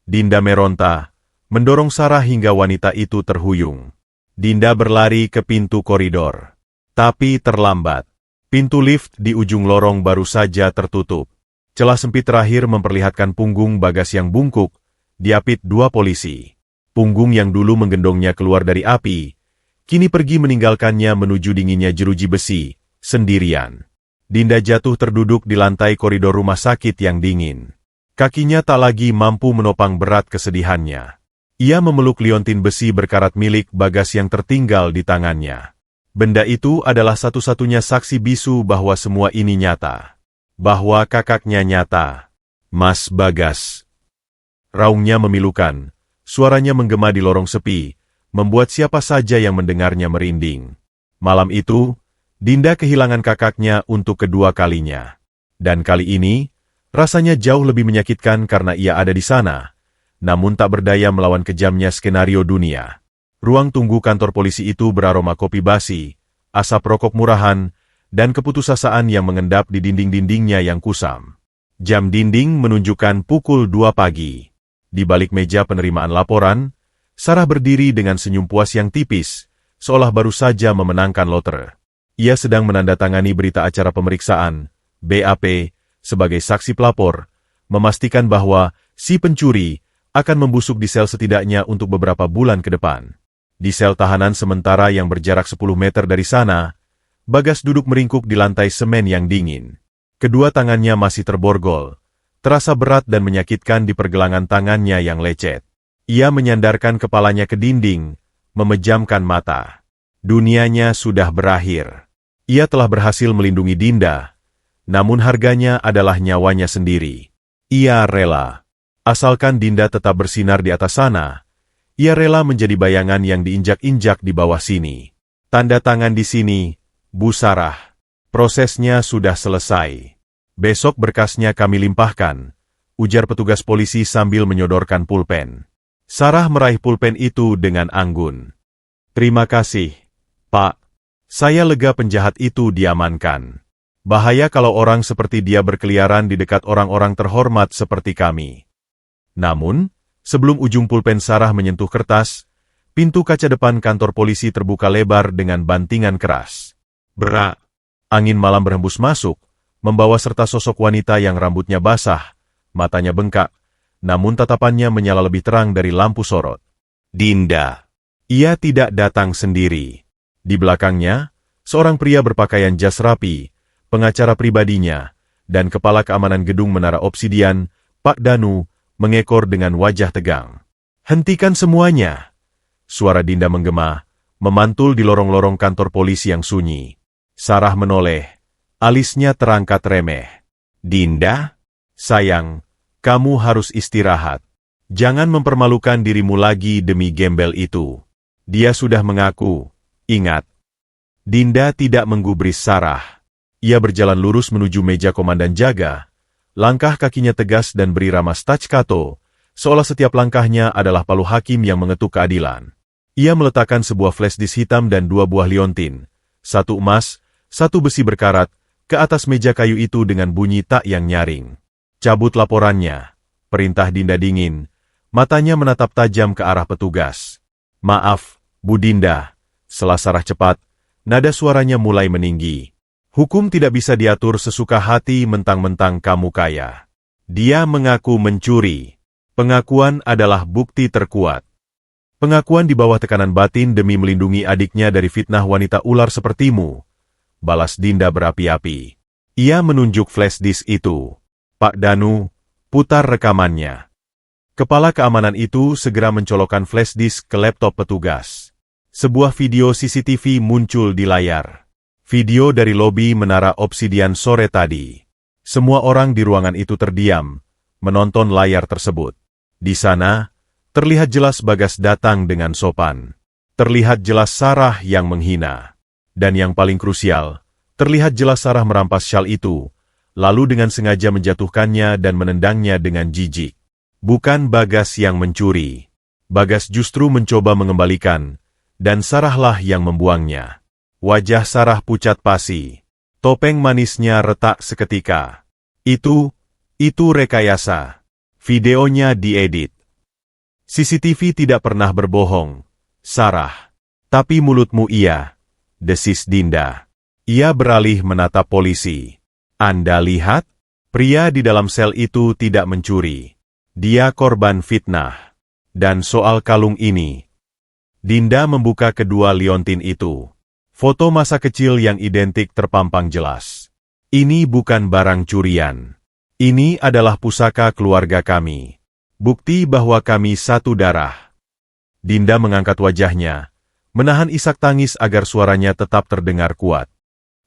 Speaker 1: Dinda meronta, mendorong Sarah hingga wanita itu terhuyung. Dinda berlari ke pintu koridor. Tapi terlambat. Pintu lift di ujung lorong baru saja tertutup. Celah sempit terakhir memperlihatkan punggung Bagas yang bungkuk, diapit dua polisi. Punggung yang dulu menggendongnya keluar dari api, kini pergi meninggalkannya menuju dinginnya jeruji besi, sendirian. Dinda jatuh terduduk di lantai koridor rumah sakit yang dingin. Kakinya tak lagi mampu menopang berat kesedihannya. Ia memeluk liontin besi berkarat milik Bagas yang tertinggal di tangannya. Benda itu adalah satu-satunya saksi bisu bahwa semua ini nyata. Bahwa kakaknya nyata. Mas Bagas. Raungnya memilukan, suaranya menggema di lorong sepi, membuat siapa saja yang mendengarnya merinding. Malam itu, Dinda kehilangan kakaknya untuk kedua kalinya. Dan kali ini, rasanya jauh lebih menyakitkan karena ia ada di sana, namun tak berdaya melawan kejamnya skenario dunia. Ruang tunggu kantor polisi itu beraroma kopi basi, asap rokok murahan, dan keputusasaan yang mengendap di dinding-dindingnya yang kusam. Jam dinding menunjukkan pukul 2 pagi. Di balik meja penerimaan laporan, Sarah berdiri dengan senyum puas yang tipis, seolah baru saja memenangkan lotre. Ia sedang menandatangani berita acara pemeriksaan, BAP, sebagai saksi pelapor, memastikan bahwa si pencuri akan membusuk di sel setidaknya untuk beberapa bulan ke depan. Di sel tahanan sementara yang berjarak 10 meter dari sana, Bagas duduk meringkuk di lantai semen yang dingin. Kedua tangannya masih terborgol, terasa berat dan menyakitkan di pergelangan tangannya yang lecet. Ia menyandarkan kepalanya ke dinding, memejamkan mata. Dunianya sudah berakhir. Ia telah berhasil melindungi Dinda, namun harganya adalah nyawanya sendiri. Ia rela. Asalkan Dinda tetap bersinar di atas sana, ia rela menjadi bayangan yang diinjak-injak di bawah sini. Tanda tangan di sini, Bu Sarah. Prosesnya sudah selesai. Besok berkasnya kami limpahkan, ujar petugas polisi sambil menyodorkan pulpen. Sarah meraih pulpen itu dengan anggun. Terima kasih, Pak. Saya lega penjahat itu diamankan. Bahaya kalau orang seperti dia berkeliaran di dekat orang-orang terhormat seperti kami. Namun, sebelum ujung pulpen Sarah menyentuh kertas, pintu kaca depan kantor polisi terbuka lebar dengan bantingan keras. Berak. Angin malam berhembus masuk, membawa serta sosok wanita yang rambutnya basah, matanya bengkak, namun tatapannya menyala lebih terang dari lampu sorot. Dinda. Ia tidak datang sendiri. Di belakangnya, seorang pria berpakaian jas rapi, pengacara pribadinya, dan kepala keamanan gedung Menara Obsidian, Pak Danu, mengekor dengan wajah tegang. Hentikan semuanya! Suara Dinda menggema, memantul di lorong-lorong kantor polisi yang sunyi. Sarah menoleh, alisnya terangkat remeh. Dinda? Sayang, kamu harus istirahat. Jangan mempermalukan dirimu lagi demi gembel itu. Dia sudah mengaku, ingat. Dinda tidak menggubris Sarah. Ia berjalan lurus menuju meja komandan jaga. Langkah kakinya tegas dan berirama staccato, seolah setiap langkahnya adalah palu hakim yang mengetuk keadilan. Ia meletakkan sebuah flash disk hitam dan 2 buah liontin, 1 emas, 1 besi berkarat, ke atas meja kayu itu dengan bunyi tak yang nyaring. Cabut laporannya, perintah Dinda dingin, matanya menatap tajam ke arah petugas. Maaf, Bu Dinda, setelah Sarah cepat, nada suaranya mulai meninggi. Hukum tidak bisa diatur sesuka hati mentang-mentang kamu kaya. Dia mengaku mencuri. Pengakuan adalah bukti terkuat. Pengakuan di bawah tekanan batin demi melindungi adiknya dari fitnah wanita ular sepertimu, balas Dinda berapi-api. Ia menunjuk flash disk itu. Pak Danu, putar rekamannya. Kepala keamanan itu segera mencolokkan flash disk ke laptop petugas. Sebuah video CCTV muncul di layar. Video dari lobi Menara Obsidian sore tadi. Semua orang di ruangan itu terdiam, menonton layar tersebut. Di sana, terlihat jelas Bagas datang dengan sopan. Terlihat jelas Sarah yang menghina. Dan yang paling krusial, terlihat jelas Sarah merampas syal itu, lalu dengan sengaja menjatuhkannya dan menendangnya dengan jijik. Bukan Bagas yang mencuri. Bagas justru mencoba mengembalikan, dan Sarahlah yang membuangnya. Wajah Sarah pucat pasi. Topeng manisnya retak seketika. Itu rekayasa. Videonya diedit. CCTV tidak pernah berbohong, Sarah. Tapi mulutmu iya, desis Dinda. Ia beralih menatap polisi. Anda lihat? Pria di dalam sel itu tidak mencuri. Dia korban fitnah. Dan soal kalung ini. Dinda membuka kedua liontin itu. Foto masa kecil yang identik terpampang jelas. Ini bukan barang curian. Ini adalah pusaka keluarga kami. Bukti bahwa kami satu darah. Dinda mengangkat wajahnya, menahan isak tangis agar suaranya tetap terdengar kuat.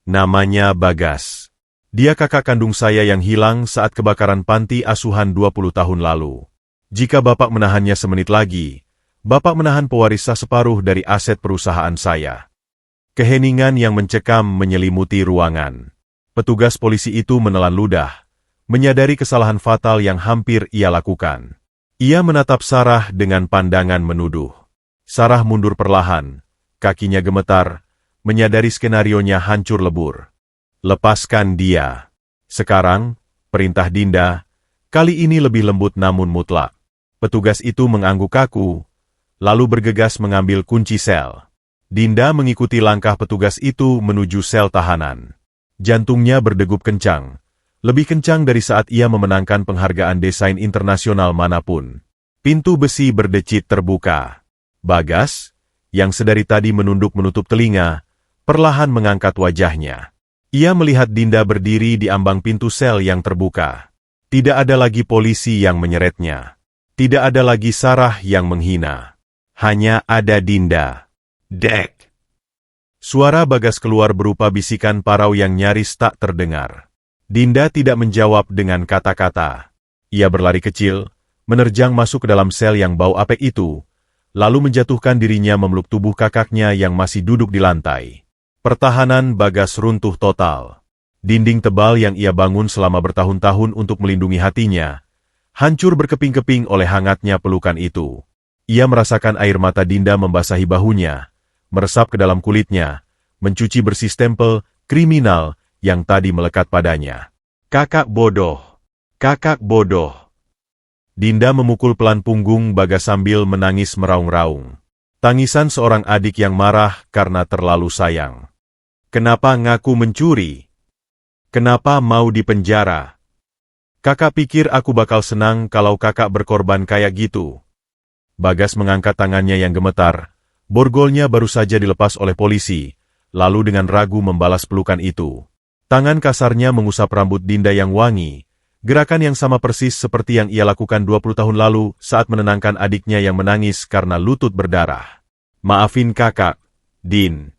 Speaker 1: Namanya Bagas. Dia kakak kandung saya yang hilang saat kebakaran panti asuhan 20 tahun lalu. Jika Bapak menahannya semenit lagi, Bapak menahan pewaris separuh dari aset perusahaan saya. Keheningan yang mencekam menyelimuti ruangan. Petugas polisi itu menelan ludah, menyadari kesalahan fatal yang hampir ia lakukan. Ia menatap Sarah dengan pandangan menuduh. Sarah mundur perlahan, kakinya gemetar, menyadari skenarionya hancur lebur. Lepaskan dia. Sekarang, perintah Dinda, kali ini lebih lembut namun mutlak. Petugas itu mengangguk kaku, lalu bergegas mengambil kunci sel. Dinda mengikuti langkah petugas itu menuju sel tahanan. Jantungnya berdegup kencang, lebih kencang dari saat ia memenangkan penghargaan desain internasional manapun. Pintu besi berdecit terbuka. Bagas, yang sedari tadi menunduk menutup telinga, perlahan mengangkat wajahnya. Ia melihat Dinda berdiri di ambang pintu sel yang terbuka. Tidak ada lagi polisi yang menyeretnya. Tidak ada lagi Sarah yang menghina. Hanya ada Dinda. Dek. Suara Bagas keluar berupa bisikan parau yang nyaris tak terdengar. Dinda tidak menjawab dengan kata-kata. Ia berlari kecil, menerjang masuk ke dalam sel yang bau apek itu, lalu menjatuhkan dirinya memeluk tubuh kakaknya yang masih duduk di lantai. Pertahanan Bagas runtuh total. Dinding tebal yang ia bangun selama bertahun-tahun untuk melindungi hatinya, hancur berkeping-keping oleh hangatnya pelukan itu. Ia merasakan air mata Dinda membasahi bahunya, meresap ke dalam kulitnya, mencuci bersih stempel kriminal yang tadi melekat padanya. Kakak bodoh! Kakak bodoh! Dinda memukul pelan punggung Bagas sambil menangis meraung-raung. Tangisan seorang adik yang marah karena terlalu sayang. Kenapa ngaku mencuri? Kenapa mau dipenjara? Kakak pikir aku bakal senang kalau kakak berkorban kayak gitu. Bagas mengangkat tangannya yang gemetar. Borgolnya baru saja dilepas oleh polisi, lalu dengan ragu membalas pelukan itu. Tangan kasarnya mengusap rambut Dinda yang wangi, gerakan yang sama persis seperti yang ia lakukan 20 tahun lalu saat menenangkan adiknya yang menangis karena lutut berdarah. Maafin kakak, Din.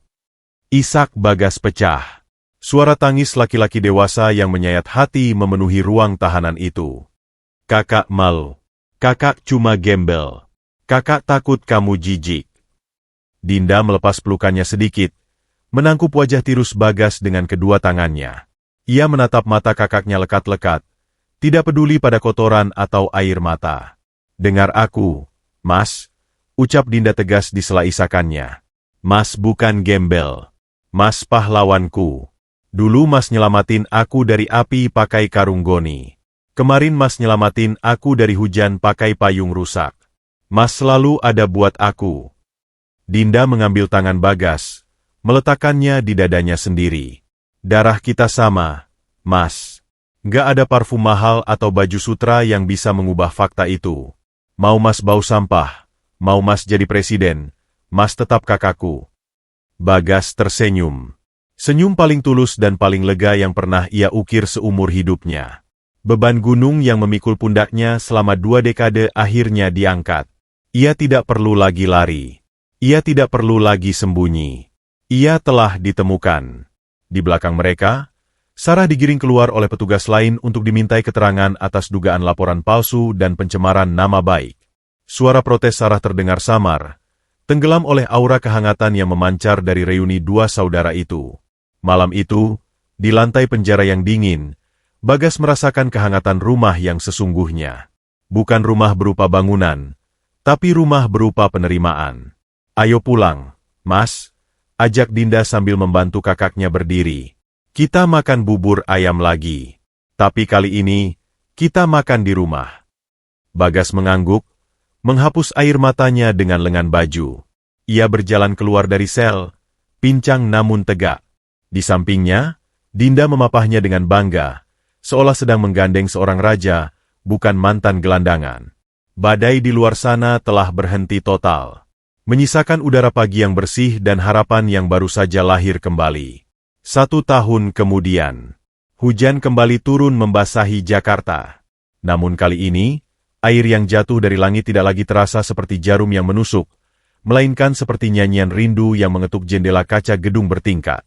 Speaker 1: Isak Bagas pecah. Suara tangis laki-laki dewasa yang menyayat hati memenuhi ruang tahanan itu. Kakak malu. Kakak cuma gembel. Kakak takut kamu jijik. Dinda melepas pelukannya sedikit, menangkup wajah tirus Bagas dengan kedua tangannya. Ia menatap mata kakaknya lekat-lekat, tidak peduli pada kotoran atau air mata. Dengar aku, Mas, ucap Dinda tegas di sela isakannya. Mas bukan gembel. Mas pahlawanku. Dulu Mas nyelamatin aku dari api pakai karung goni. Kemarin Mas nyelamatin aku dari hujan pakai payung rusak. Mas selalu ada buat aku. Dinda mengambil tangan Bagas, meletakkannya di dadanya sendiri. Darah kita sama, Mas. Nggak ada parfum mahal atau baju sutra yang bisa mengubah fakta itu. Mau Mas bau sampah, mau Mas jadi presiden, Mas tetap kakakku. Bagas tersenyum. Senyum paling tulus dan paling lega yang pernah ia ukir seumur hidupnya. Beban gunung yang memikul pundaknya selama 2 dekade akhirnya diangkat. Ia tidak perlu lagi lari. Ia tidak perlu lagi sembunyi. Ia telah ditemukan. Di belakang mereka, Sarah digiring keluar oleh petugas lain untuk dimintai keterangan atas dugaan laporan palsu dan pencemaran nama baik. Suara protes Sarah terdengar samar, tenggelam oleh aura kehangatan yang memancar dari reuni 2 saudara itu. Malam itu, di lantai penjara yang dingin, Bagas merasakan kehangatan rumah yang sesungguhnya. Bukan rumah berupa bangunan, tapi rumah berupa penerimaan. Ayo pulang, Mas, ajak Dinda sambil membantu kakaknya berdiri. Kita makan bubur ayam lagi. Tapi kali ini, kita makan di rumah. Bagas mengangguk, menghapus air matanya dengan lengan baju. Ia berjalan keluar dari sel, pincang namun tegak. Di sampingnya, Dinda memapahnya dengan bangga, seolah sedang menggandeng seorang raja, bukan mantan gelandangan. Badai di luar sana telah berhenti total, menyisakan udara pagi yang bersih dan harapan yang baru saja lahir kembali. 1 tahun kemudian, hujan kembali turun membasahi Jakarta. Namun kali ini, air yang jatuh dari langit tidak lagi terasa seperti jarum yang menusuk, melainkan seperti nyanyian rindu yang mengetuk jendela kaca gedung bertingkat.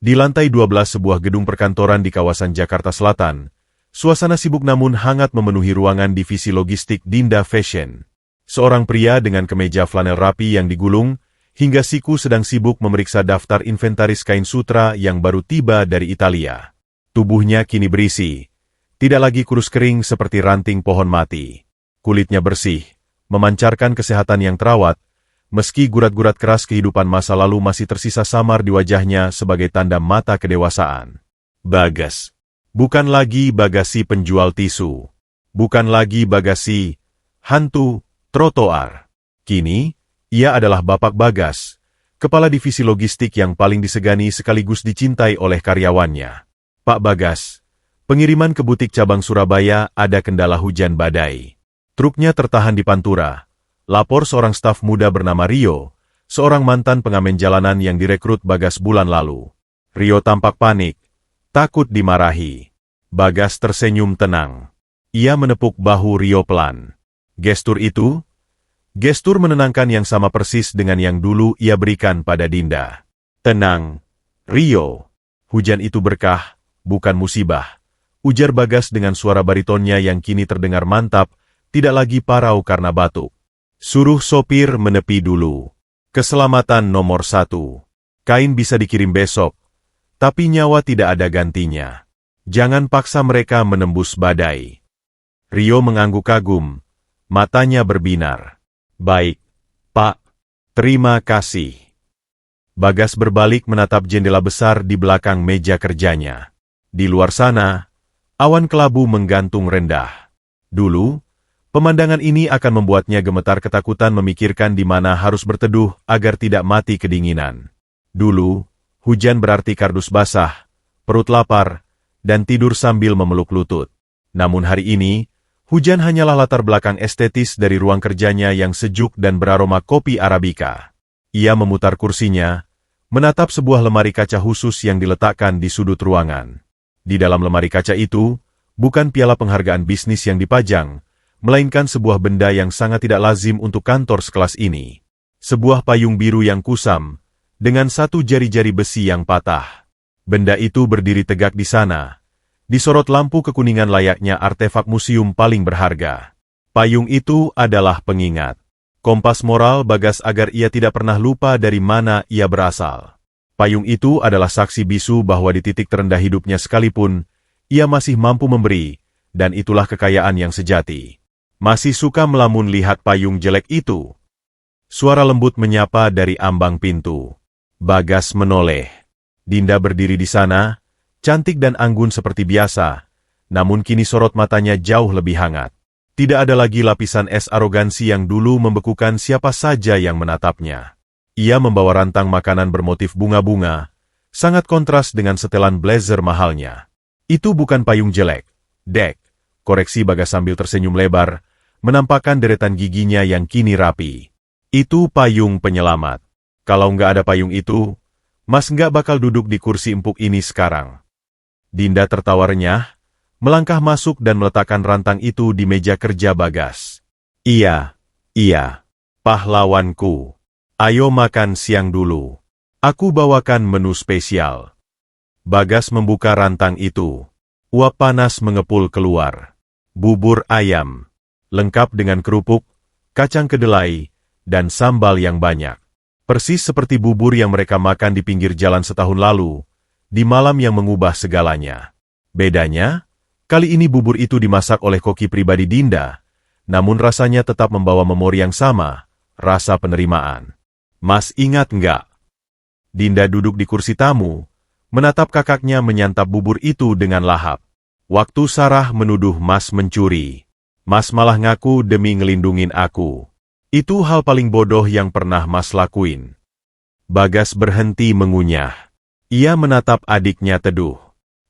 Speaker 1: Di lantai 12 sebuah gedung perkantoran di kawasan Jakarta Selatan, suasana sibuk namun hangat memenuhi ruangan divisi logistik Dinda Fashion. Seorang pria dengan kemeja flanel rapi yang digulung, hingga siku sedang sibuk memeriksa daftar inventaris kain sutra yang baru tiba dari Italia. Tubuhnya kini berisi, tidak lagi kurus kering seperti ranting pohon mati. Kulitnya bersih, memancarkan kesehatan yang terawat, meski gurat-gurat keras kehidupan masa lalu masih tersisa samar di wajahnya sebagai tanda mata kedewasaan. Bagas. Bukan lagi Bagasi penjual tisu. Bukan lagi Bagasi hantu trotoar. Kini, ia adalah Bapak Bagas, kepala divisi logistik yang paling disegani sekaligus dicintai oleh karyawannya. Pak Bagas, pengiriman ke butik cabang Surabaya ada kendala hujan badai. Truknya tertahan di Pantura. Lapor seorang staf muda bernama Rio, seorang mantan pengamen jalanan yang direkrut Bagas bulan lalu. Rio tampak panik, takut dimarahi. Bagas tersenyum tenang. Ia menepuk bahu Rio pelan. Gestur itu, gestur menenangkan yang sama persis dengan yang dulu ia berikan pada Dinda. Tenang, Rio. Hujan itu berkah, bukan musibah. Ujar Bagas dengan suara baritonnya yang kini terdengar mantap, tidak lagi parau karena batuk. Suruh sopir menepi dulu. Keselamatan nomor 1. Kain bisa dikirim besok, tapi nyawa tidak ada gantinya. Jangan paksa mereka menembus badai. Rio mengangguk kagum, matanya berbinar. Baik, Pak. Terima kasih. Bagas berbalik menatap jendela besar di belakang meja kerjanya. Di luar sana, awan kelabu menggantung rendah. Dulu, pemandangan ini akan membuatnya gemetar ketakutan memikirkan di mana harus berteduh agar tidak mati kedinginan. Dulu, hujan berarti kardus basah, perut lapar, dan tidur sambil memeluk lutut. Namun hari ini, hujan hanyalah latar belakang estetis dari ruang kerjanya yang sejuk dan beraroma kopi Arabica. Ia memutar kursinya, menatap sebuah lemari kaca khusus yang diletakkan di sudut ruangan. Di dalam lemari kaca itu, bukan piala penghargaan bisnis yang dipajang, melainkan sebuah benda yang sangat tidak lazim untuk kantor sekelas ini. Sebuah payung biru yang kusam, dengan satu jari-jari besi yang patah. Benda itu berdiri tegak di sana, disorot lampu kekuningan layaknya artefak museum paling berharga. Payung itu adalah pengingat. Kompas moral Bagas agar ia tidak pernah lupa dari mana ia berasal. Payung itu adalah saksi bisu bahwa di titik terendah hidupnya sekalipun, ia masih mampu memberi, dan itulah kekayaan yang sejati. Masih suka melamun lihat payung jelek itu? Suara lembut menyapa dari ambang pintu. Bagas menoleh. Dinda berdiri di sana, cantik dan anggun seperti biasa, namun kini sorot matanya jauh lebih hangat. Tidak ada lagi lapisan es arogansi yang dulu membekukan siapa saja yang menatapnya. Ia membawa rantang makanan bermotif bunga-bunga, sangat kontras dengan setelan blazer mahalnya. Itu bukan payung jelek, Dek, koreksi Bagas sambil tersenyum lebar, menampakkan deretan giginya yang kini rapi. Itu payung penyelamat. Kalau nggak ada payung itu, Mas nggak bakal duduk di kursi empuk ini sekarang. Dinda tertawa renyah, melangkah masuk dan meletakkan rantang itu di meja kerja Bagas. Iya, pahlawanku. Ayo makan siang dulu. Aku bawakan menu spesial. Bagas membuka rantang itu. Uap panas mengepul keluar. Bubur ayam, lengkap dengan kerupuk, kacang kedelai, dan sambal yang banyak. Persis seperti bubur yang mereka makan di pinggir jalan setahun lalu, di malam yang mengubah segalanya. Bedanya, kali ini bubur itu dimasak oleh koki pribadi Dinda, namun rasanya tetap membawa memori yang sama, rasa penerimaan. Mas ingat nggak? Dinda duduk di kursi tamu, menatap kakaknya menyantap bubur itu dengan lahap. Waktu Sarah menuduh Mas mencuri, Mas malah ngaku demi ngelindungin aku. Itu hal paling bodoh yang pernah Mas lakuin. Bagas berhenti mengunyah. Ia menatap adiknya teduh.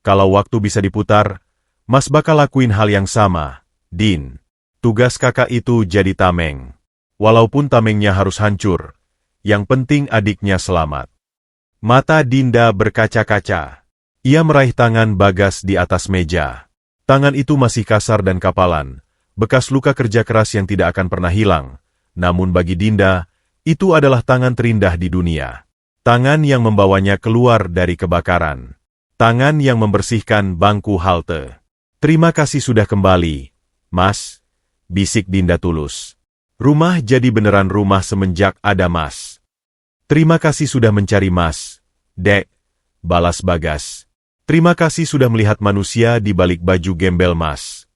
Speaker 1: Kalau waktu bisa diputar, Mas bakal lakuin hal yang sama, Din. Tugas kakak itu jadi tameng. Walaupun tamengnya harus hancur, yang penting adiknya selamat. Mata Dinda berkaca-kaca. Ia meraih tangan Bagas di atas meja. Tangan itu masih kasar dan kapalan, bekas luka kerja keras yang tidak akan pernah hilang. Namun bagi Dinda, itu adalah tangan terindah di dunia. Tangan yang membawanya keluar dari kebakaran. Tangan yang membersihkan bangku halte. Terima kasih sudah kembali, Mas, bisik Dinda tulus. Rumah jadi beneran rumah semenjak ada Mas. Terima kasih sudah mencari Mas, Dek, balas Bagas. Terima kasih sudah melihat manusia di balik baju gembel Mas.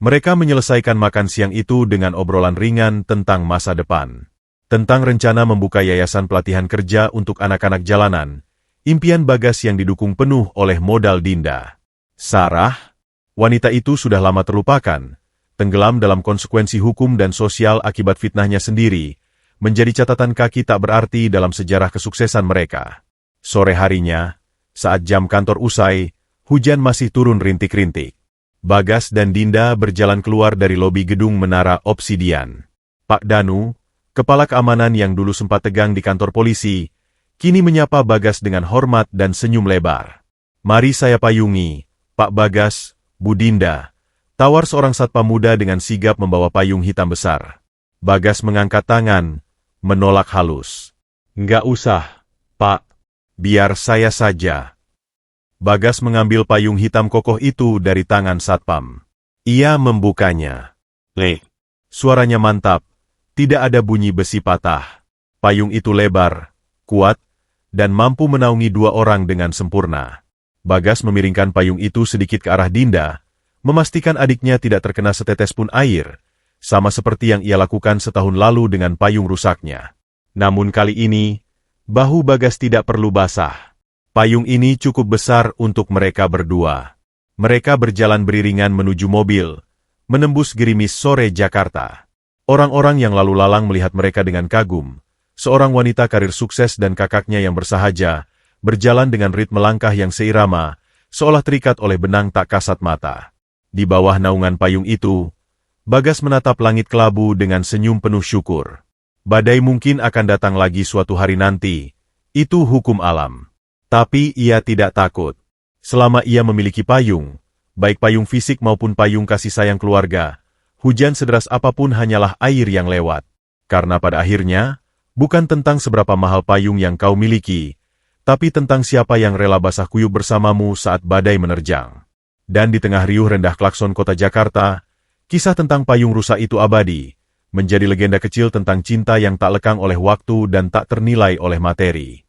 Speaker 1: Mereka menyelesaikan makan siang itu dengan obrolan ringan tentang masa depan. Tentang rencana membuka yayasan pelatihan kerja untuk anak-anak jalanan, impian Bagas yang didukung penuh oleh modal Dinda. Sarah, wanita itu sudah lama terlupakan, tenggelam dalam konsekuensi hukum dan sosial akibat fitnahnya sendiri, menjadi catatan kaki tak berarti dalam sejarah kesuksesan mereka. Sore harinya, saat jam kantor usai, hujan masih turun rintik-rintik. Bagas dan Dinda berjalan keluar dari lobi gedung Menara Obsidian. Pak Danu, kepala keamanan yang dulu sempat tegang di kantor polisi, kini menyapa Bagas dengan hormat dan senyum lebar. Mari saya payungi, Pak Bagas, Bu Dinda, tawar seorang satpam muda dengan sigap membawa payung hitam besar. Bagas mengangkat tangan, menolak halus. Nggak usah, Pak, biar saya saja. Bagas mengambil payung hitam kokoh itu dari tangan satpam. Ia membukanya. Suaranya mantap, tidak ada bunyi besi patah. Payung itu lebar, kuat, dan mampu menaungi dua orang dengan sempurna. Bagas memiringkan payung itu sedikit ke arah Dinda, memastikan adiknya tidak terkena setetes pun air, sama seperti yang ia lakukan setahun lalu dengan payung rusaknya. Namun kali ini, bahu Bagas tidak perlu basah. Payung ini cukup besar untuk mereka berdua. Mereka berjalan beriringan menuju mobil, menembus gerimis sore Jakarta. Orang-orang yang lalu lalang melihat mereka dengan kagum. Seorang wanita karir sukses dan kakaknya yang bersahaja, berjalan dengan ritme langkah yang seirama, seolah terikat oleh benang tak kasat mata. Di bawah naungan payung itu, Bagas menatap langit kelabu dengan senyum penuh syukur. Badai mungkin akan datang lagi suatu hari nanti, itu hukum alam. Tapi ia tidak takut. Selama ia memiliki payung, baik payung fisik maupun payung kasih sayang keluarga, hujan sederas apapun hanyalah air yang lewat. Karena pada akhirnya, bukan tentang seberapa mahal payung yang kau miliki, tapi tentang siapa yang rela basah kuyup bersamamu saat badai menerjang. Dan di tengah riuh rendah klakson kota Jakarta, kisah tentang payung rusa itu abadi, menjadi legenda kecil tentang cinta yang tak lekang oleh waktu dan tak ternilai oleh materi.